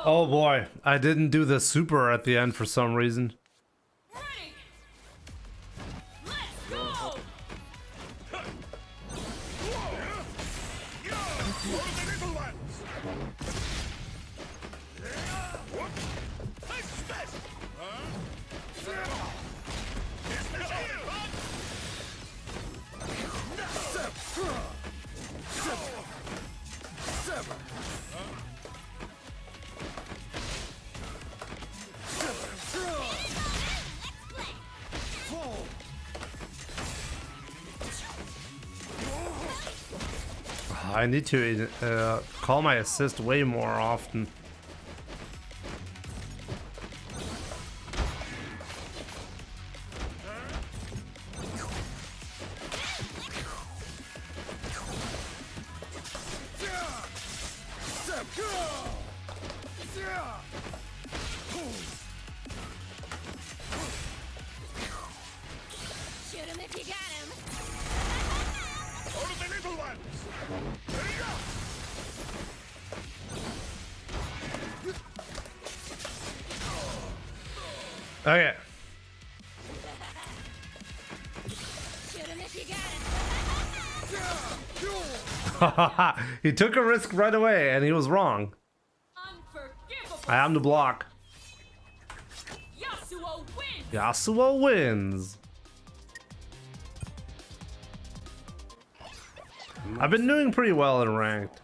Oh boy, I didn't do the super at the end for some reason. Ready. Let's go. I need to call my assist way more often. Shoot him if you got him. Order the little ones! There you go! Okay. Shoot him if you got him. He took a risk right away and he was wrong. Unforgivable. I am the block. Yasuo wins. Yasuo wins. I've been doing pretty well in ranked,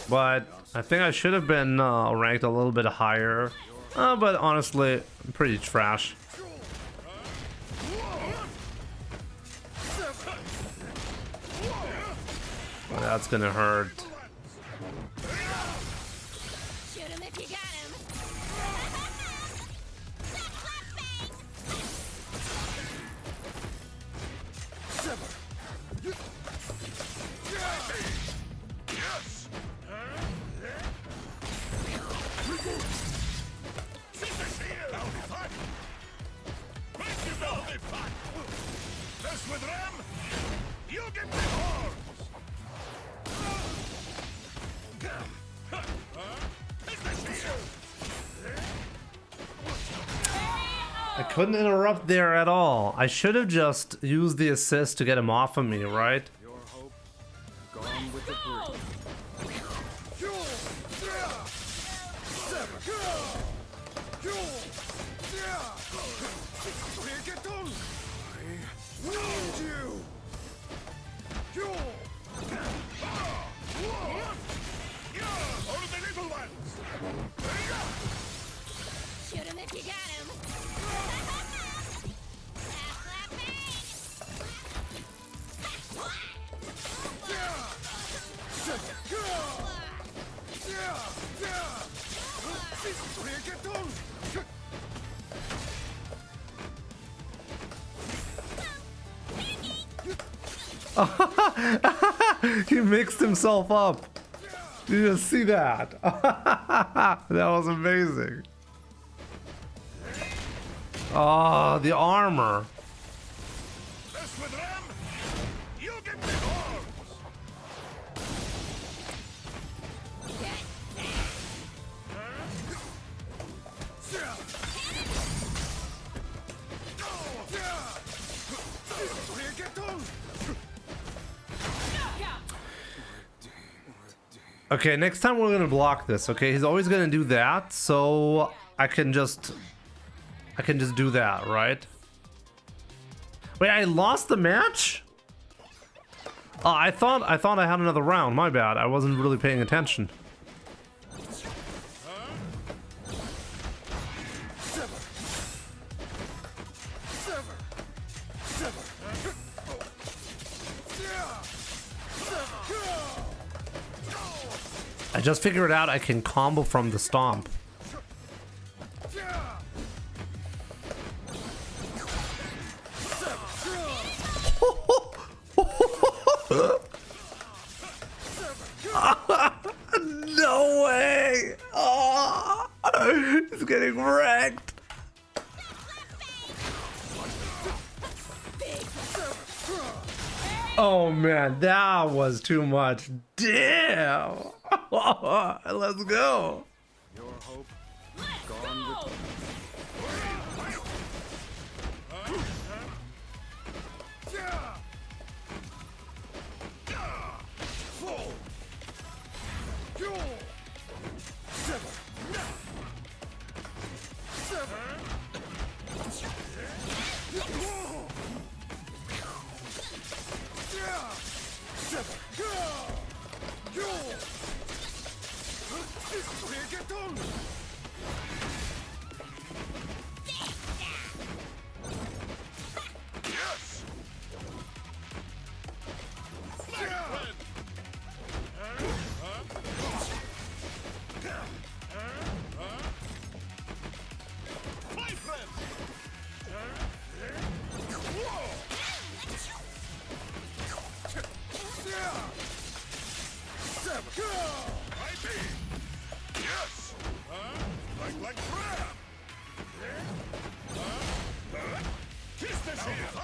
but I think I should have been ranked a little bit higher. But honestly, I'm pretty trash. That's gonna hurt. Shoot him if you got him. Yes! That'll be fun! Thank you, that'll be fun! This with Ram, you get the horns! I couldn't interrupt there at all. I should have just used the assist to get him off of me, right? Your hope gone with the Go. Warned you! Order the little ones! There you go! Shoot him if you got him. He mixed himself up. Did you just see that? That was amazing. Oh, the armor. Mess with Ram, you get the horns. Okay, next time we're gonna block this. Okay, he's always gonna do that, so I can just do that, right? Wait, I lost the match? Oh, I thought I had another round. My bad. I wasn't really paying attention. I just figured out I can combo from the stomp. No way! Oh, he's getting wrecked. Oh man, that was too much. Damn! Let's go. Your hope Let's gone go! Yes! My friend! I be! Yes! Like crab! Kiss the shield!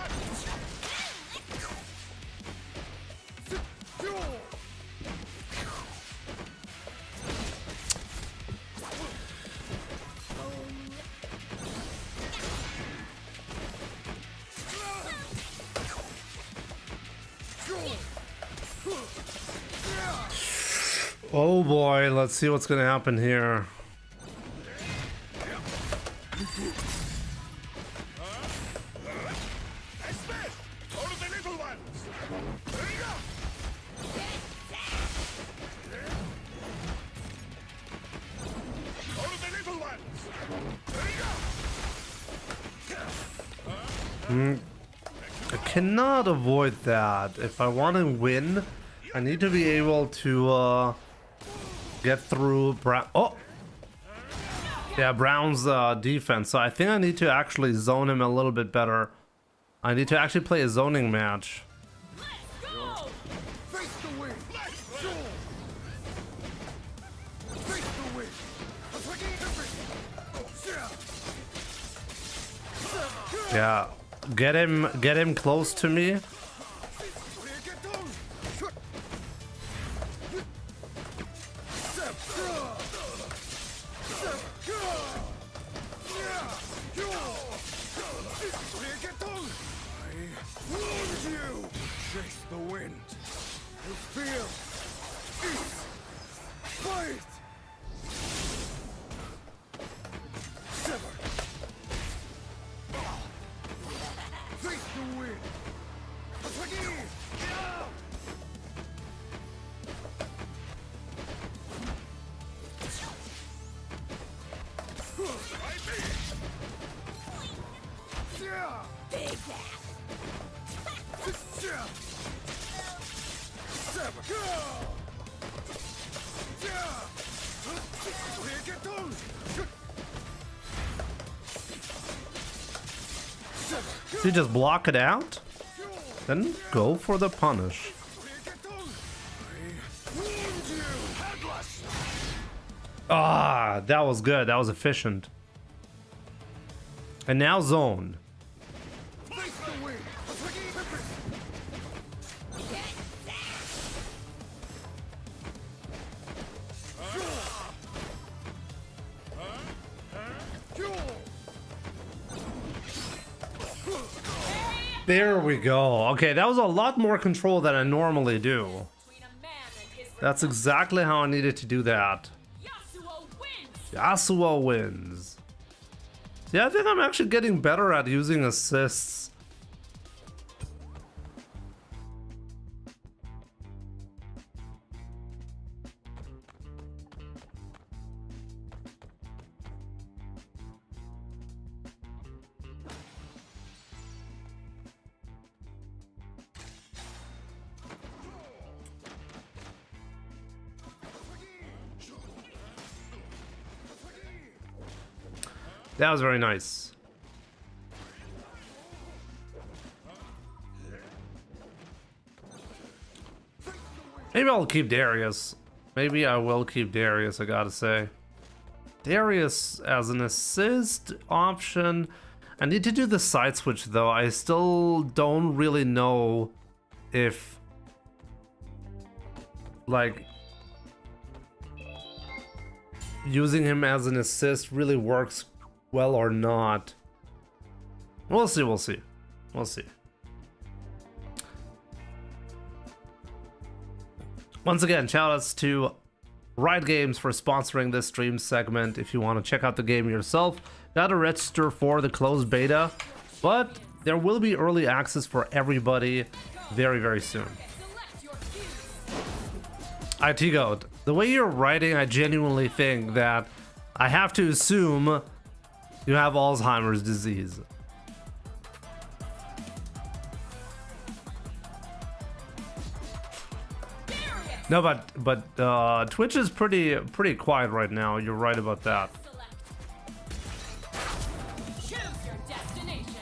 Oh boy, let's see what's gonna happen here. I smash! Go to the little ones! There you go! Go to the little ones! There you go! I cannot avoid that. If I want to win, I need to be able to get through Brown. Oh, yeah, Brown's defense. So I think I need to actually zone him a little bit better. I need to actually play a zoning match. Let's go! Face the wind! Face the wind! Yeah, get him close to me. Chase the wind. You feel it. Fight. Sever. Face the wind. Did you just block it out? Then go for the punish. Ah, that was good. That was efficient. And now zone. There we go. Okay, that was a lot more control than I normally do. Between a man and his That's exactly how I needed to do that. Yasuo wins. Yasuo wins. Yeah, I think I'm actually getting better at using assists. That was very nice. Maybe I'll keep Darius. Maybe I will keep Darius, I gotta say. Darius as an assist option. I need to do the side switch though. I still don't really know if, like, using him as an assist really works well or not. We'll see, we'll see. We'll see. Once again, shoutouts to Riot Games for sponsoring this stream segment. If you want to check out the game yourself, gotta register for the closed beta, but there will be early access for everybody very, very soon. Select your fuse. IT Goat, the way you're writing, I genuinely think that I have to assume you have Alzheimer's disease. No, but Twitch is pretty quiet right now. You're right about that. Select. Choose your destination.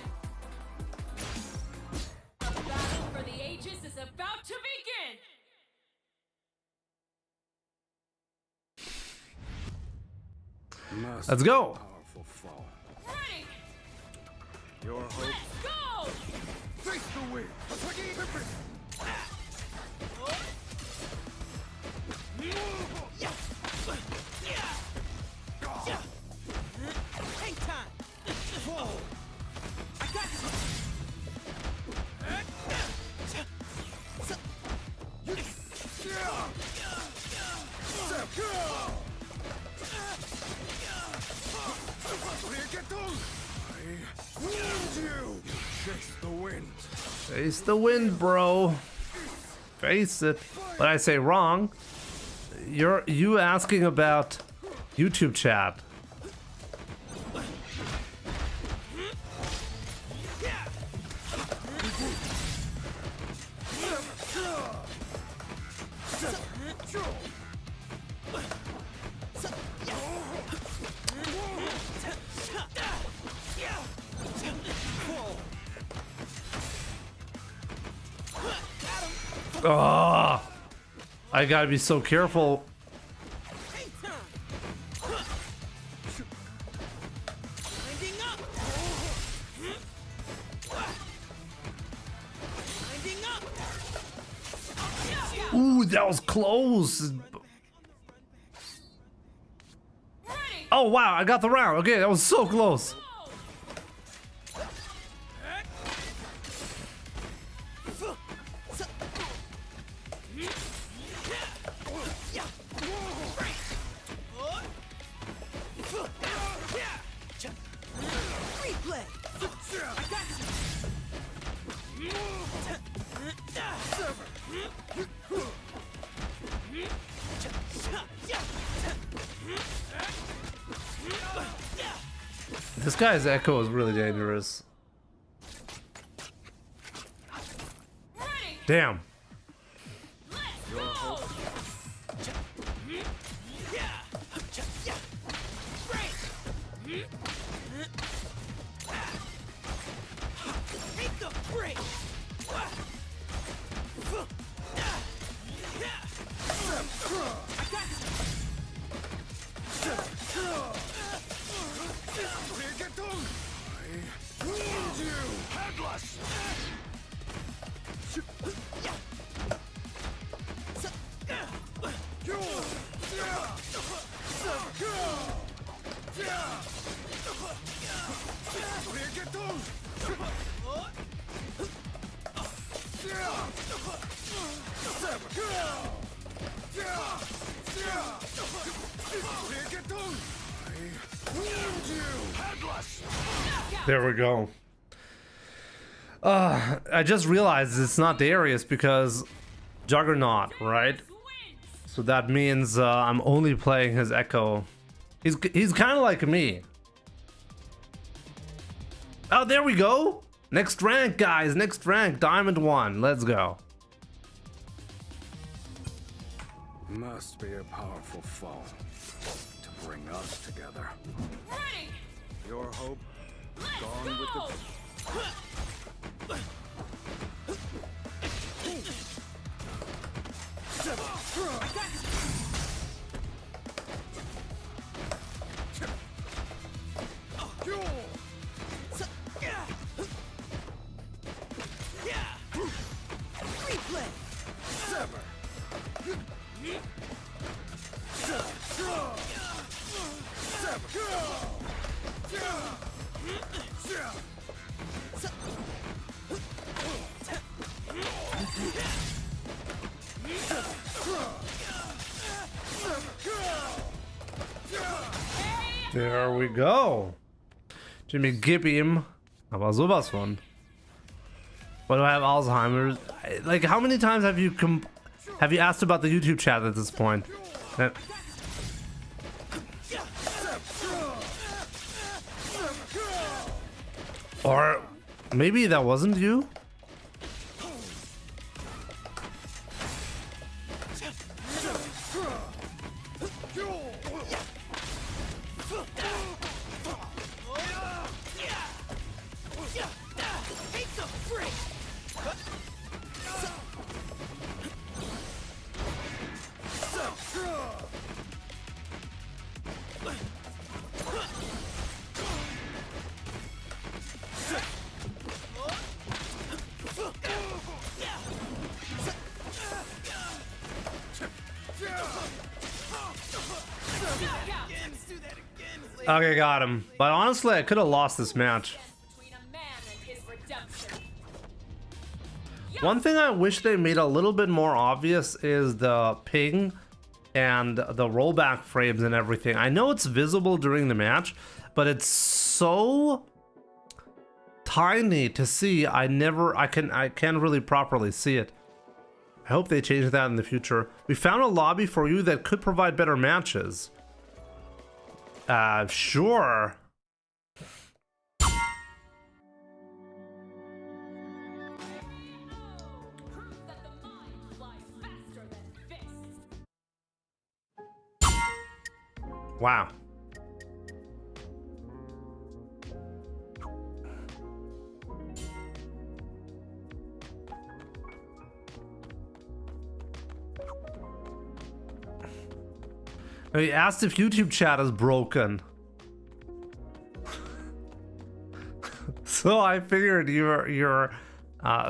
The battle for the ages is about to begin. Let's go. Powerful foe. Ready. Your hope. Let's go. Face the wind. Hang time! Whoa! I got I warned you. Chase the wind. Face the wind, bro. Face it. But I say wrong. You asking about YouTube chat. Oh, I gotta be so careful. hang time! Winding up! Winding up! Ooh, that was close. Ready. Oh wow, I got the round. Okay, that was so close. Go. Replay! I got This guy's echo is really dangerous. Ready. Damn. Let's go. Take the break! Brigatung! I wound you! Headless! Brigatung! Brigatung! I wound you! Headless! There we go. I just realized it's not Darius because Juggernaut, right? So that means I'm only playing his Echo. He's kind of like me. Oh, there we go. Next rank, guys. Next rank, Diamond 1. Let's go. Must be a powerful foe to bring us together. Ready! Your hope Let's gone with go! Replay. There we go. Jimmy, gib ihm. Aber sowas von. What do I have Alzheimer's? Like, how many times have you asked about the YouTube chat at this point? Or maybe that wasn't you? Okay, got him. But honestly, I could have lost this match. Between a man and his redemption. One thing I wish they made a little bit more obvious is the ping and the rollback frames and everything. I know it's visible during the match, but it's so tiny to see. I can't really properly see it. I hope they change that in the future. We found a lobby for you that could provide better matches. Sure. Prove that the mind flies faster than fists. Wow. He asked if YouTube chat is broken. So I figured you're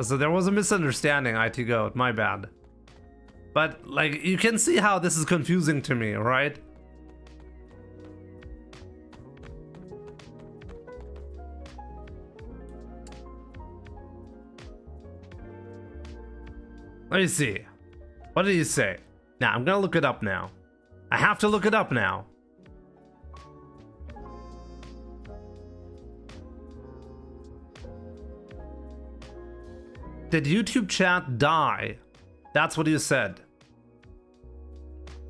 so there was a misunderstanding, IT Goat, my bad. But like, you can see how this is confusing to me, right? Let me see. What did you say? Now, I'm gonna look it up now. I have to look it up now. Did YouTube chat die? That's what you said.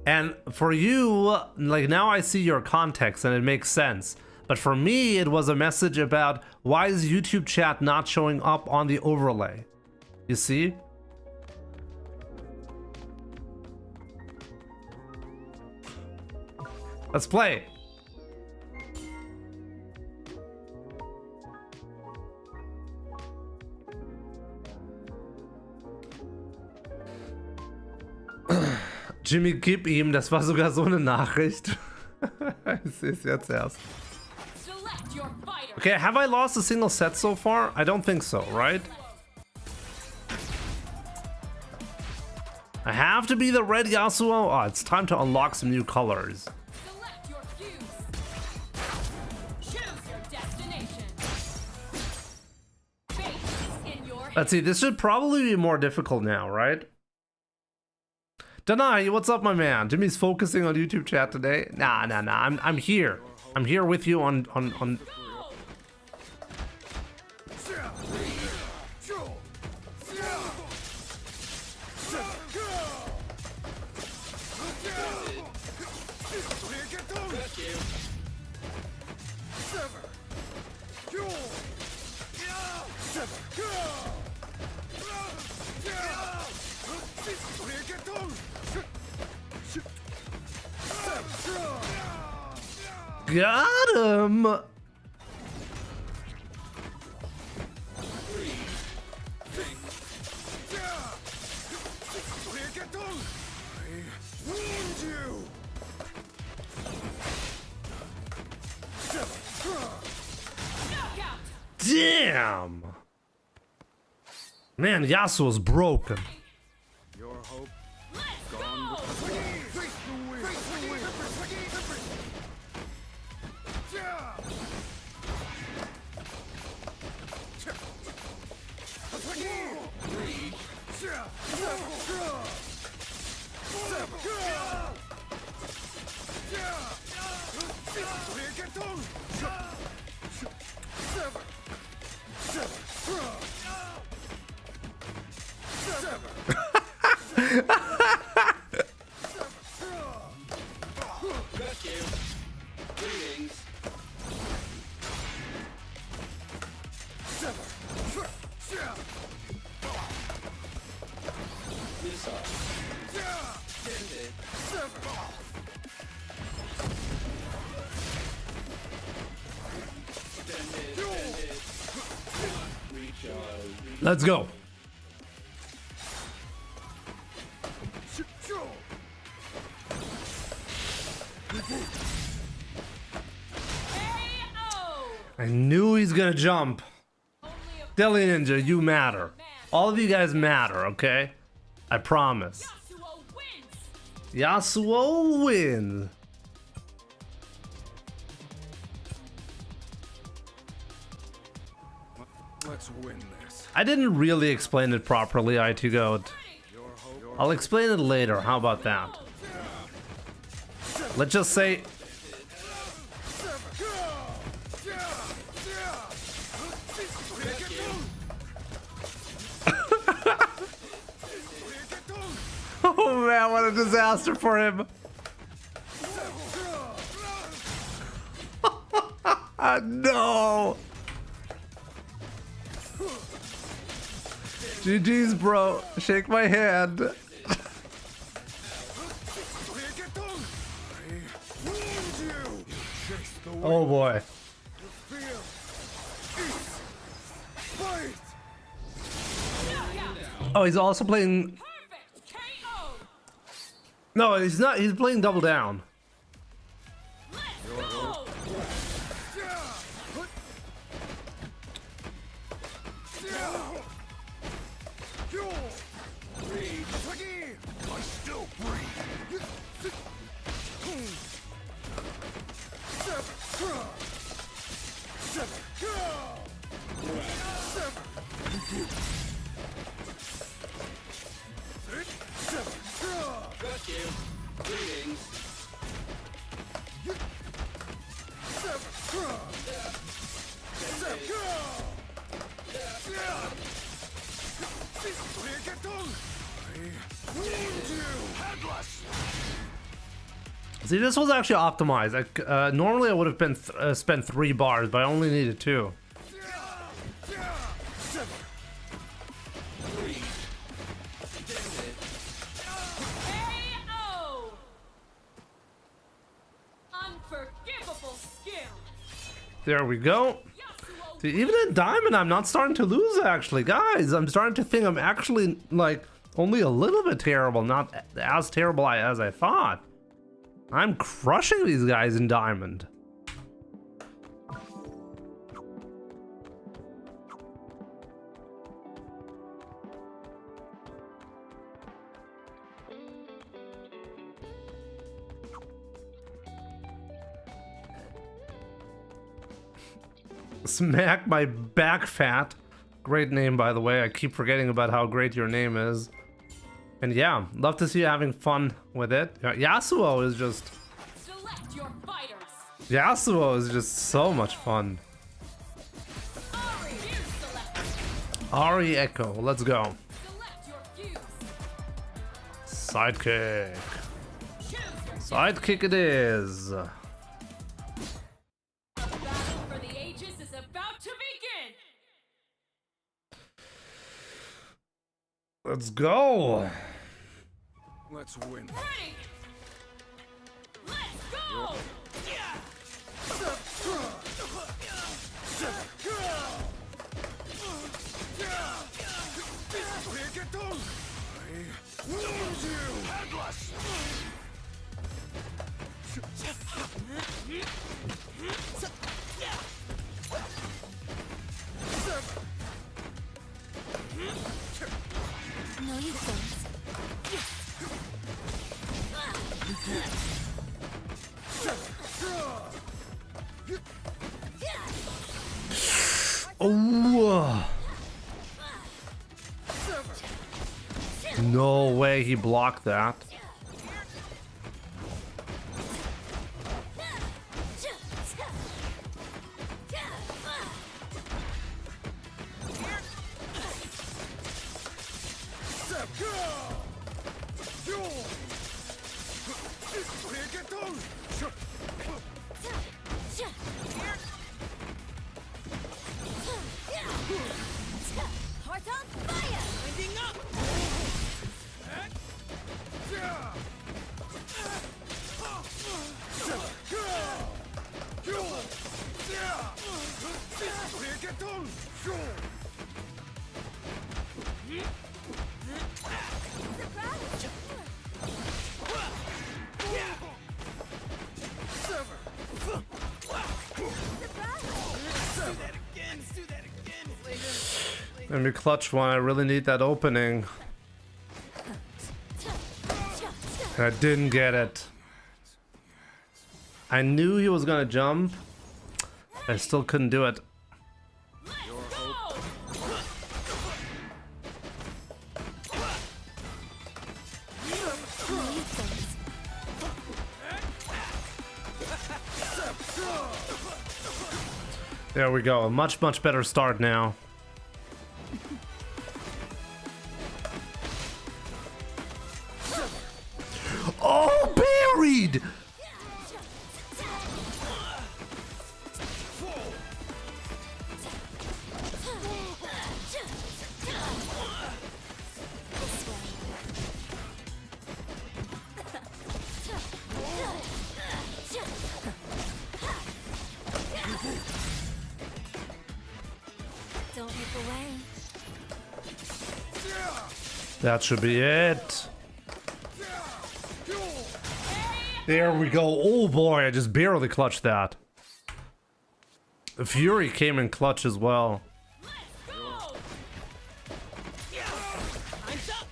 And for you, like, now I see your context and it makes sense. But for me, it was a message about why is YouTube chat not showing up on the overlay? You see? Let's play. Jimmy, gib ihm, das war sogar so eine Nachricht. Yes. Select your fighter. Okay, have I lost a single set so far? I don't think so, right? I have to be the red Yasuo. Oh, it's time to unlock some new colors. Select your fuse. Choose your destination. Fate is in your hands. Let's see, this should probably be more difficult now, right? Danai, what's up, my man? Jimmy's focusing on YouTube chat today. Nah. I'm here. I'm here with you on. Got him. Knockout. Damn. Man, Yasuo's broken. Let's go. Let's go. KO. I knew he's gonna jump. Only a Deli Ninja, you matter. All of you guys matter, okay? I promise. Yasuo wins. Yasuo wins. Let's win this. I didn't really explain it properly, IT-Goat. I'll explain it later. How about that? Let's just say oh man, what a disaster for him. No. GG's, bro. Shake my hand. Oh boy. Oh, he's also playing. Perfect. KO. No, he's not. He's playing double down. Let's go. I still breathe. See, this was actually optimized. Normally I would have been spent 3 bars, but I only needed 2. KO. Unforgivable skill. There we go. Yasuo See, even in Diamond, I'm not starting to lose, actually. Guys, I'm starting to think I'm actually, like, only a little bit terrible. Not as terrible as I thought. I'm crushing these guys in diamond. Smack my back fat. Great name, by the way. I keep forgetting about how great your name is. And yeah, love to see you having fun with it. Yasuo is just... Select your fighters. Yasuo is just so much fun. Ari, you select. Ari Echo, let's go. Select your fuse. Sidekick. Choose your Sidekick it is. battle for the ages is about to begin. Let's go. Let's win. Ready. Let's go. Reggaeton! I lose you! Atlas! No, you don't. Oh. No way he blocked that. Heart on fire! Winding up! Let me clutch one. I really need that opening. I didn't get it. I knew he was gonna jump. I still couldn't do it. There we go. A much, much better start now. Oh, buried! Don't look away. That should be it. There we go. Oh boy, I just barely clutched that. The Fury came in clutch as well. Time's up.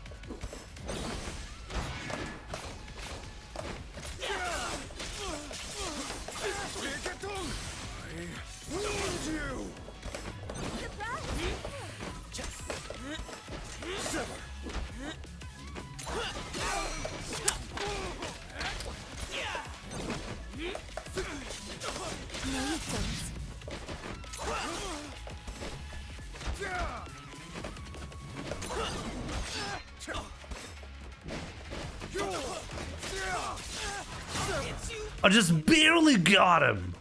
I just barely got him.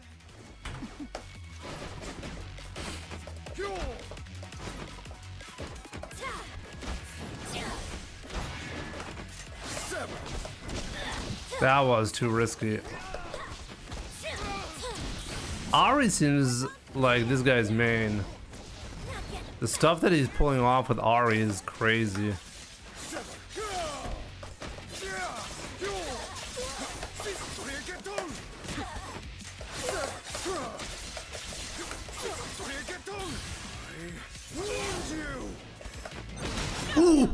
That was too risky. Ari seems like this guy's main. The stuff that he's pulling off with Ari is crazy.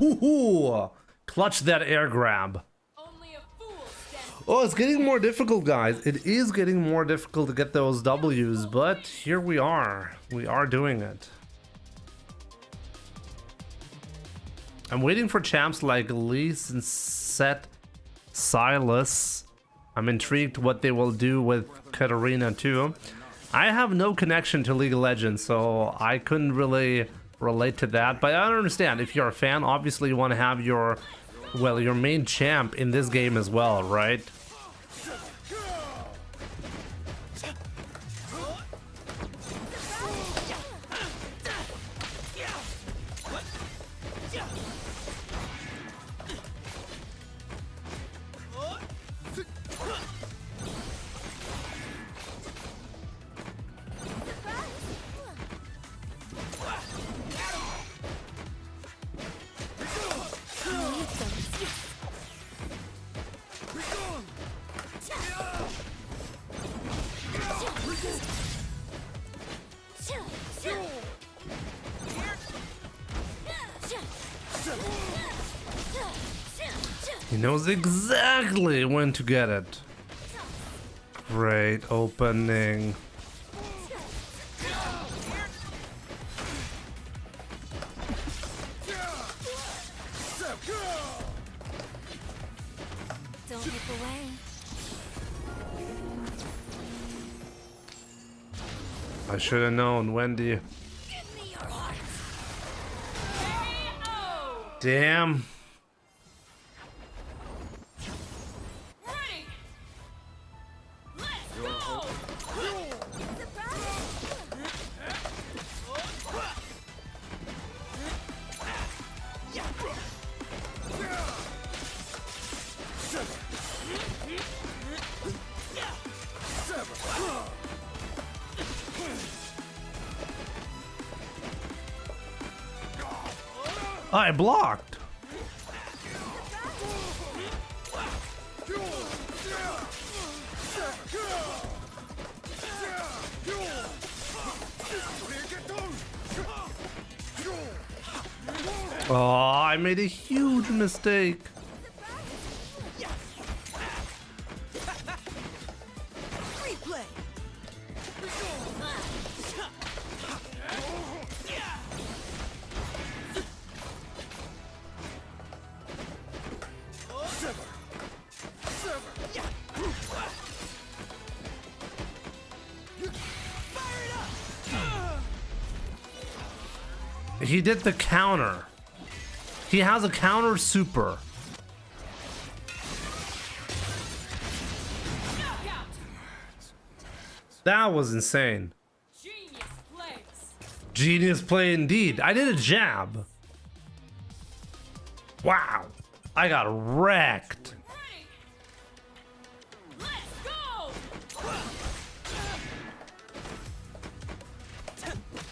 Ooh, clutch that air grab. Only a fool stands. Oh, it's getting more difficult, guys. It is getting more difficult to get those W's, but here we are. We are doing it. I'm waiting for champs like Elise and Set Silas. I'm intrigued what they will do with Katarina too. I have no connection to League of Legends, so I couldn't really relate to that. But I understand, if you're a fan, obviously you want to have your, well, your main champ in this game as well, right? He knows exactly when to get it. Great opening. Don't hit the way. I should have known, Wendy. Give me your heart. KO. Damn. Ready. Let's go. I blocked. Oh, I made a huge mistake. Replay. He did the counter. He has a counter super. Knockout. That was insane. Genius plays. Genius play indeed. I did a jab. Wow. I got wrecked. Ready. Let's go.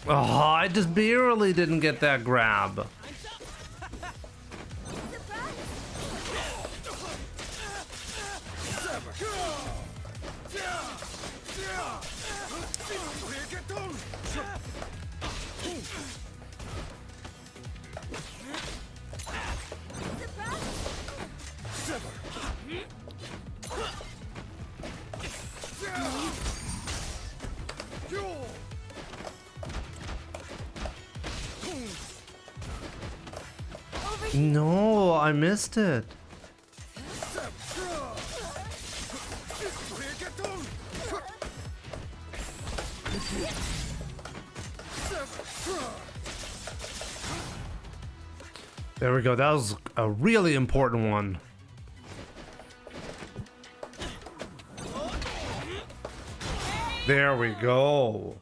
Oh, I just barely didn't get that grab. No, I missed it. There we go. That was a really important one. There we go.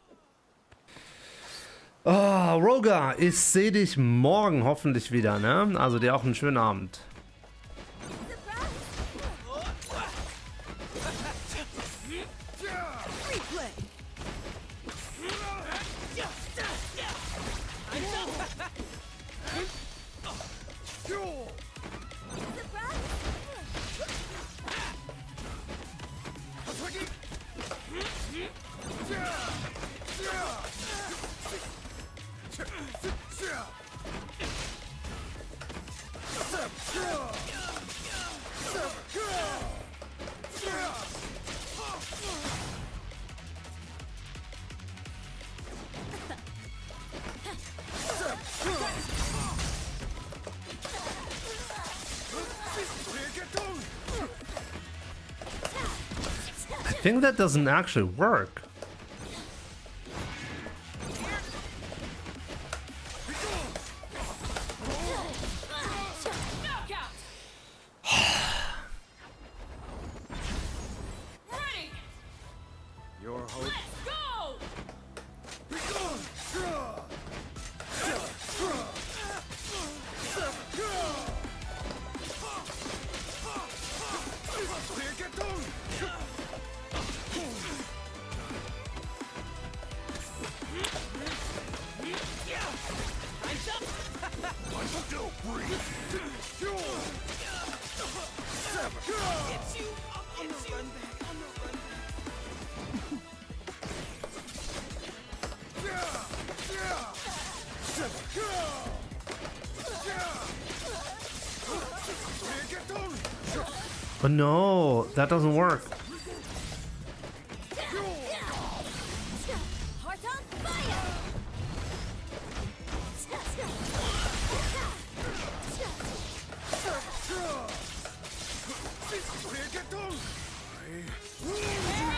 Ah, Roga, ich sehe dich morgen hoffentlich wieder, ne? Also dir auch einen schönen Abend. Replay. I think that doesn't actually work. Knockout. Ready. Your hope. Let's go. But no, that doesn't work. Heart on fire!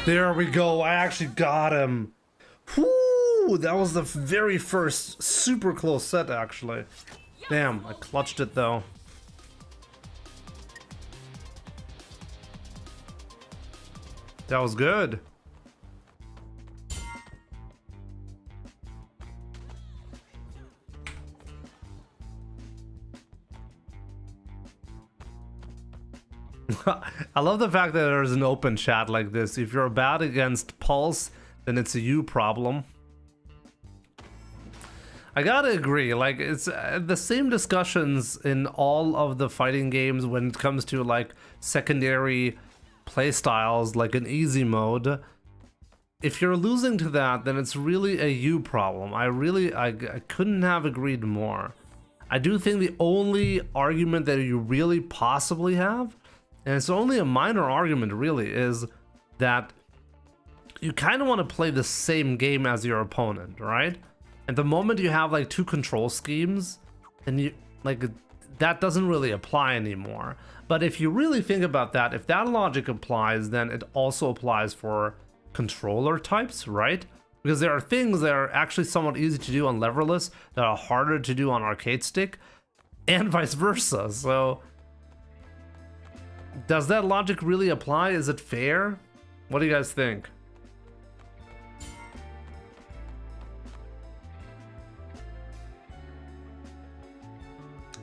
There we go. I actually got him. Whoo! That was the very first super close set, actually. Damn, I clutched it though. That was good. I love the fact that there's an open chat like this. If you're bad against Pulse, then it's a you problem. I gotta agree, like, it's the same discussions in all of the fighting games when it comes to like secondary playstyles, like in easy mode. If you're losing to that, then it's really a you problem. I couldn't have agreed more. I do think the only argument that you really possibly have, and it's only a minor argument really, is that you kind of want to play the same game as your opponent, right? And the moment you have like two control schemes, and you like, that doesn't really apply anymore. But if you really think about that, if that logic applies, then it also applies for controller types, right? Because there are things that are actually somewhat easy to do on leverless that are harder to do on arcade stick, and vice versa. So does that logic really apply? Is it fair? What do you guys think?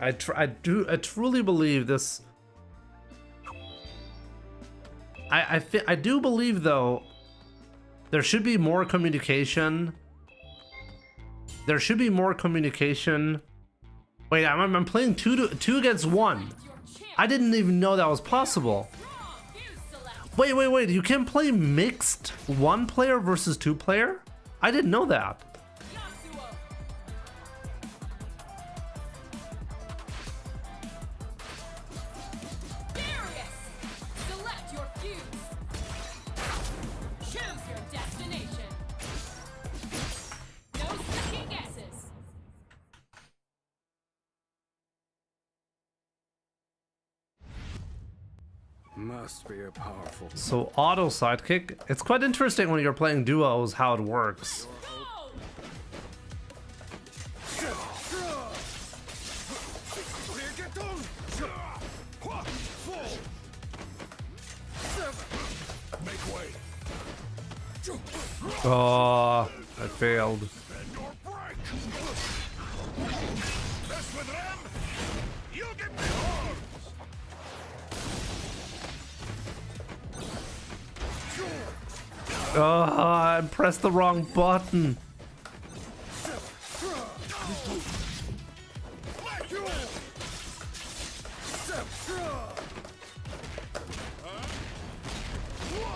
I truly believe this. I do believe though there should be more communication. There should be more communication. Wait, I'm playing two against one. I didn't even know that was possible. Wait, you can play mixed one player versus two player? I didn't know that. Must be a powerful. So auto sidekick, it's quite interesting when you're playing duos how it works. Oh, I failed. Mess with them, you get the horns. Oh, I pressed the wrong button.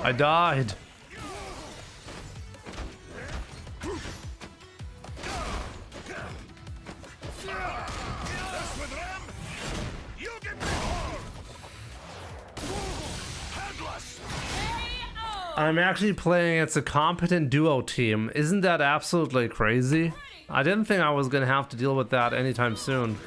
I died. Mess with them, you get I'm actually playing against a competent duo team. Isn't that absolutely crazy? I didn't think I was gonna have to deal with that anytime soon.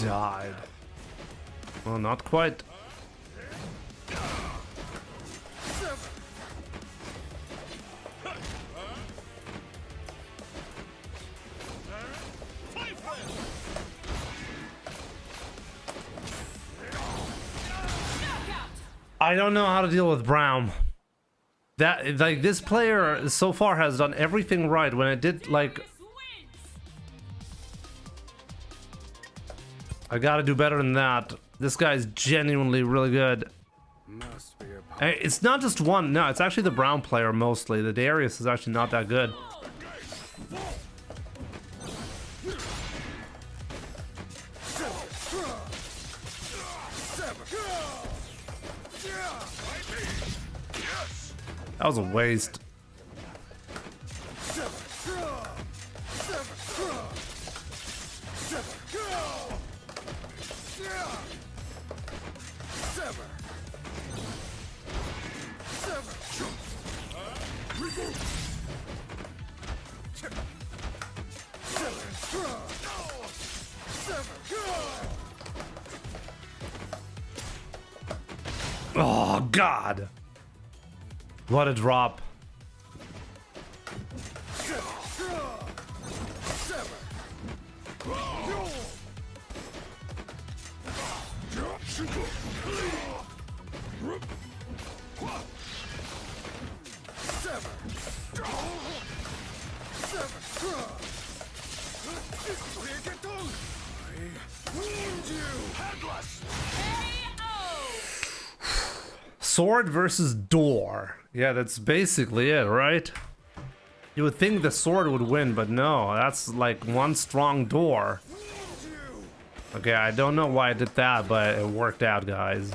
Died. Well, not quite. I don't know how to deal with Braum. That, like, this player so far has done everything right. When I did, like, I gotta do better than that. This guy's genuinely really good. And it's not just one, no, it's actually the Braum player mostly. The Darius is actually not that good. That was a waste. Oh, God. What a drop. Sword versus door. Yeah, that's basically it, right? You would think the sword would win, but no, that's like one strong door. Okay, I don't know why I did that, but it worked out, guys.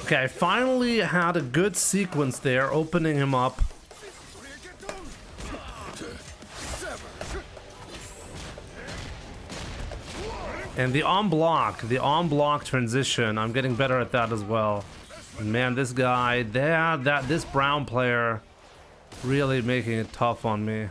Okay, I finally had a good sequence there, opening him up. And the on block transition, I'm getting better at that as well. And man, this guy, this Braum player, really making it tough on me.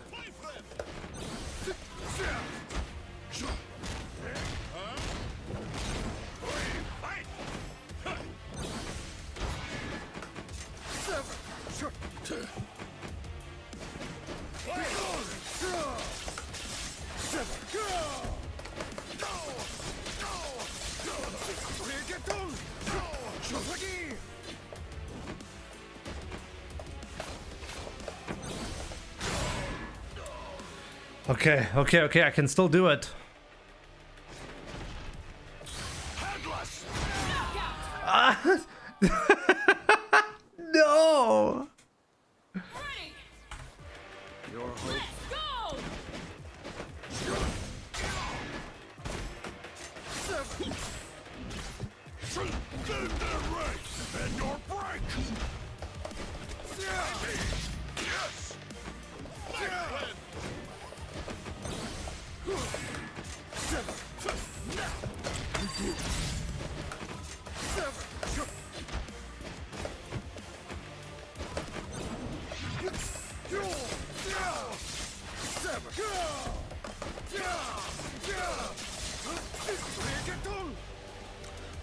Okay, I can still do it. No!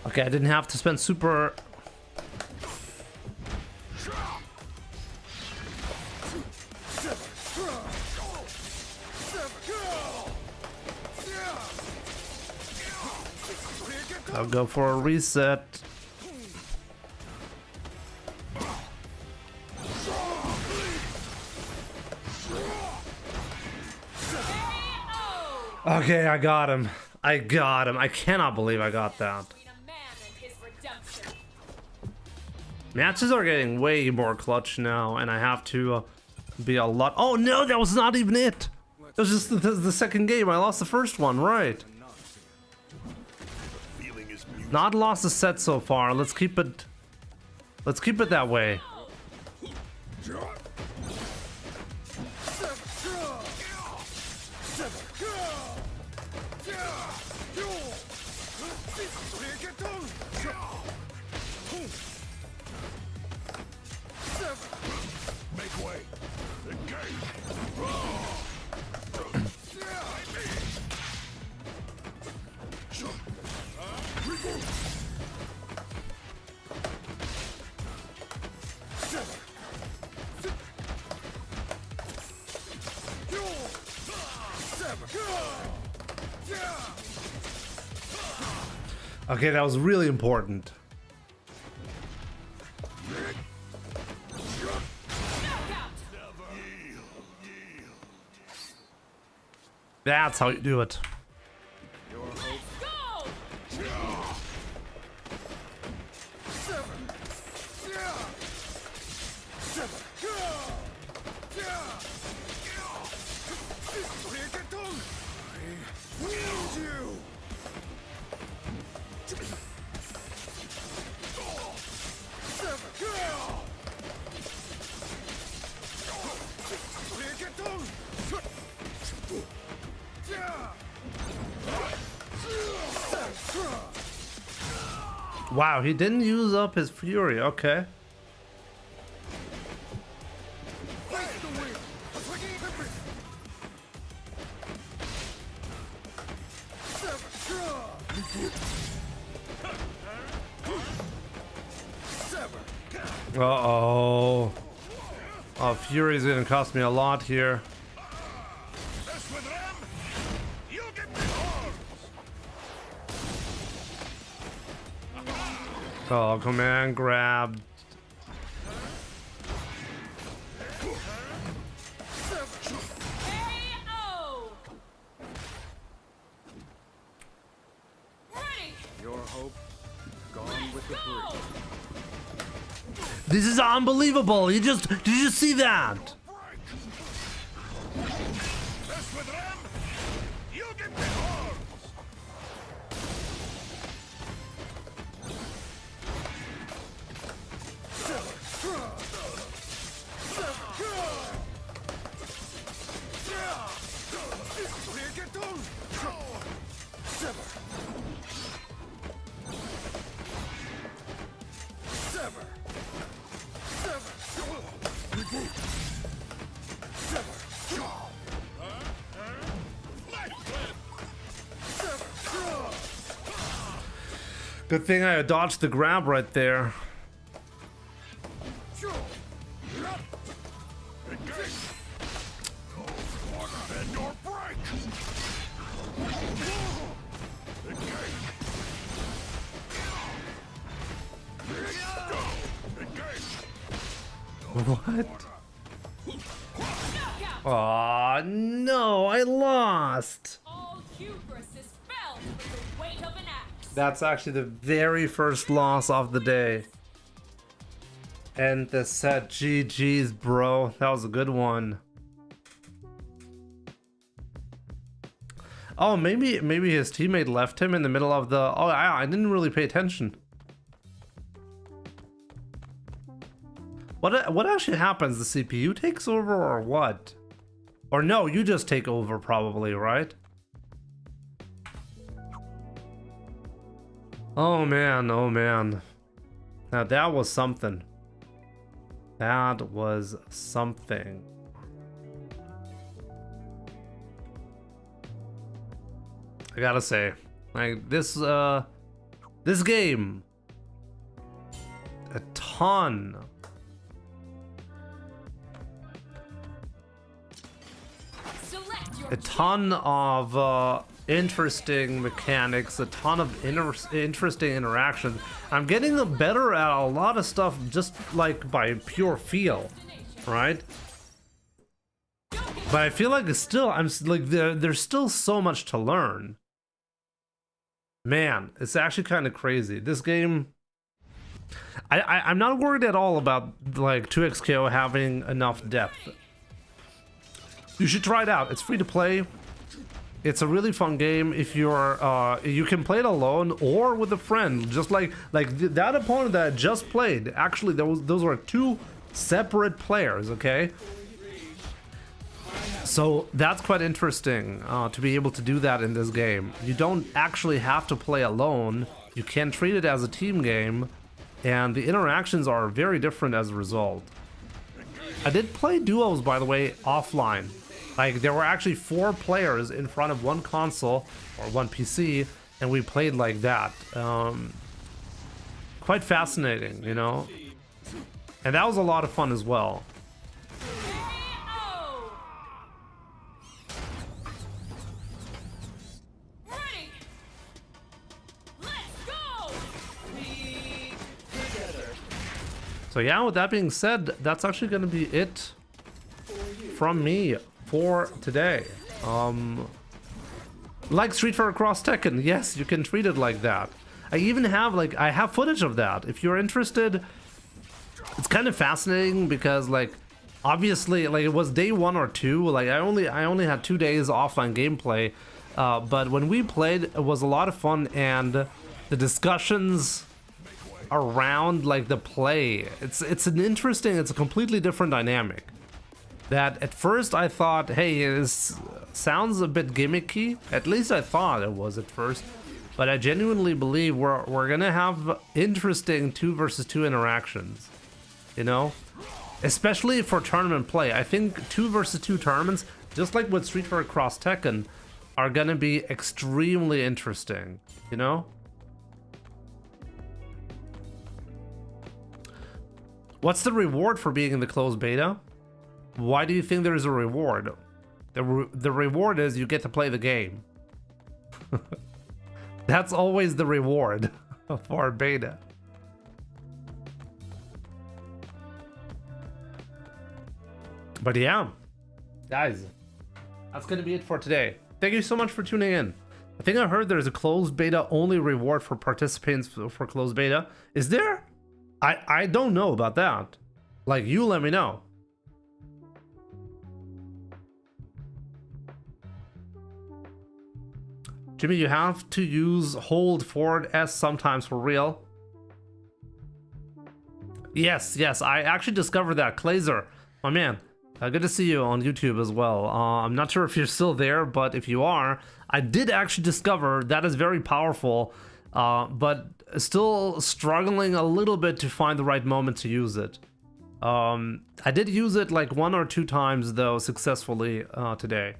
Okay, I didn't have to spend super. I'll go for a reset. Okay, I got him. I got him. I cannot believe I got that. Between a man and his redemption. Matches are getting way more clutch now, and I have to be a lot. Oh no, that was not even it. That was just the second game. I lost the first one, right? Feeling is mutual. Not lost a set so far. Let's keep it. Let's keep it that way. Make way. Engage. Okay, that was really important. That's how you do it. Go! Wow, he didn't use up his fury. Okay. Uh-oh. Oh, fury's gonna cost me a lot here. Mess with them, you get the horns. Oh, command grab. KO! Ready! Your hope gone with the Go! breeze. This is unbelievable. Did you see that? Mess with them, you get the horns. Good thing I dodged the grab right there. Bend or break. What? Aw, no, I lost. All hubris is felt with the weight of an axe. That's actually the very first loss of the day. And the set, GG's, bro. That was a good one. Oh, maybe his teammate left him in the middle of the... Oh, I didn't really pay attention. What actually happens? The CPU takes over or what? Or no, you just take over probably, right? Oh man, oh man. Now that was something. That was something. I gotta say, like this game, a ton Select your of interesting mechanics, a ton of interesting interactions. I'm getting better at a lot of stuff just like by pure feel, right? But I feel like it's still, I'm like there's still so much to learn. Man, it's actually kind of crazy. This game, I'm not worried at all about like 2XKO having enough depth. You should try it out. It's free to play. It's a really fun game. If you're, you can play it alone or with a friend. Just like that opponent that I just played. Actually, those were two separate players. Okay. So that's quite interesting to be able to do that in this game. You don't actually have to play alone. You can treat it as a team game, and the interactions are very different as a result. I did play duos, by the way, offline. Like, there were actually 4 players in front of one console or one PC, and we played like that. Quite fascinating, you know? And that was a lot of fun as well. ready. Let's go. So yeah, with that being said, that's actually going to be it from me for today. Like Street Fighter Cross Tekken, yes, you can treat it like that. I even have I have footage of that. If you're interested, it's kind of fascinating because obviously it was day 1 or 2. Like I only had 2 days offline gameplay, but when we played, it was a lot of fun, and the discussions around the play, it's a completely different dynamic. That at first I thought, hey, this sounds a bit gimmicky. At least I thought it was at first. But I genuinely believe we're gonna have interesting 2 versus 2 interactions. You know? Especially for tournament play. I think 2 versus 2 tournaments, just like with Street Fighter Cross Tekken, are gonna be extremely interesting. You know? What's the reward for being in the closed beta? Why do you think there's a reward? The reward is you get to play the game. That's always the reward for beta. But yeah, guys, that's gonna be it for today. Thank you so much for tuning in. I think I heard there's a closed beta only reward for participants for closed beta. Is there? I don't know about that. You let me know. Jimmy, you have to use hold forward S sometimes for real. Yes, I actually discovered that. Clazer, my man, good to see you on YouTube as well. I'm not sure if you're still there, but if you are, I did actually discover that is very powerful, but still struggling a little bit to find the right moment to use it. I did use it 1 or 2 times though successfully today.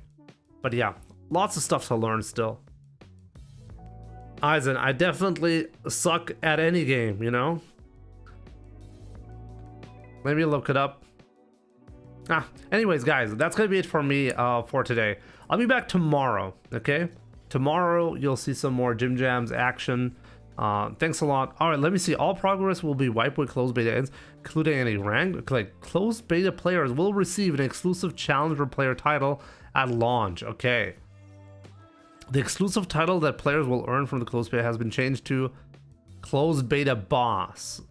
But yeah, lots of stuff to learn still. Aizen, I definitely suck at any game, you know? Let me look it up. Anyways, guys, that's gonna be it for me for today. I'll be back tomorrow, okay? Tomorrow, you'll see some more Jim Jams action. Thanks a lot. All right, let me see. All progress will be wiped when closed beta ends, including any rank. Closed beta players will receive an exclusive challenger player title at launch, okay? The exclusive title that players will earn from the closed beta has been changed to Closed Beta Boss.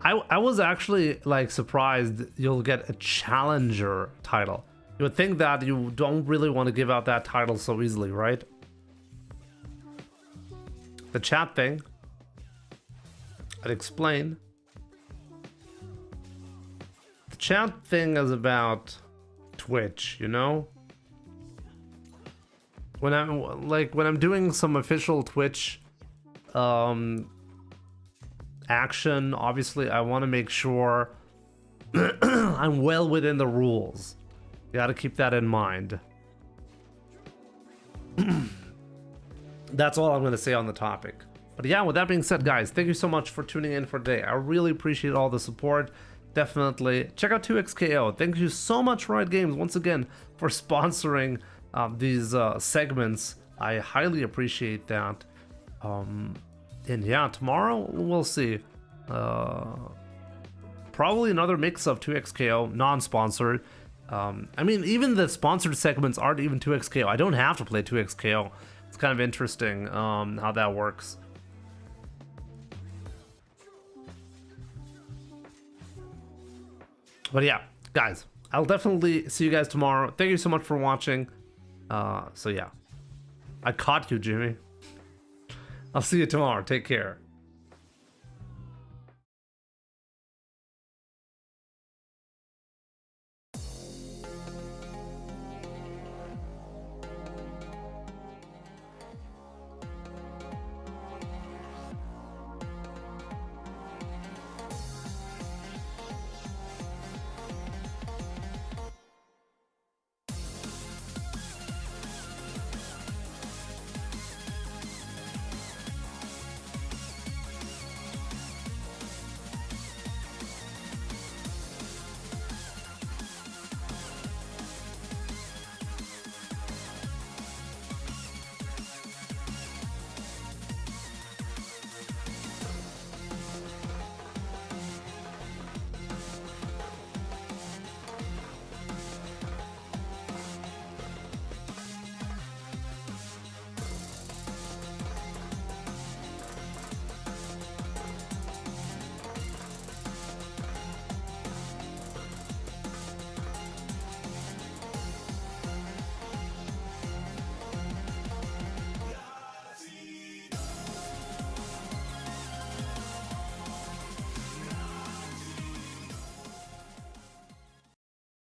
I was actually surprised you'll get a challenger title. You would think that you don't really want to give out that title so easily, right? The chat thing, I'd explain. The chat thing is about Twitch, you know? When I'm doing some official Twitch action, obviously I want to make sure I'm well within the rules. You got to keep that in mind. That's all I'm going to say on the topic. But yeah, with that being said, guys, thank you so much for tuning in for today. I really appreciate all the support. Definitely check out 2XKO. Thank you so much, Riot Games, once again, for sponsoring these segments. I highly appreciate that. And yeah, tomorrow we'll see. Probably another mix of 2XKO, non-sponsored. I mean, even the sponsored segments aren't even 2XKO. I don't have to play 2XKO. It's kind of interesting how that works. But yeah, guys, I'll definitely see you guys tomorrow. Thank you so much for watching. So yeah, I caught you, Jimmy. I'll see you tomorrow. Take care.